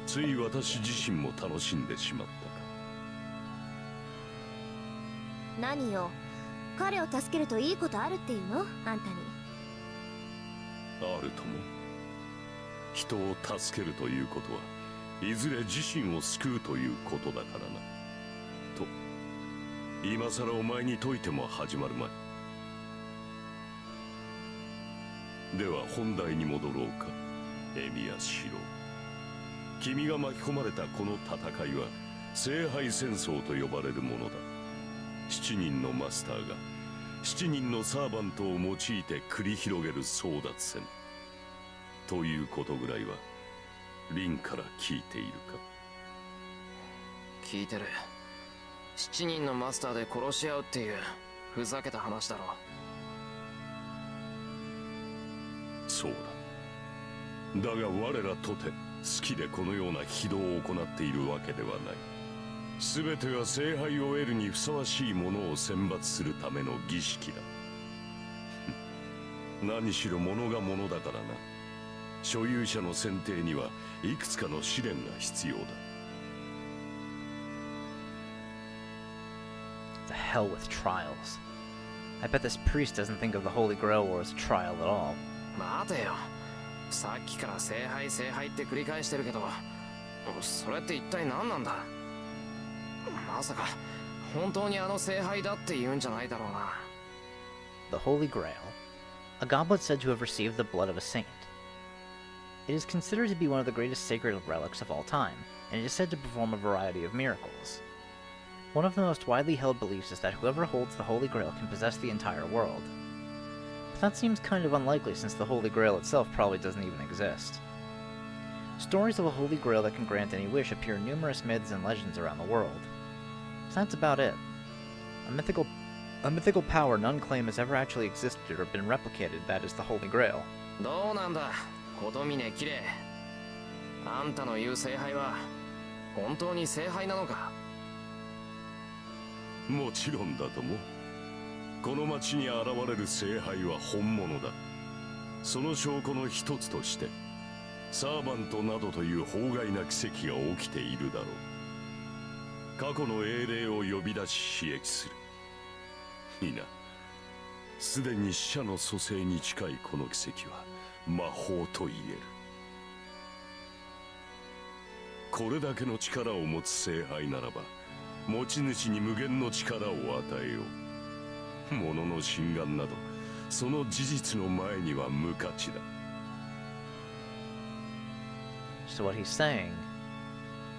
つい私自身も楽しんでしまったか。何よ、彼を助けるといいことあるっていうの？あんたに。あるとも。人を助けるということはいずれ自身を救うということだからな。と今さらお前に説いても始まるまい。では本題に戻ろうか、エミヤシロ。君が巻き込まれたこの戦いは聖杯戦争と呼ばれるものだ。7人のマスターが7人のサーバントを用いて繰り広げる争奪戦ということぐらいはリンから聞いているか？聞いてる。7人のマスターで殺し合うっていうふざけた話だろ。そうだ。だが我らとて好きでこのような非道を行っているわけではない。全ては聖杯を得るにふさわしいものを選抜するための儀式だ。何しろ物が物だからな。所有者の選定にはいくつかの試練が必要だ。The hell with trials. I bet this priest doesn't think of the Holy Grail War as a trial at all. 待てよ。さっきから聖杯聖杯って繰り返してるけど、それって一体何なんだ？まさか本当にあの聖杯だって言うんじゃないだろうな。The Holy Grail, a goblet said to have received the blood of a saint. It is considered to be one of the greatest sacred relics of all time, and it is said to perform a variety of miracles. One of the most widely held beliefs is that whoever holds the Holy Grail can possess the entire world. But that seems kind of unlikely since the Holy Grail itself probably doesn't even exist. Stories of a Holy Grail that can grant any wish appear in numerous myths and legends around the world. But that's about it. A mythical power none claim has ever actually existed or been replicated, that is the Holy Grail. どうなんだ、琴峰綺麗。あんたの言う聖杯は本当に聖杯なのか？もちろんだとも。この町に現れる聖杯は本物だ。その証拠の一つとしてサーバントなどという法外な奇跡が起きているだろう。過去の英霊を呼び出し刺激する。いいな。すでに死者の蘇生に近いこの奇跡は魔法と言える。これだけの力を持つ聖杯ならば持ち主に無限の力を与えよう。物の心眼などその事実の前には無価値だ。So what he's saying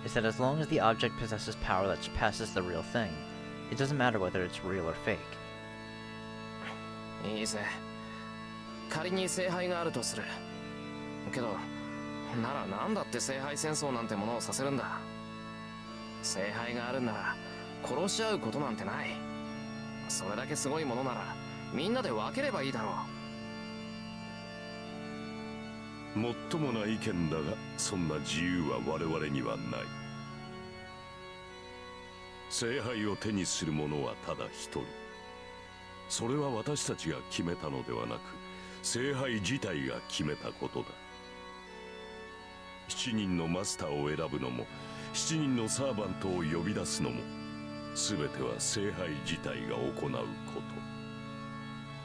is that as long as the object possesses power that surpasses the real thing, it doesn't matter whether it's real or fake. いいぜ。仮に聖杯があるとする。けど、ならなんだって聖杯戦争なんてものをさせるんだ。聖杯があるんなら殺し合うことなんてない。それだけすごいものならみんなで分ければいいだろう。もっともな意見だが、そんな自由は我々にはない。聖杯を手にする者はただ一人。それは私たちが決めたのではなく、聖杯自体が決めたことだ。7人のマスターを選ぶのも、7人のサーバントを呼び出すのも、全ては聖杯自体が行うこ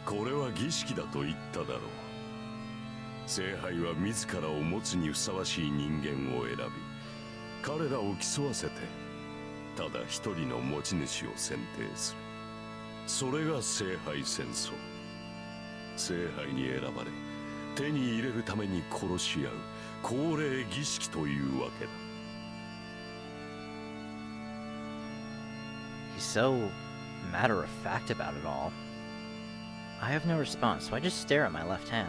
と。これは儀式だと言っただろう。聖杯は自らを持つにふさわしい人間を選び、彼らを競わせてただ一人の持ち主を選定する。それが聖杯戦争。聖杯に選ばれ手に入れるために殺し合う恒例儀式というわけだ。 He's so matter-of-fact about it all. I have no response, so I just stare at my left hand.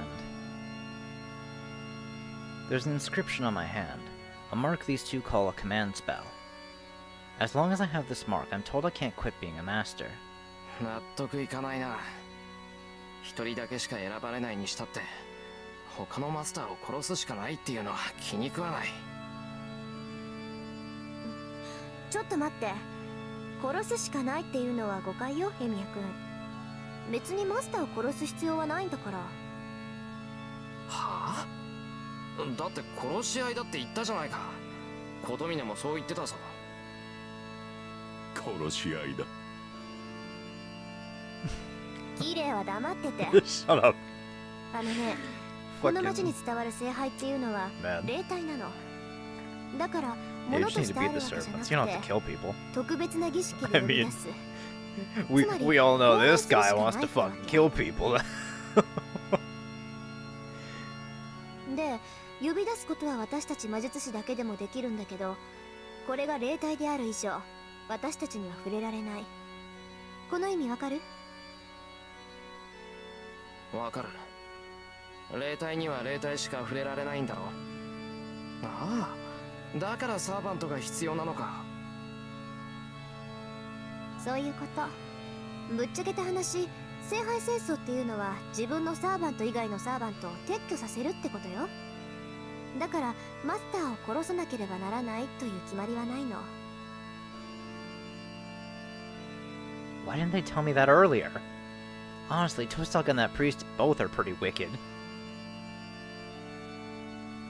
There's an inscription on my hand, a mark these two call a command spell. As long as I have this mark, I'm told I can't quit being a master. 納得いかないな。一人だけしか選ばれないにしたって他のマスターを殺すしかないっていうのは気に食わない。ちょっと待って。殺すしかないっていうのは誤解よ、エミヤ君。別にマスターを殺す必要はないんだから。はあ？だって殺し合いだって言ったじゃないか。琴峰もそう言ってたぞ。殺し合いだ。綺麗は黙ってて。Shut up. あのね、この町に伝わる聖杯っていうのは Man. 霊体なの。だから You 物 just と need し to てあ beat るわ the けじゃな servants. く You don't have to て kill people. 特別な儀式で呼び出す。 We all know this guy wants to fucking kill people. で、呼び出すことは私たち魔術師だけでもできるんだけど、これが霊体である以上、私たちには触れられない。この意味わかる？わかる。霊体には霊体しか触れられないんだろ。ああ、だからサーバントが必要なのか。そういうこと。ぶっちゃけた話、聖杯戦争っていうのは自分のサーバント以外のサーバントを撤去させるってことよ。だからマスターを殺さなければならないという決まりはないの。 Why didn't they tell me that earlier? Honestly, Tostock and that priest both are pretty wicked.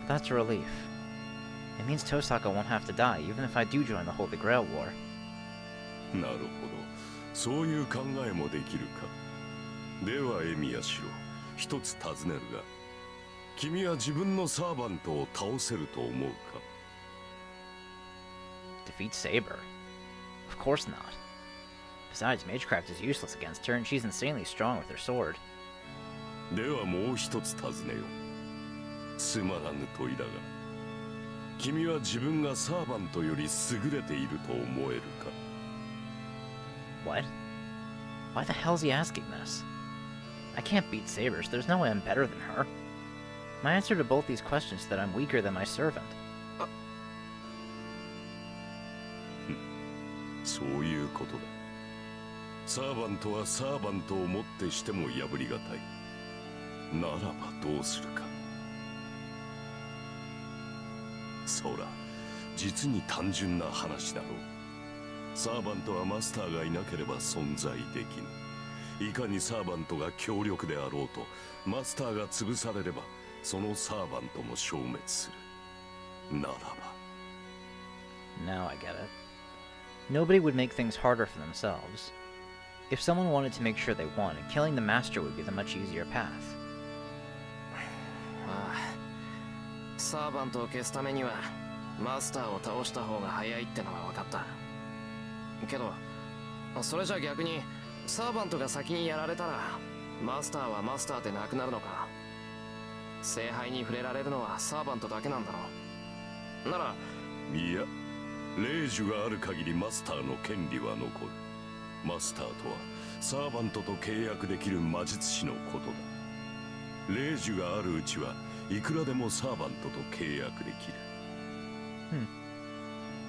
But that's a relief. It means Tosaka won't have to die, even if I do join the Holy Grail War. なるほど、そういう考えもできるか。ではエミヤシロ、一つ尋ねるが、君は自分のサーバントを倒せると思うか？ Defeat Saber? Of course not. Besides, Magecraft is useless against her, and she's insanely strong with her sword. ではもう一つ尋ねよう。つまらぬ問いだが、君は自分がサーバントより優れていると思えるか？ What? Why the hell is he asking this? I can't beat Sabers, there's no way I'm better than her. My answer to both these questions is that I'm weaker than my servant. そういうことだ。サーバントはサーバントをもってしても破りがたい。ならばどうするか。そら、実に単純な話だろう。サーバントはマスターがいなければ存在できぬ。いかにサーバントが強力であろうと、マスターが潰されれば、そのサーバントも消滅する。ならば。Now I get it. Nobody would make things harder for themselves. If someone wanted to make sure they won, killing the master would be the much easier path. ああ、サーバントを消すためにはマスターを倒した方が早いってのは分かった。けどそれじゃ逆にサーバントが先にやられたらマスターはマスターでなくなるのか。聖杯に触れられるのはサーバントだけなんだろう。ならいや、霊樹がある限りマスターの権利は残る。マスターとはサーバントと契約できる魔術師のことだ。霊樹があるうちはいくらでもサーバントと契約できる。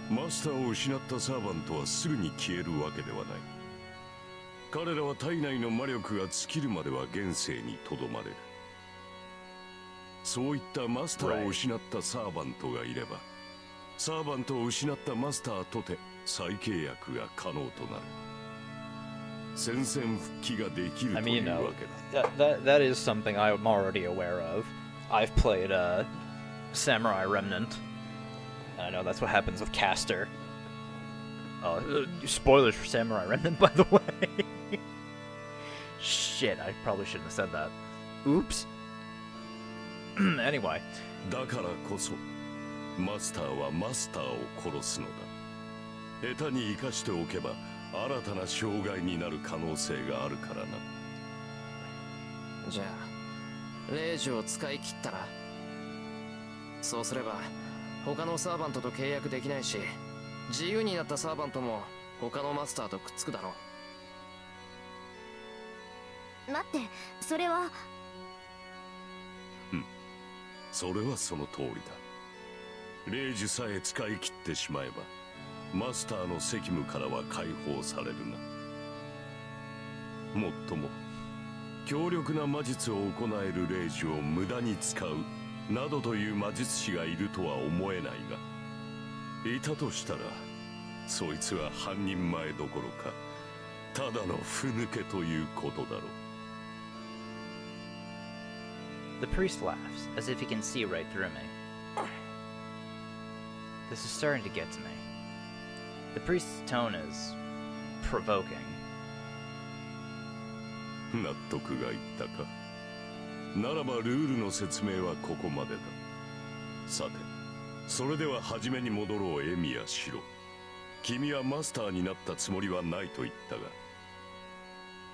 マスターを失ったサーバントはすぐに消えるわけではない。彼らは体内の魔力が尽きるまでは現世にとどまれる。そういったマスターを失ったサーバントがいれば、サーバントを失ったマスターとて再契約が可能となる。戦線復帰ができる I と mean, い you う know, わけだ。that is something I'm already aware of. I've played Samurai Remnant. And I know that's what happens with Caster. Spoilers for Samurai Remnant, by the way. Shit, I probably shouldn't have said that. Oops. Anyway. だからこそマスターはマスターを殺すのだ。下手に生かしておけば新たな障害になる可能性があるからな。じゃあ霊樹を使い切ったら、そうすれば他のサーバントと契約できないし、自由になったサーバントも他のマスターとくっつくだろ待って、それは。それはその通りだ。霊樹さえ使い切ってしまえばマスターの責務からは解放されるな。もっとも強力な魔術を行える霊樹を無駄に使うなどという魔術師がいるとは思えないが、いたとしたらそいつは半人前どころかただのふぬけということだろう。 The priest laughs, as if he can see right through me. This is starting to get to me. The priest's tone is provoking. 納得がいったか。ならばルールの説明はここまでだ。さて、それでは初めに戻ろう。エミやシロ、君はマスターになったつもりはないと言ったが、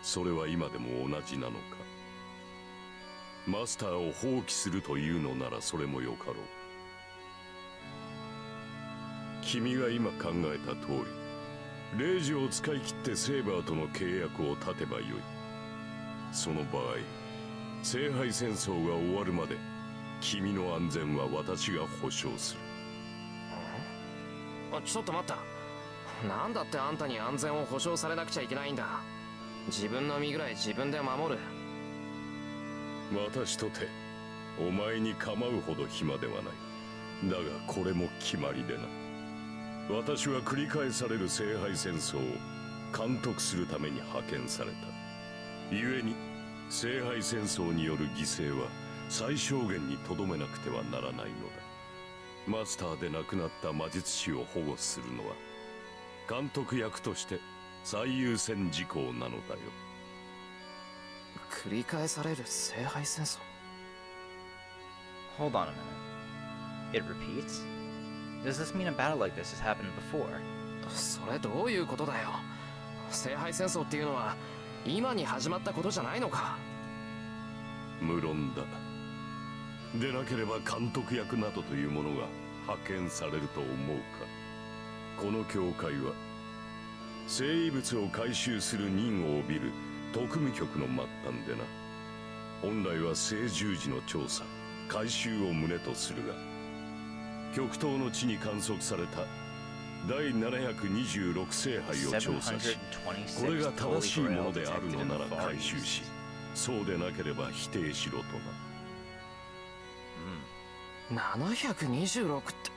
それは今でも同じなのか。マスターを放棄するというのならそれもよかろう。君が今考えた通り、霊樹を使い切ってセーバーとの契約を立てばよい。その場合、聖杯戦争が終わるまで君の安全は私が保証する。ちょっと待った。なんだってあんたに安全を保証されなくちゃいけないんだ。自分の身ぐらい自分で守る。私とてお前に構うほど暇ではない。だがこれも決まりでな。私は繰り返される聖杯戦争を監督するために派遣された。故に聖杯戦争による犠牲は最小限にとどめなくてはならないのだ。マスターで亡くなった魔術師を保護するのは監督役として最優先事項なのだよ。繰り返される聖杯戦争。 Hold on a minute. It repeats? Does this mean a battle like this has happened before? それどういうことだよ。聖杯戦争っていうのは今に始まったことじゃないのか。無論だ。でなければ監督役などというものが派遣されると思うか。この教会は聖遺物を回収する任を帯びる特務局の末端でな。本来は聖十字の調査回収を旨とするが、極東の地に観測された第726聖杯を調査し、これが正しいものであるのなら回収し、そうでなければ否定しろとな。726って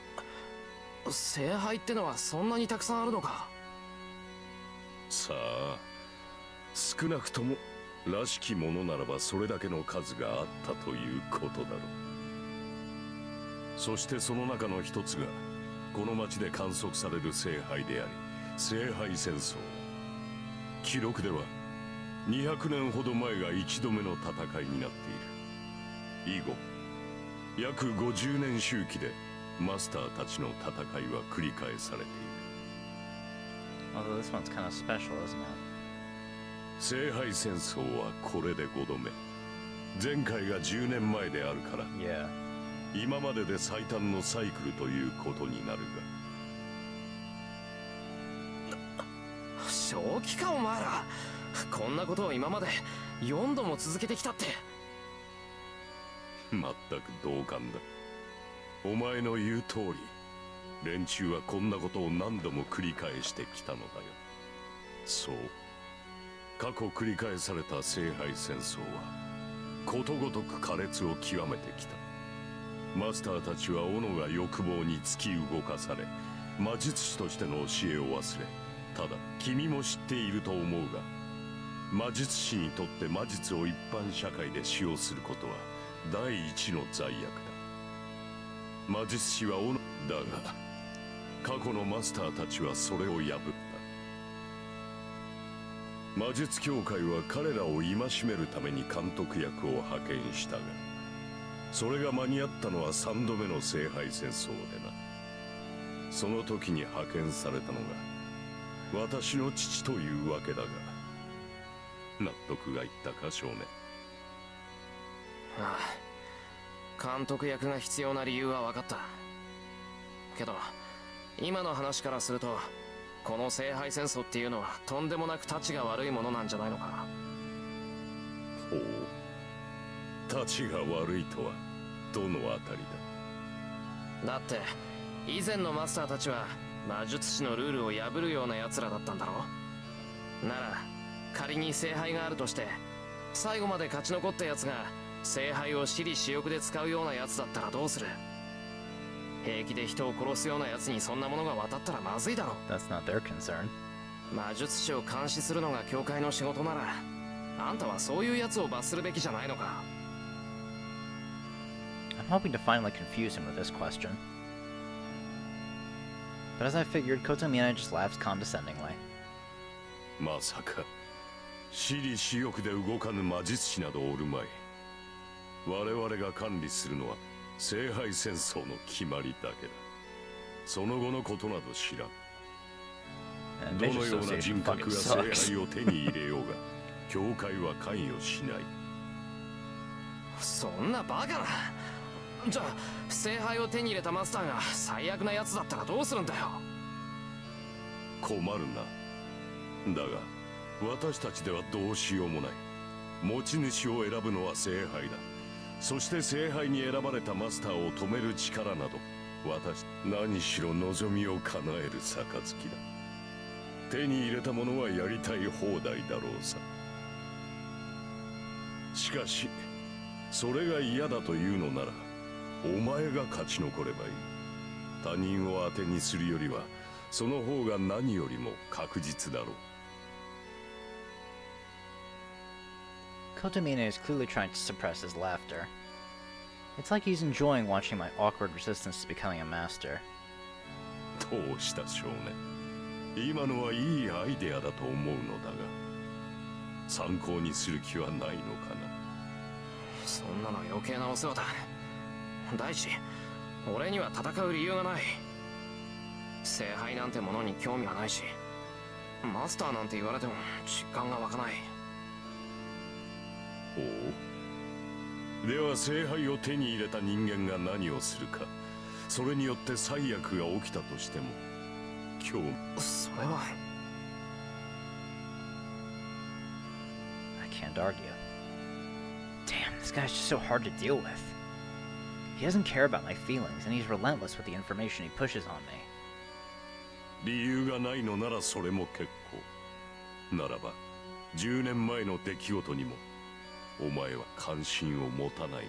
聖杯ってのはそんなにたくさんあるのか。さあ、少なくともらしきものならばそれだけの数があったということだろう。そしてその中の一つがこの町で観測される聖杯であり、聖杯戦争。記録では200年ほど前が一度目の戦いになっている。以後約50年周期でマスターたちの戦いは繰り返されている。 Although this one's kind of special, isn't it? 聖杯戦争はこれで5度目。前回が10年前であるから、Yeah. 今までで最短のサイクルということになるが、正気かお前ら。こんなことを今まで4度も続けてきたって。まったく同感だ。お前の言う通り、連中はこんなことを何度も繰り返してきたのだよ。そう、過去繰り返された聖杯戦争はことごとく苛烈を極めてきた。マスターたちは斧が欲望に突き動かされ、魔術師としての教えを忘れ、ただ君も知っていると思うが、魔術師にとって魔術を一般社会で使用することは第一の罪悪だ。魔術師は斧だが、過去のマスターたちはそれを破った。魔術協会は彼らを戒めるために監督役を派遣したが、それが間に合ったのは3度目の聖杯戦争でな。その時に派遣されたのが私の父というわけだが、納得がいったか少年。ああ、監督役が必要な理由は分かった。けど今の話からすると、この聖杯戦争っていうのはとんでもなくタチが悪いものなんじゃないのか。ほう、タチが悪いとはどのあたりだって以前のマスターたちは魔術師のルールを破るような奴らだったんだろ。なら仮に聖杯があるとして、最後まで勝ち残った奴が聖杯を私利私欲で使うような奴だったらどうする。平気で人を殺すような奴にそんなものが渡ったらまずいだろ。 That's not their concern. 魔術師を監視するのが教会の仕事なら、あんたはそういう奴を罰するべきじゃないのか。 I'm hoping to finally confuse him with this question. But as I figured, Kotomiya just laughs condescendingly. だ。まさか私利私欲で動かぬ魔術師などおるまい。我々が管理するのは聖杯戦争の決まりだけだ。その後のことなど知らん。 And ど Mage のような Association 人格 fucking が聖 sucks. 杯を手に入れようが教会は関与しない。そんなバカな。じゃあ聖杯を手に入れたマスターが最悪な奴だったらどうするんだよ。困るな。だが私たちではどうしようもない。持ち主を選ぶのは聖杯だ。そして聖杯に選ばれたマスターを止める力など、私何しろ望みを叶える杯だ。手に入れたものはやりたい放題だろうさ。しかしそれが嫌だというのなら、お前が勝ち残ればいい。他人を当てにするよりはその方が何よりも確実だろう。 Kotomina is clearly trying to suppress his laughter. It's like he's enjoying watching my awkward resistance to becoming a master. どうした少年。今のはいいアイデアだと思うのだが、参考にする気はないのかな。そんなの余計なお世話だ。第一、俺には戦う理由がない。聖杯なんてものに興味はないし、マスターなんて言われても実感が湧かない。ほう。では聖杯を手に入れた人間が何をするか、それによって最悪が起きたとしても興味。それは。 I can't argue. Damn, this guy's just so hard to deal with. He doesn't care about my feelings, and he's relentless with the information he pushes on me. 理由がないのならそれも結構。ならば10年前の出来事にもお前は関心を持たないのだな。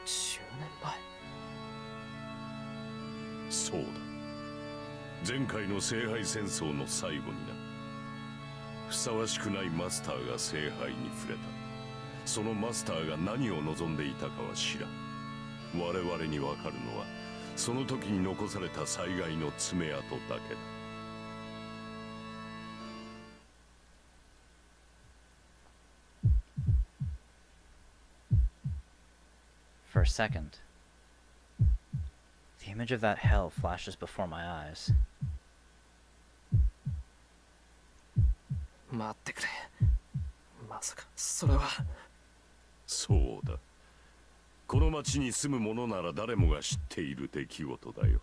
10年前。そうだ。前回の聖杯戦争の最後にな。ふさわしくないマスターが聖杯に触れた。そのマスターが何を望んでいたかは知らん。我々にわかるのはその時に残された災害の爪痕だけだ。For a second, the image of that hell flashes before my eyes. 待ってくれ。まさかそれは。そうだ。この町に住む者なら誰もが知っている出来事だよ。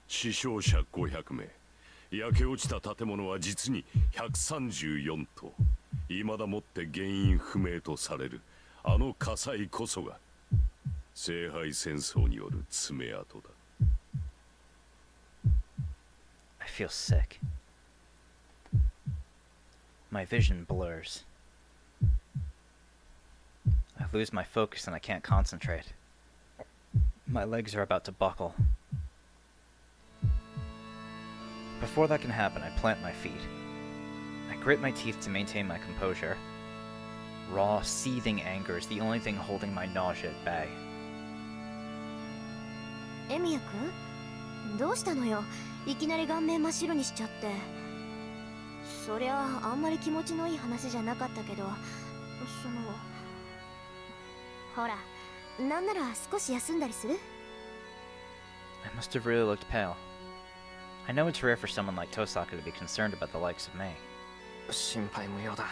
死傷者500名、焼け落ちた建物は実に134棟。未だもって原因不明とされるあの火災こそが聖杯戦争による爪痕だ。I feel sick. My vision blurs. I lose my focus and I can't concentrate. My legs are about to buckle. Before that can happen, I plant my feet. I grit my teeth to maintain my composure. Raw, seething anger is the only thing holding my nausea at bay. エミヤ君、どうしたのよ。いきなり顔面真っ白にしちゃって。そりゃあんまり気持ちのいい話じゃなかったけど、ほら、なんなら少し休んだりする？ I must have really looked pale. I know it's rare for someone like Tosaka to be concerned about the likes of me. 心配無用だ。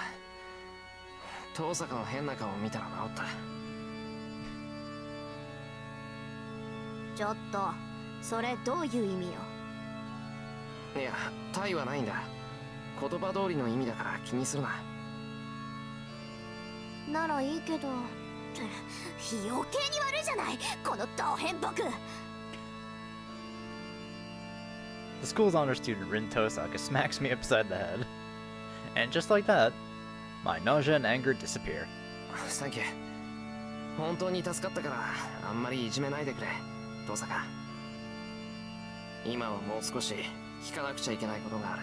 遠坂の変な顔を見たら治った。ちょっと、それどういう意味よ。いや、タイはないんだ。言葉通りの意味だから気にするな。ならいいけど。余計に悪いじゃない、このド変僕。 The school's honor student Rin Tosaka smacks me upside the head. And just like that, my nausea and anger disappear. サンキュー。本当に助かったからあんまりいじめないでくれ、遠坂。今はもう少し聞かなくちゃいけないことがある。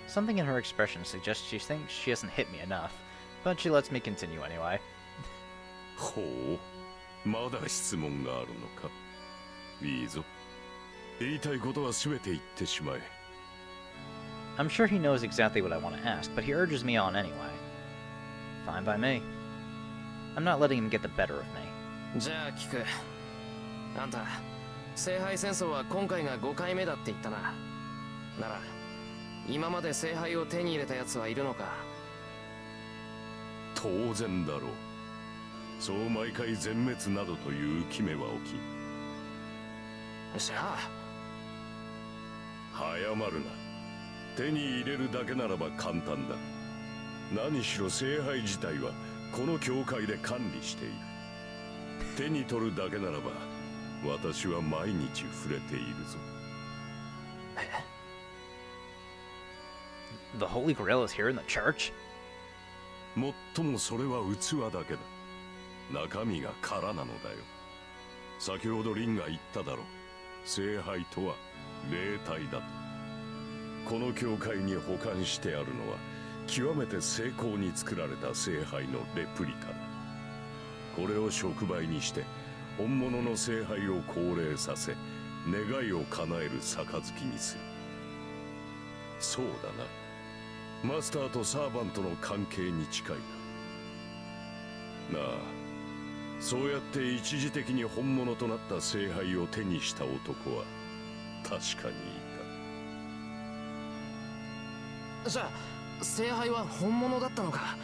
Something in her expression suggests she thinks she hasn't hit me enough, but she lets me continue anyway. ほう、まだ質問があるのか。いいぞ。言いたいことは全て言ってしまえ。I'm sure he knows exactly what I want to ask, but he urges me on anyway. Fine by me. I'm not letting him get the better of me. じゃあ聞く。あんた、聖杯戦争は今回が5回目だって言ったな。なら、今まで聖杯を手に入れた奴はいるのか？当然だろう。そう毎回全滅などという決めは起き。じゃあ早まるな。手に入れるだけならば簡単だ。何しろ聖杯自体はこの教会で管理している。手に取るだけならば私は毎日触れているぞ。The Holy Grail is here in the church? もっともそれは器だけだ。中身が空なのだよ。先ほどリンが言っただろう。聖杯とは霊体だと。この教会に保管してあるのは極めて精巧に作られた聖杯のレプリカだ。これを触媒にして本物の聖杯を降霊させ、願いを叶える杯にする。そうだな。マスターとサーバントの関係に近いな。なあ、そうやって一時的に本物となった聖杯を手にした男は確かにいじゃあ聖杯は本物だったのか？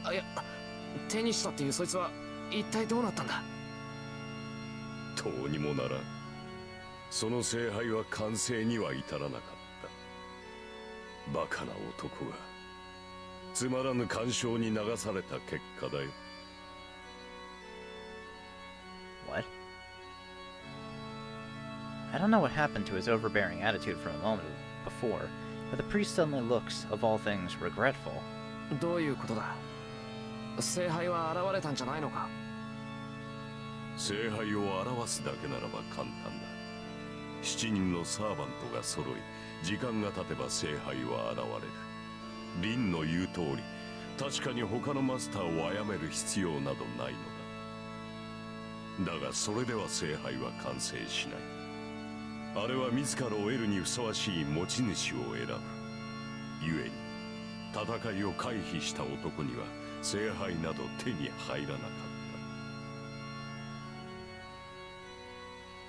あ、いや、手にしたっていうそいつは一体どうなったんだ？た。どうにもならん。その聖杯は完成には至らなかった。バカな男がつまらぬ干渉に流された結果だよ。What? I don't know what happened to his overbearing attitude from a moment before, but the priest suddenly looks, of all things, regretful. どういうことだ？聖杯は現れたんじゃないのか？聖杯を表すだけならば簡単だ。7人のサーバントが揃い、時間が経てば聖杯は現れる。リンの言う通り、確かに他のマスターを殺める必要などないのだ。だがそれでは聖杯は完成しない。あれは自らを得るにふさわしい持ち主を選ぶ。故に戦いを回避した男には聖杯など手に入らなかっ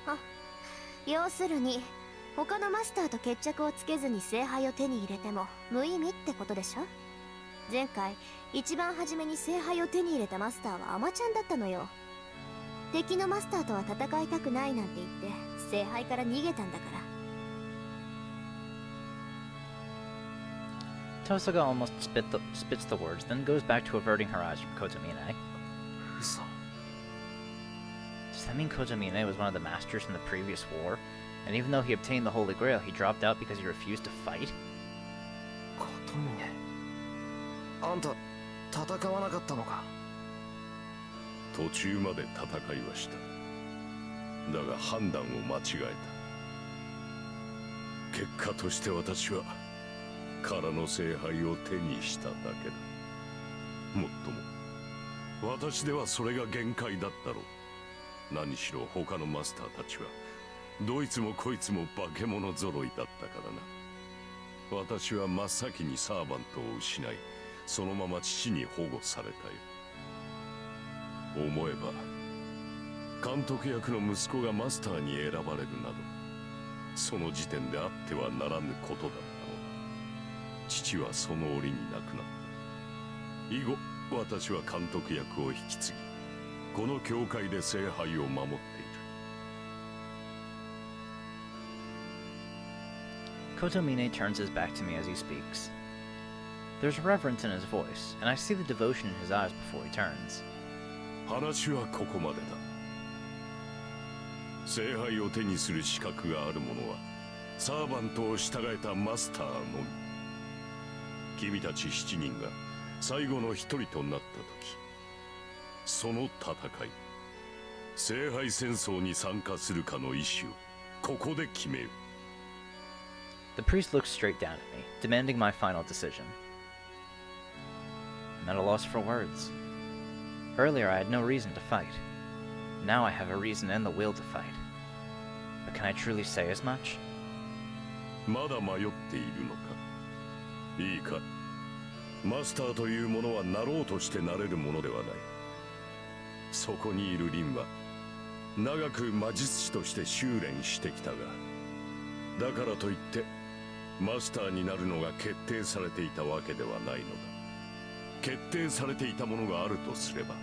た。あ、要するに他のマスターと決着をつけずに聖杯を手に入れても無意味ってことでしょ？前回一番初めに聖杯を手に入れたマスターはアマちゃんだったのよ。敵のマスターとは戦いたくないなんて言って聖杯から逃げたんだから。 Tosaga almost spits the words, then goes back to averting her eyes from Kotomine. 嘘。 Does that mean Kotomine was one of the masters in the previous war? And even though he obtained the Holy Grail, he dropped out because he refused to fight? 琴峰。あんた、戦わなかったのか。途中まで戦いはした。だが判断を間違えた。結果として私は空の聖杯を手にしただけだ。もっとも私ではそれが限界だったろう。何しろ他のマスターたちはどいつもこいつも化け物揃いだったからな。私は真っ先にサーバントを失い、そのまま父に保護されたよ。思えば監督役の息子がマスターに選ばれるなど、その時点であってはならぬことだったのだ。父はその折に亡くなった。以後私は監督役を引き継ぎ、この教会で聖杯を守っている。Kotomine turns his back to me as he speaks. There's reverence in his voice, and I see the devotion in his eyes before he turns. 話はここまでだ。聖杯を手にする資格がある者はサーバントを従えたマスターのみ。君たち7人が最後の一人となった時、その戦い、聖杯戦争に参加するかの意思をここで決めよう。 The priest looks straight down at me, demanding my final decision. I'm at a loss for words. Earlier I had no reason to fight. Now I have a reason and the will to fight. But can I truly say as much? まだ迷っているのか。いいか。マスターというものはなろうとしてなれるものではない。そこにいるリンは長く魔術師として修練してきたが、だからといってマスターになるのが決定されていたわけではないのだ。決定されていたものがあるとすれば、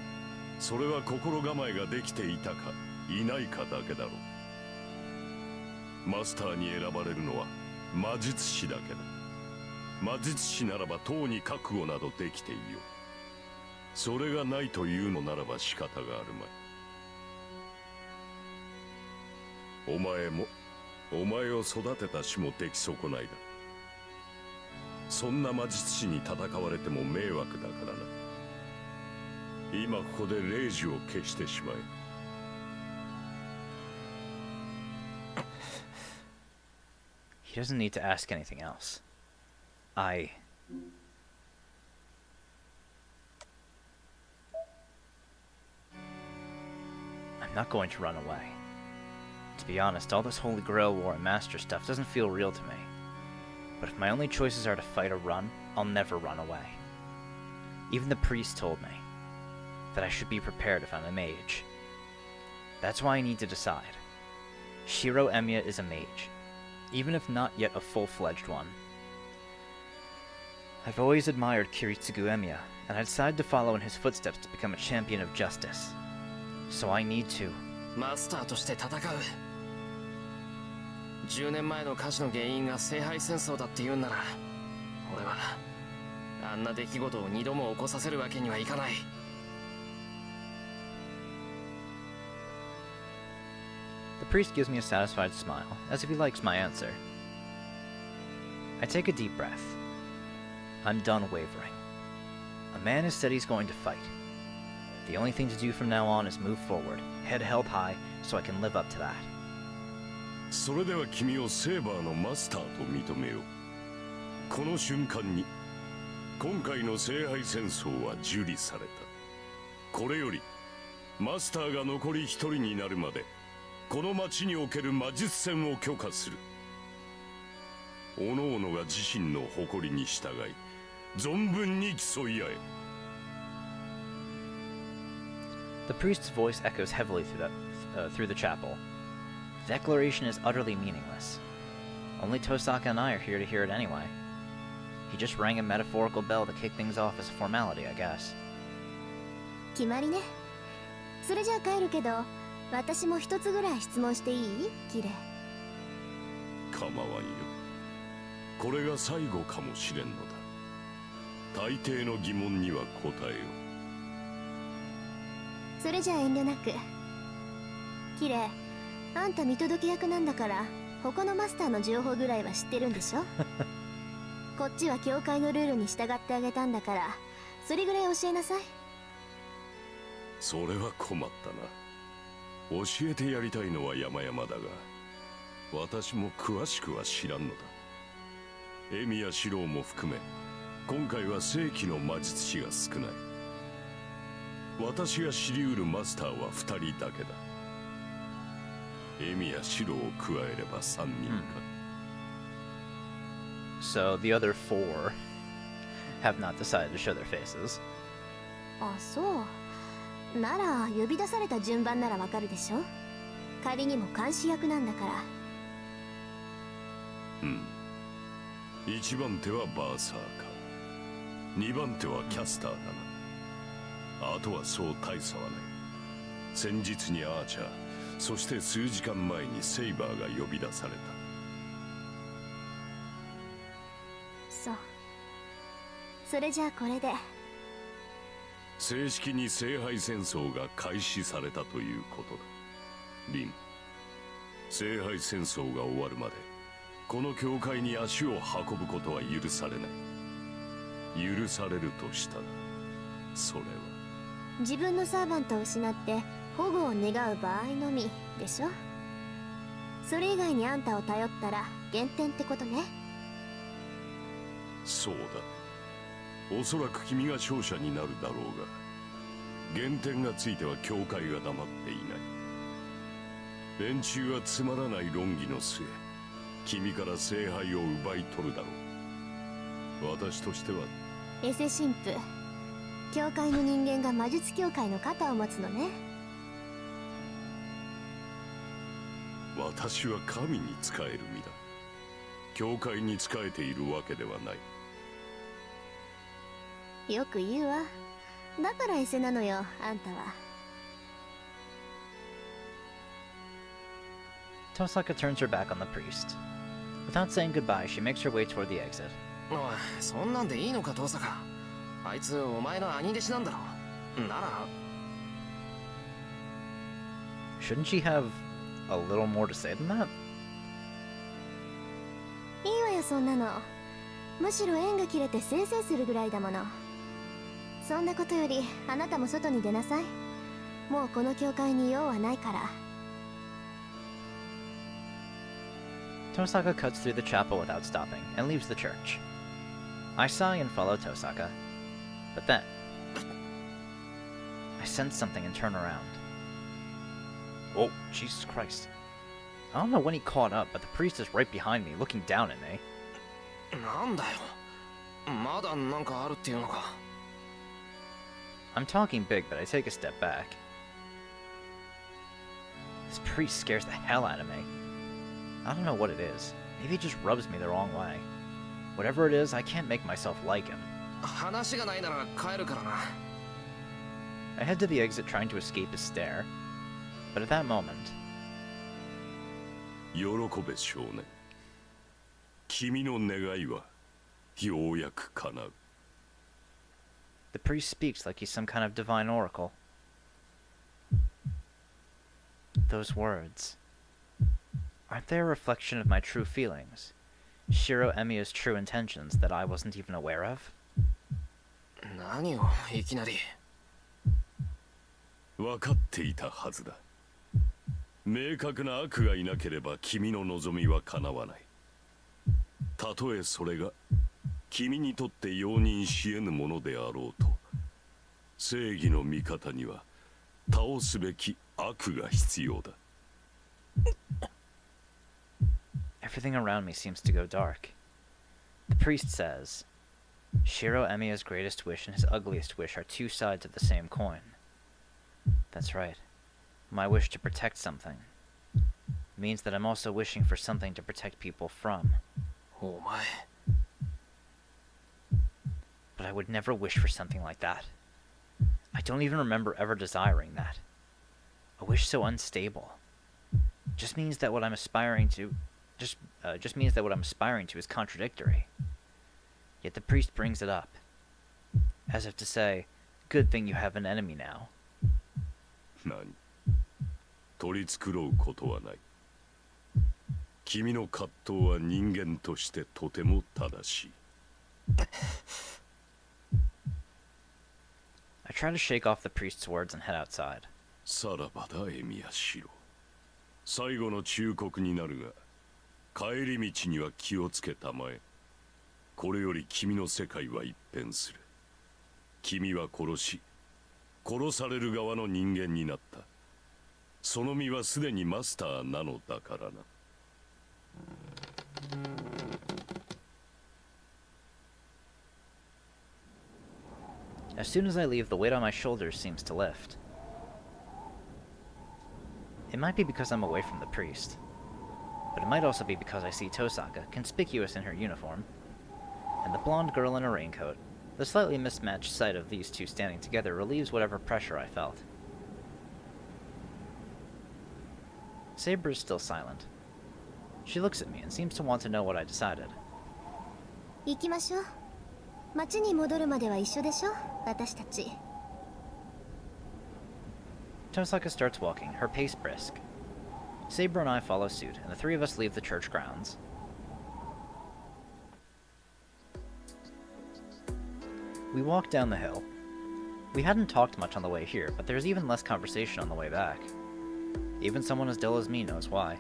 それは心構えができていたかいないかだけだろう。マスターに選ばれるのは魔術師だけだ。魔術師ならばとうに覚悟などできていよう。それがないというのならば仕方があるまい。お前もお前を育てた種も出来損ないだ。そんな魔術師に戦われても迷惑だからな。今ここで霊樹を消してしまえ。He doesn't need to ask anything else. I'm not going to run away. To be honest, all this Holy Grail War and Master stuff doesn't feel real to me. But if my only choices are to fight or run, I'll never run away. Even the priest told me that I should be prepared if I'm a mage. That's why I need to decide. Shiro Emiya is a mage, even if not yet a full-fledged one. I've always admired Kiritsugu Emiya, and I decided to follow in his footsteps to become a champion of justice. So I need to. マスターとして戦う。10年前の火事の原因が聖杯戦争だって言うんなら、俺はあんな出来事を2度も起こさせるわけにはいかない。The priest gives me a satisfied smile, as if he likes my answer. I take a deep breath. I'm done wavering. A man has said he's going to fight. The only thing to do from now on is move forward, head held high, so I can live up to that. それでは君をセーバーのマスターと認めよう。この瞬間に今回の聖杯戦争は受理された。これよりマスターが残り一人になるまでこの町における魔術戦を許可する。各々が自身の誇りに従い存分に競い合え。 The priest's voice echoes heavily through the chapel. The declaration is utterly meaningless. Only Tosaka and I are here to hear it anyway. He just rang a metaphorical bell to kick things off as a formality, I guess. 決まりね。それじゃあ帰るけど、私も一つぐらい質問していい？キレ。構わんよ。これが最後かもしれんのだ。大抵の疑問には答えよ。それじゃあ遠慮なく。キレ、あんた見届け役なんだから他のマスターの情報ぐらいは知ってるんでしょ？こっちは教会のルールに従ってあげたんだから、それぐらい教えなさい。それは困ったな。教えてやりたいのは山々だが、私も詳しくは知らんのだ。エミやシローも含め、今回は正規の魔術師が少ない。私が知り得るマスターは2人だけだ。エミやシローを加えれば3人か。So the other four have not decided to show their faces. あ、そう。なら呼び出された順番ならわかるでしょ。仮にも監視役なんだから。うん。1番手はバーサーか。2番手はキャスターだな。あとはそう大差はない。先日にアーチャー、そして数時間前にセイバーが呼び出された。そう。それじゃあこれで。正式に聖杯戦争が開始されたということだ。リン、聖杯戦争が終わるまでこの教会に足を運ぶことは許されない。許されるとしたらそれは自分のサーバントを失って保護を願う場合のみでしょ。それ以外にあんたを頼ったら減点ってことね。そうだ。おそらく君が勝者になるだろうが、減点がついては教会が黙っていない。連中はつまらない論議の末、君から聖杯を奪い取るだろう。私としてはエセ神父、教会の人間が魔術協会の肩を持つのね。私は神に仕える身だ。教会に仕えているわけではない。よく言うわ。だからエセなのよ、あんたは。Tosaka turns her back on the priest. Without saying goodbye, she makes her way toward the exit. おい、そんなんでいいのか、遠坂。あいつお前の兄弟子なんだろ。なら Shouldn't she have a little more to say than that? いいわよ、そんなの。むしろ縁が切れてせいせいするぐらいだもの。そんなことよりあなたも外に出なさい。もうこの教会に用はないから。 Tosaka cuts through the chapel without stopping and leaves the church. I sigh and follow Tosaka. But then, I sense something and turn around. Oh, Jesus Christ. I don't know when he caught up, but the priest is right behind me, looking down at me. なんだよ。まだなんかあるっていうのか。I'm talking big, but I take a step back. This priest scares the hell out of me. I don't know what it is. Maybe he just rubs me the wrong way. Whatever it is, I can't make myself like him. 話がないなら帰るからな。I head to the exit trying to escape his stare. But at that moment, 喜べ少年。君の願いはようやく叶う。 the priest speaks like he's some kind of divine oracle. Those words. Aren't they a reflection of my true feelings? Shiro Emiya's true intentions that I wasn't even aware of? 何をいきなり。分かっていたはずだ。明確な悪がいなければ君の望みは叶わない。たとえそれが君にとって容認し得ぬものであろうと、正義の味方には倒すべき悪が必要だ。Everything around me seems to go dark. The priest says, Shiro Emiya's greatest wish and his ugliest wish are two sides of the same coin. That's right. My wish to protect something means that I'm also wishing for something to protect people from. お前。But I would never wish for something like that. I don't even remember ever desiring that. A wish so unstable. Just means that what I'm aspiring to is contradictory. Yet the priest brings it up, as if to say, good thing you have an enemy now. 何取り繕うことはない。君の葛藤は人間としてとても正しい。I try to shake off the priest's words and head outside. さらばだエミヤシロ。最後の忠告になるが、帰り道には気をつけたまえ。これより君の世界は一変する。君は殺し、殺される側の人間になった。その身はすでにマスターなのだからな。As soon as I leave, the weight on my shoulders seems to lift. It might be because I'm away from the priest, but it might also be because I see Tosaka, conspicuous in her uniform, and the blonde girl in a raincoat. The slightly mismatched sight of these two standing together relieves whatever pressure I felt. Saber is still silent. She looks at me and seems to want to know what I decided. 行きましょう。町に戻るまでは一緒でしょ、私たち。Tosaka starts walking, her pace brisk. Saber and I follow suit, and the three of us leave the church grounds. We walk down the hill. We hadn't talked much on the way here, but there's even less conversation on the way back. Even someone as dull as me knows why.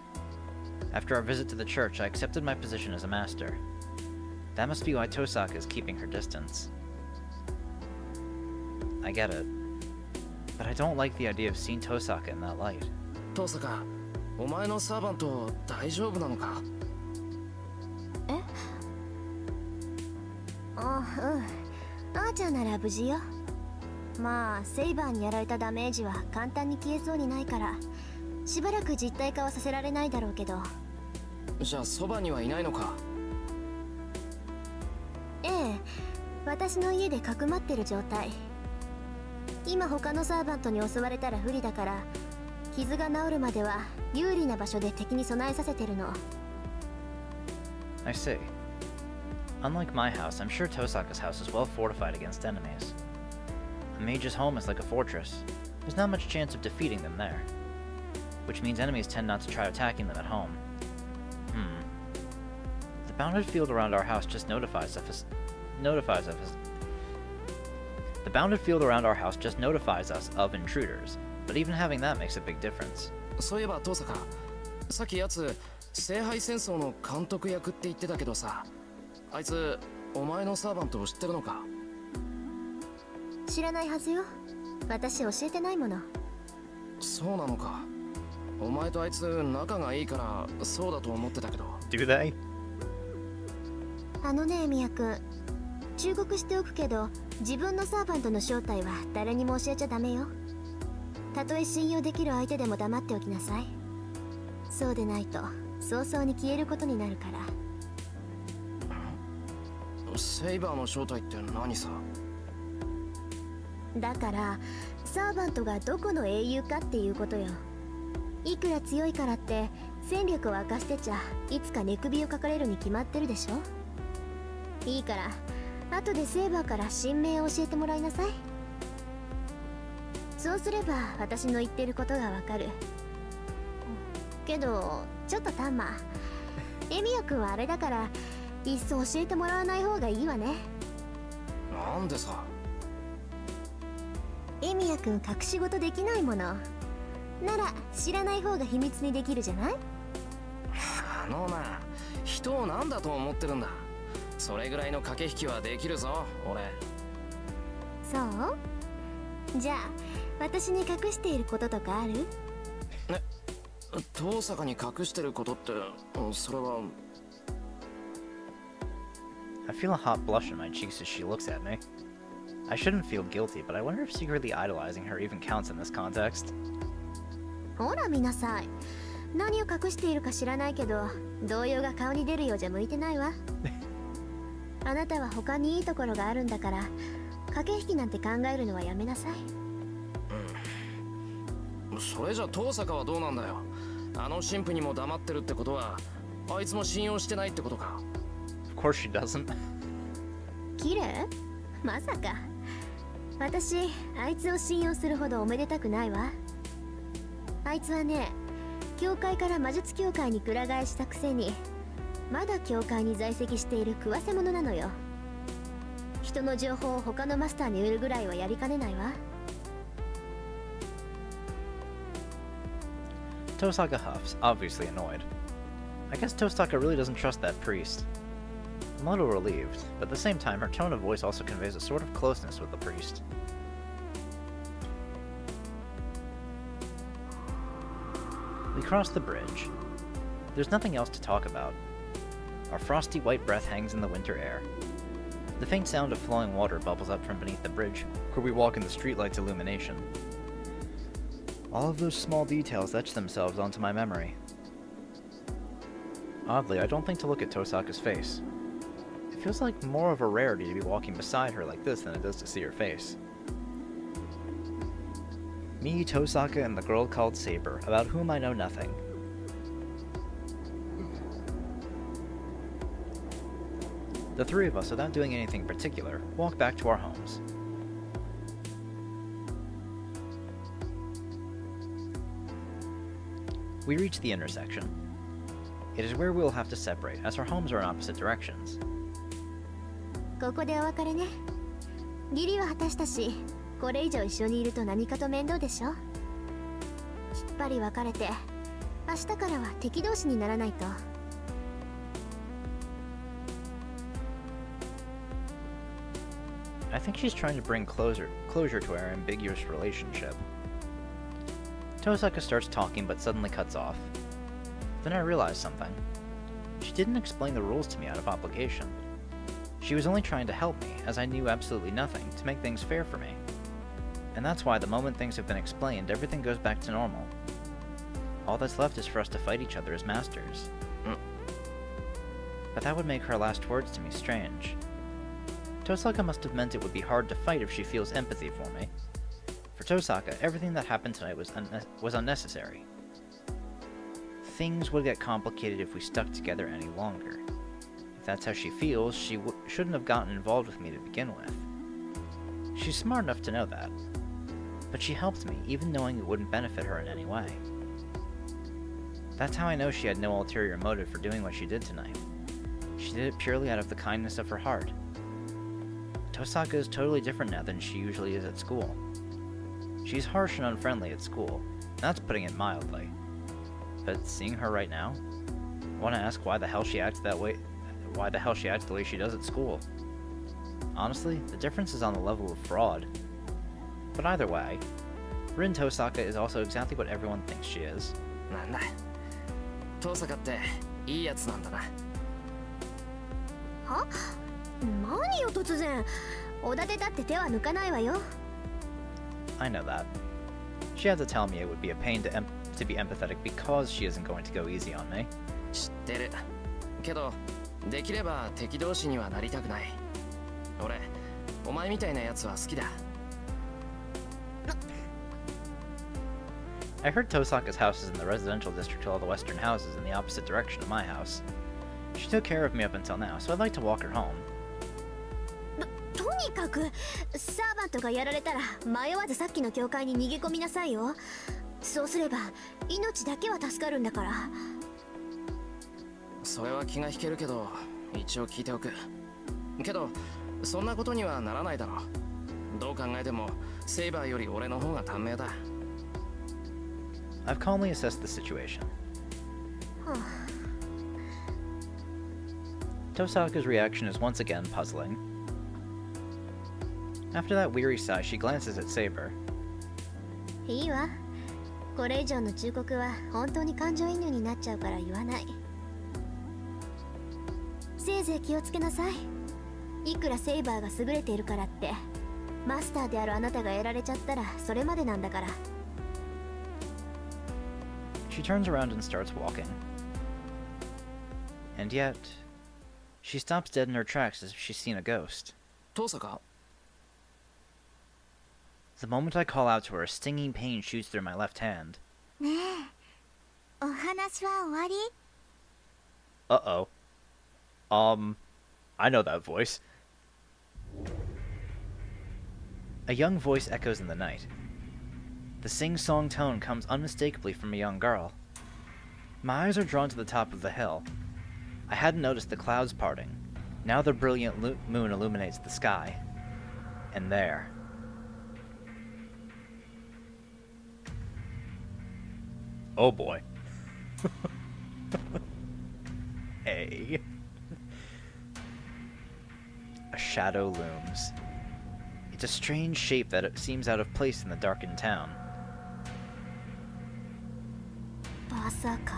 After our visit to the church, I accepted my position as a master. That must be why Tosaka is keeping her distance. I get it. But I don't like the idea of seeing Tosaka in that light. トサカ、お前のサーバント大丈夫なのか？え？あ、うん。あーちゃんなら無事よ。まあ、セイバーにやられたダメージは簡単に消えそうにないから、しばらく実体化はさせられないだろうけど。じゃあそばにはいないのか？ええ、私の家でかくまってる状態。今他のサーバントに襲われたら不利だから、傷が治るまでは有利な場所で敵に備えさせてるの。I see. Unlike my house, I'm sure Tosaka's house is well fortified against enemies. A mage's home is like a fortress. There's not much chance of defeating them there. Which means enemies tend not to try attacking them at home. The bounded field around our house just notifies us of intruders, but even having that makes a big difference. そういえばトサカ、さっきやつ聖杯戦争の監督役って言ってたけどさ、あいつお前のサーバントを知ってるのか？知らないはずよ。私教えてないもの。そうなのか。お前とあいつ仲がいいからそうだと思ってたけど。Do they? あのね、ミヤ君。忠告しておくけど、自分のサーバントの正体は誰にも教えちゃダメよ。たとえ信用できる相手でも黙っておきなさい。そうでないと早々に消えることになるから。セイバーの正体って何さ？だからサーバントがどこの英雄かっていうことよ。いくら強いからって戦力を明かしてちゃいつか寝首をかかれるに決まってるでしょ。いいから後でセーバーから神名を教えてもらいなさい。そうすれば私の言ってることがわかる。けどちょっとタンマ、エミヤ君はあれだからいっそ教えてもらわない方がいいわね。なんでさ？エミヤ君隠し事できないものなら知らない方が秘密にできるじゃない？あのな、人を何だと思ってるんだ。それぐらいの駆け引きはできるぞ、俺。そう？じゃあ私に隠していることとかある？ね、遠坂に隠してることって、それは。I feel a hot blush in my cheeks as she looks at me. I shouldn't feel guilty, but I wonder if secretly idolizing her even counts in this context. ほら見なさい。何を隠しているか知らないけど、動揺が顔に出るようじゃ向いてないわ。あなたは他にいいところがあるんだから、駆け引きなんて考えるのはやめなさい。それじゃ遠坂はどうなんだよ。あの神父にも黙ってるってことはあいつも信用してないってことか。 Of course she doesn't. 綺麗？まさか。私あいつを信用するほどおめでたくないわ。あいつはね、教会から魔術協会にくら替えしたくせにまだ教会に在籍している食わせ者なのよ。人の情報を他のマスターに売るぐらいはやりかねないわ。 Tosaka huffs, obviously annoyed. I guess Tosaka really doesn't trust that priest. I'm a little relieved, but at the same time her tone of voice also conveys a sort of closeness with the priest. We cross the bridge. There's nothing else to talk about. Our frosty white breath hangs in the winter air. The faint sound of flowing water bubbles up from beneath the bridge, where we walk in the streetlight's illumination. All of those small details etch themselves onto my memory. Oddly, I don't think to look at Tosaka's face. It feels like more of a rarity to be walking beside her like this than it does to see her face. Me, Tosaka, and the girl called Saber, about whom I know nothing. The three of us, without doing anything particular, walk back to our homes. We reach the intersection. It is where we will have to separate, as our homes are in opposite directions. ここでお別れね。義理は果たしたし、これ以上一緒にいると何かと面倒でしょ。きっぱり別れて、明日からは敵同士にならないと。I think she's trying to bring closure to our ambiguous relationship. Tosaka starts talking but suddenly cuts off. Then I realize something. She didn't explain the rules to me out of obligation. She was only trying to help me, as I knew absolutely nothing, to make things fair for me. And that's why the moment things have been explained, everything goes back to normal. All that's left is for us to fight each other as masters. But that would make her last words to me strange. Tosaka must have meant it would be hard to fight if she feels empathy for me. For Tosaka, everything that happened tonight was unnecessary. Things would get complicated if we stuck together any longer. If that's how she feels, she shouldn't have gotten involved with me to begin with. She's smart enough to know that. But she helped me, even knowing it wouldn't benefit her in any way. That's how I know she had no ulterior motive for doing what she did tonight. She did it purely out of the kindness of her heart. Tosaka is totally different now than she usually is at school. She's harsh and unfriendly at school, and that's putting it mildly. But seeing her right now, I want to ask why the hell she acts the way she does at school. Honestly, the difference is on the level of fraud. But either way, Rin Tosaka is also exactly what everyone thinks she is. なんだ、遠坂っていいやつなんだな。は？何よ突然。おだてだって手は抜かないわよ。I know that. She had to tell me it would be a pain to be empathetic because she isn't going to go easy on me. 知ってる。けど、できれば敵同士にはなりたくない。俺、お前みたいなやつは好きだ。I heard Tosaka's house is in the residential district of all the western houses in the opposite direction of my house. She took care of me up until now, so I'd like to walk her home. とにかくサーバントがやられたら迷わずさっきの教会に逃げ込みなさいよ。そうすれば命だけは助かるんだから。それは気が引けるけど、一応聞いておく。けど、そんなことにはならないだろう。どう考えてもセイバーより俺の方が短命だ。I've calmly assessed the situation. Tosaka's reaction is once again puzzling. After that weary sigh, she glances at Saber. いいわ。これ以上の忠告は本当に感情移入になっちゃうから言わない。せいぜい気をつけなさい。いくらセイバーが優れているからってマスターであるあなたがやられちゃったらそれまでなんだから。She turns around and starts walking. And yet, she stops dead in her tracks as if she's seen a ghost. 遠坂？ The moment I call out to her, a stinging pain shoots through my left hand. ねえ、お話は終わり？ Uh-oh. I know that voice. A young voice echoes in the night. The sing-song tone comes unmistakably from a young girl. My eyes are drawn to the top of the hill. I hadn't noticed the clouds parting. Now the brilliant moon illuminates the sky. And there... Oh boy. Hey. A shadow looms. It's a strange shape that it seems out of place in the darkened town. まさか。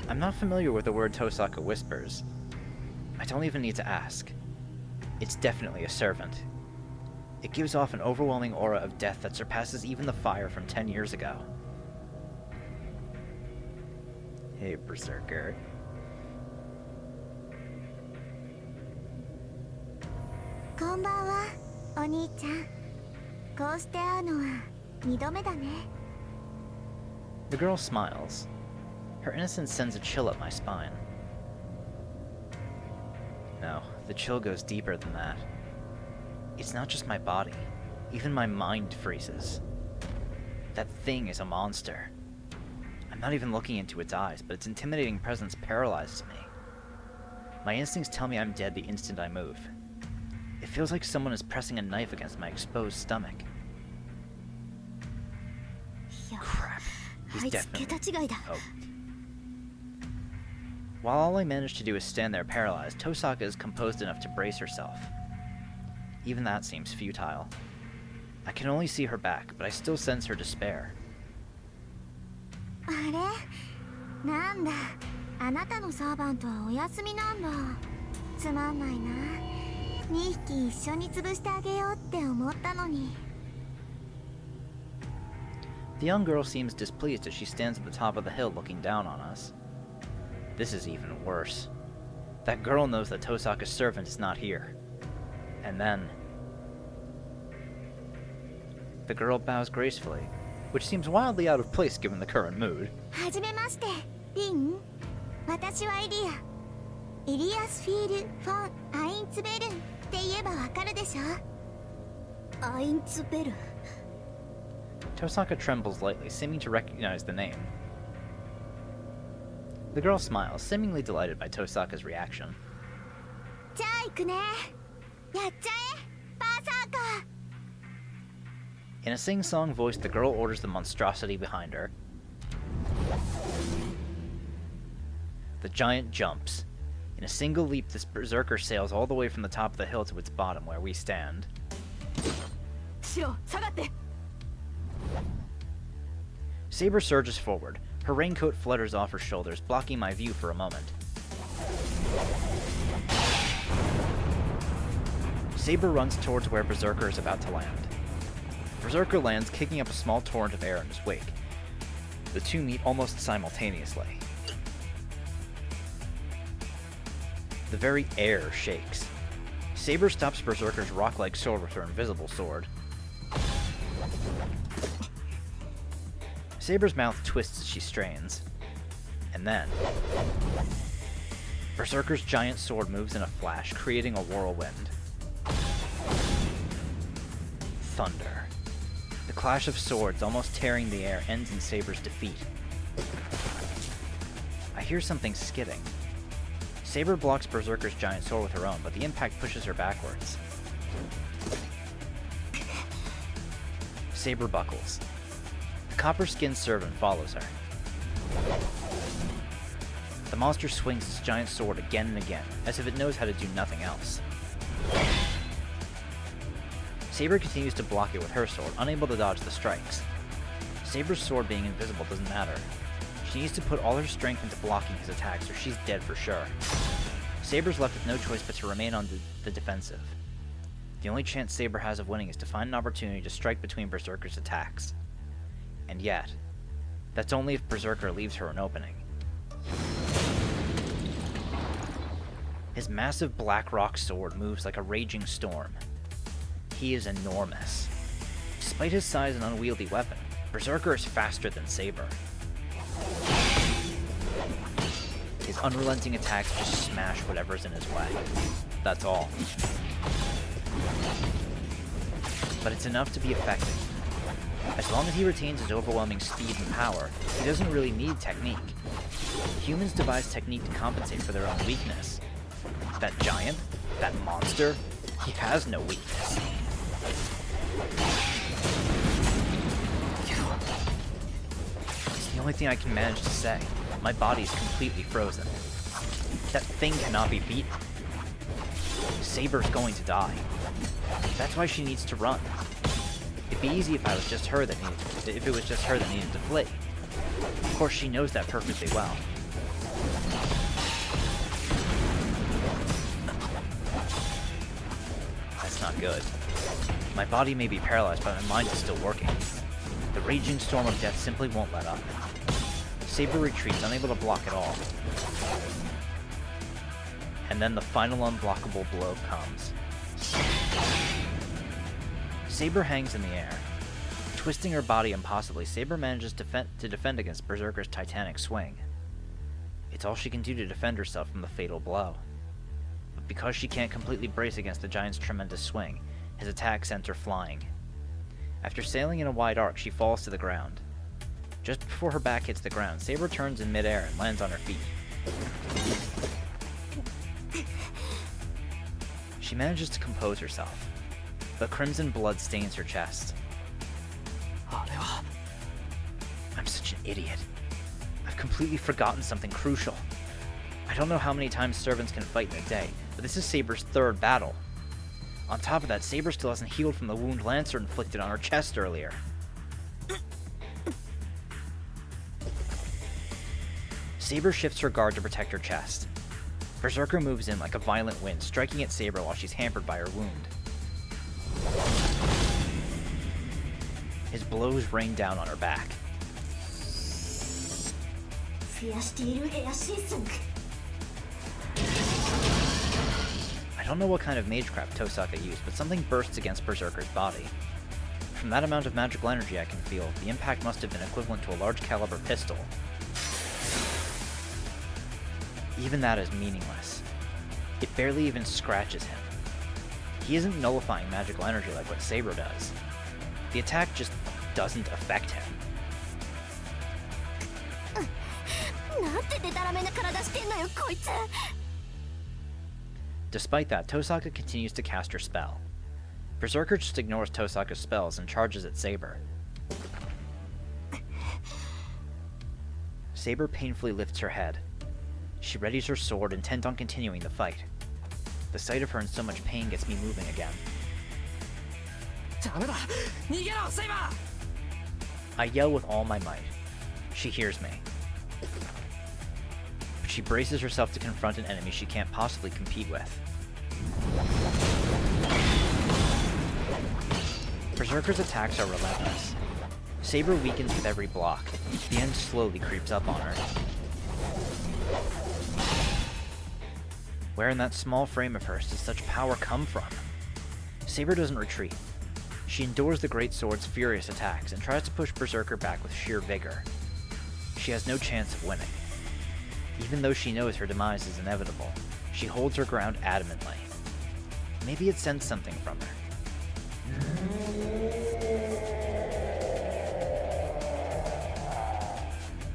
I'm not familiar with the word Tosaka whispers. I don't even need to ask. It's definitely a servant. It gives off an overwhelming aura of death that surpasses even the fire from 10 years ago. Hey, Berserker. こんばんは、お兄ちゃん。こうして会うのは2度目だね。 The girl smiles. Her innocence sends a chill up my spine. No, the chill goes deeper than that. It's not just my body. Even my mind freezes. That thing is a monster. I'm not even looking into its eyes, but its intimidating presence paralyzes me. My instincts tell me I'm dead the instant I move. It feels like someone is pressing a knife against my exposed stomach. いや、 Crap. あ He's いつ桁 definitely... 違いだ。 Oh. While all I manage to do is stand there paralyzed, Tosaka is composed enough to brace herself. Even that seems futile. I can only see her back, but I still sense her despair. あれ？なんだ、あなたのサーバントはお休みなんだ。つまんないな。2匹一緒に潰してあげようって思ったのに。 The young girl seems displeased as she stands at the top of the hill looking down on us. This is even worse. That girl knows that Tosaka's servant is not here. And then... The girl bows gracefully, which seems wildly out of place given the current mood. はじめまして、リン。私はイリア。イリアスフィール・フォン・アインツベルンって言えばわかるでしょ？アインツベルン。 Tosaka trembles lightly, seeming to recognize the name. The girl smiles, seemingly delighted by Tosaka's reaction. じゃあ行くね。やっちゃえ、バーサーカー。 In a sing-song voice, the girl orders the monstrosity behind her. The giant jumps. In a single leap, this berserker sails all the way from the top of the hill to its bottom, where we stand. シロ、下がって。 Saber surges forward. Her raincoat flutters off her shoulders, blocking my view for a moment. Saber runs towards where Berserker is about to land. Berserker lands, kicking up a small torrent of air in his wake. The two meet almost simultaneously. The very air shakes. Saber stops Berserker's rock-like sword with her invisible sword. Saber's mouth twists as she strains. And then... Berserker's giant sword moves in a flash, creating a whirlwind. Thunder. The clash of swords, almost tearing the air, ends in Saber's defeat. I hear something skidding. Saber blocks Berserker's giant sword with her own, but the impact pushes her backwards. Saber buckles. The copper-skinned servant follows her. The monster swings its giant sword again and again, as if it knows how to do nothing else. Saber continues to block it with her sword, unable to dodge the strikes. Saber's sword being invisible doesn't matter. She needs to put all her strength into blocking his attacks, or she's dead for sure. Saber's left with no choice but to remain on the defensive. The only chance Saber has of winning is to find an opportunity to strike between Berserker's attacks. And yet, that's only if Berserker leaves her an opening. His massive black rock sword moves like a raging storm. He is enormous. Despite his size and unwieldy weapon, Berserker is faster than Saber. His unrelenting attacks just smash whatever's in his way. That's all. But it's enough to be effective. As long as he retains his overwhelming speed and power, he doesn't really need technique. Humans devise technique to compensate for their own weakness. That giant, that monster, he has no weakness. It's the only thing I can manage to say. My body's completely frozen. That thing cannot be beaten. Saber's going to die. That's why she needs to run. It'd be easy if it was just her that needed to flee. Of course, she knows that perfectly well. That's not good. My body may be paralyzed, but my mind is still working. The raging storm of death simply won't let up. Saber retreats, unable to block at all. And then the final unblockable blow comes. Saber hangs in the air. Twisting her body impossibly, Saber manages to defend against Berserker's titanic swing. It's all she can do to defend herself from the fatal blow. But because she can't completely brace against the giant's tremendous swing, his attack sends her flying. After sailing in a wide arc, she falls to the ground. Just before her back hits the ground, Saber turns in midair and lands on her feet. She manages to compose herself, but crimson blood stains her chest. I'm such an idiot. I've completely forgotten something crucial. I don't know how many times servants can fight in a day, but this is Saber's third battle. On top of that, Saber still hasn't healed from the wound Lancer inflicted on her chest earlier. Saber shifts her guard to protect her chest. Berserker moves in like a violent wind, striking at Saber while she's hampered by her wound. His blows rain down on her back. I don't know what kind of magecraft Tosaka used, but something bursts against Berserker's body. From that amount of magical energy I can feel, the impact must have been equivalent to a large caliber pistol. Even that is meaningless. It barely even scratches him. He isn't nullifying magical energy like what Saber does. The attack just doesn't affect him. Despite that, Tosaka continues to cast her spell. Berserker just ignores Tosaka's spells and charges at Saber. Saber painfully lifts her head. She readies her sword, intent on continuing the fight. The sight of her in so much pain gets me moving again. I yell with all my might. She hears me. But she braces herself to confront an enemy she can't possibly compete with. Berserker's attacks are relentless. Saber weakens with every block. The end slowly creeps up on her. Where in that small frame of hers does such power come from? Saber doesn't retreat. She endures the Great Sword's furious attacks and tries to push Berserker back with sheer vigor. She has no chance of winning. Even though she knows her demise is inevitable, she holds her ground adamantly. Maybe it sensed something from her.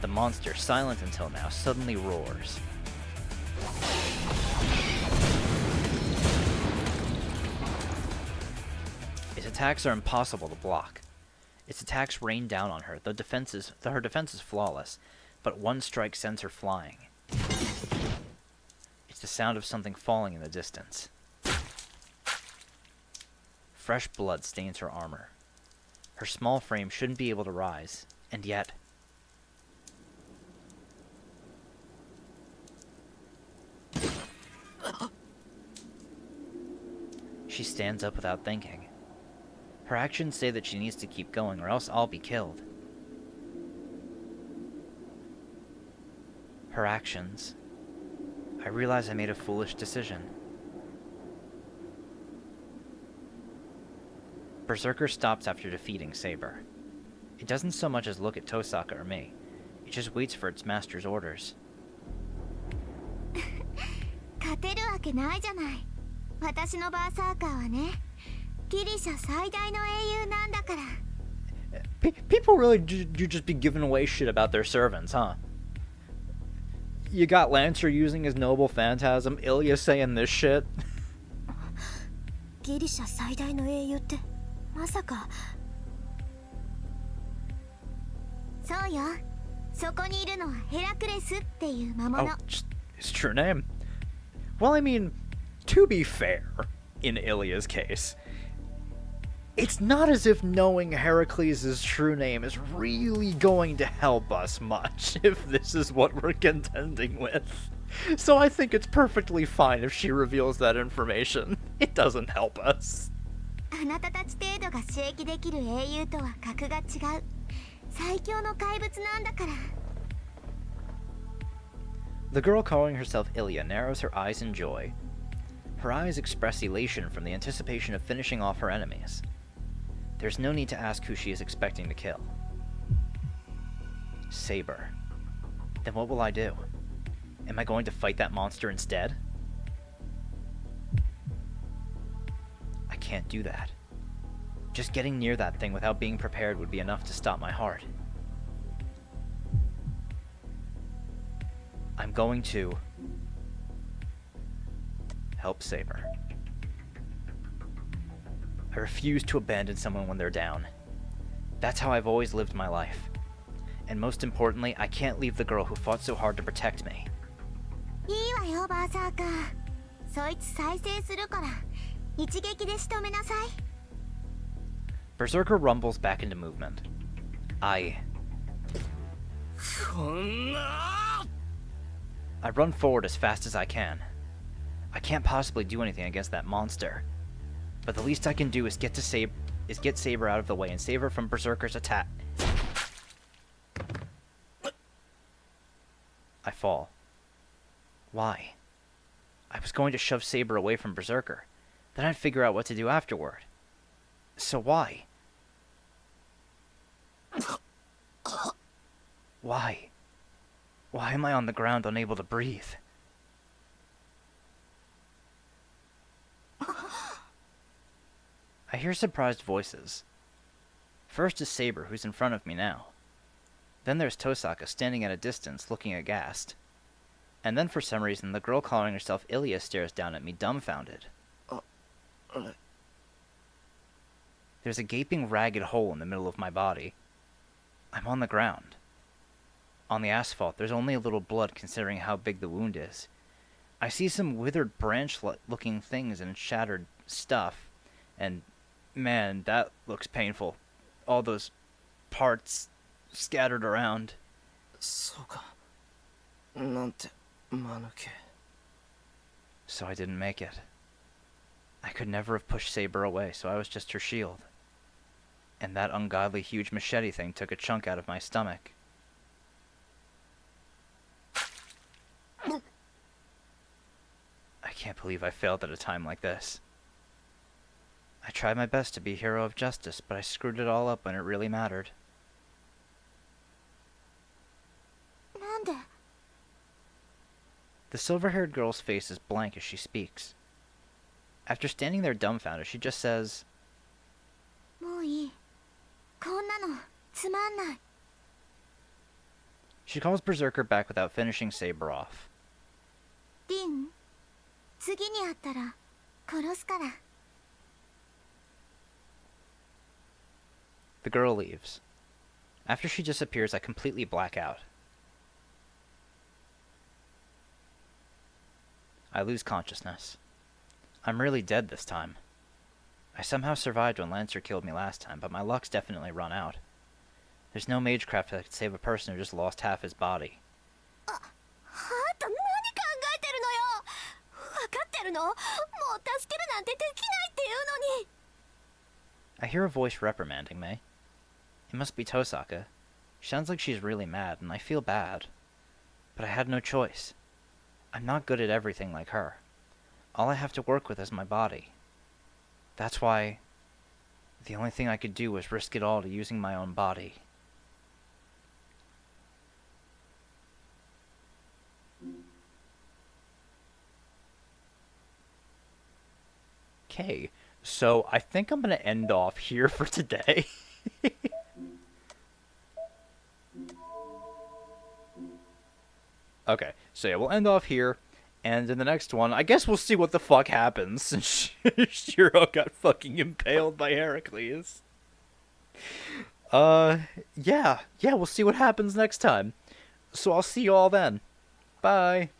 The monster, silent until now, suddenly roars. Its attacks are impossible to block. Its attacks rain down on her, though her defense is flawless, but one strike sends her flying. It's the sound of something falling in the distance. Fresh blood stains her armor. Her small frame shouldn't be able to rise, and yet... She stands up without thinking. Her actions say that she needs to keep going, or else I'll be killed. Her actions... I realize I made a foolish decision. Berserker stops after defeating Saber. It doesn't so much as look at Tosaka or me. It just waits for its master's orders. 勝てるわけないじゃない。私のバーサーカーはね、ギリシャ最大の英雄なんだから。People really do just be giving away shit about their servants, huh? You got Lancer using his noble phantasm, Ilya saying this shit. ギリシャ最大の英雄ってまさか。そうよ。そこにいるのはヘラクレスっていう魔物。Oh, just his true name. Well, I mean, to be fair, in Ilya's case, it's not as if knowing Heracles' true name is really going to help us much if this is what we're contending with. So I think it's perfectly fine if she reveals that information. It doesn't help us. あなたたち程度が刺激できる英雄とは格が違う。最強の怪物なんだから。The girl calling herself Ilya narrows her eyes in joy. Her eyes express elation from the anticipation of finishing off her enemies. There's no need to ask who she is expecting to kill. Saber. Then what will I do? Am I going to fight that monster instead? I can't do that. Just getting near that thing without being prepared would be enough to stop my heart. I'm going to help Saber. I refuse to abandon someone when they're down. That's how I've always lived my life. And most importantly, I can't leave the girl who fought so hard to protect me. いいわよバーサーカー。そいつ再生するから一撃で仕留めなさい。Berserker rumbles back into movement. I run forward as fast as I can. I can't possibly do anything against that monster. But the least I can do is get Saber out of the way and save her from Berserker's attack. I fall. Why? I was going to shove Saber away from Berserker. Then I'd figure out what to do afterward. So why? Why? Why am I on the ground unable to breathe? I hear surprised voices. First is Saber, who's in front of me now. Then there's Tosaka standing at a distance, looking aghast. And then for some reason, the girl calling herself Ilya stares down at me, dumbfounded. There's a gaping, ragged hole in the middle of my body. I'm on the ground. On the asphalt, there's only a little blood considering how big the wound is. I see some withered branch-looking things and shattered stuff, and man, that looks painful. All those parts scattered around. そうか。なんて間抜け。 So I didn't make it. I could never have pushed Saber away, so I was just her shield. And that ungodly huge machete thing took a chunk out of my stomach. I can't believe I failed at a time like this. I tried my best to be a hero of justice, but I screwed it all up when it really mattered. なんで？ The silver-haired girl's face is blank as she speaks. After standing there dumbfounded, she just says, もういい。こんなのつまんない。 She calls Berserker back without finishing Saber off. リン、次に会ったら殺すから。 The girl leaves. After she disappears, I completely black out. I lose consciousness. I'm really dead this time. I somehow survived when Lancer killed me last time, but my luck's definitely run out. There's no magecraft that could save a person who just lost half his body. あんた何考えてるのよ。分かってるの？もう助けるなんてできないっていうのに。 I hear a voice reprimanding me. It must be Tosaka. She sounds like she's really mad, and I feel bad. But I had no choice. I'm not good at everything like her. All I have to work with is my body. That's why... The only thing I could do was risk it all to using my own body. Okay, so I think I'm going to end off here for today. Okay, so yeah, we'll end off here, and in the next one, I guess we'll see what the fuck happens since Shiro got fucking impaled by Heracles. Yeah, we'll see what happens next time. So I'll see you all then. Bye.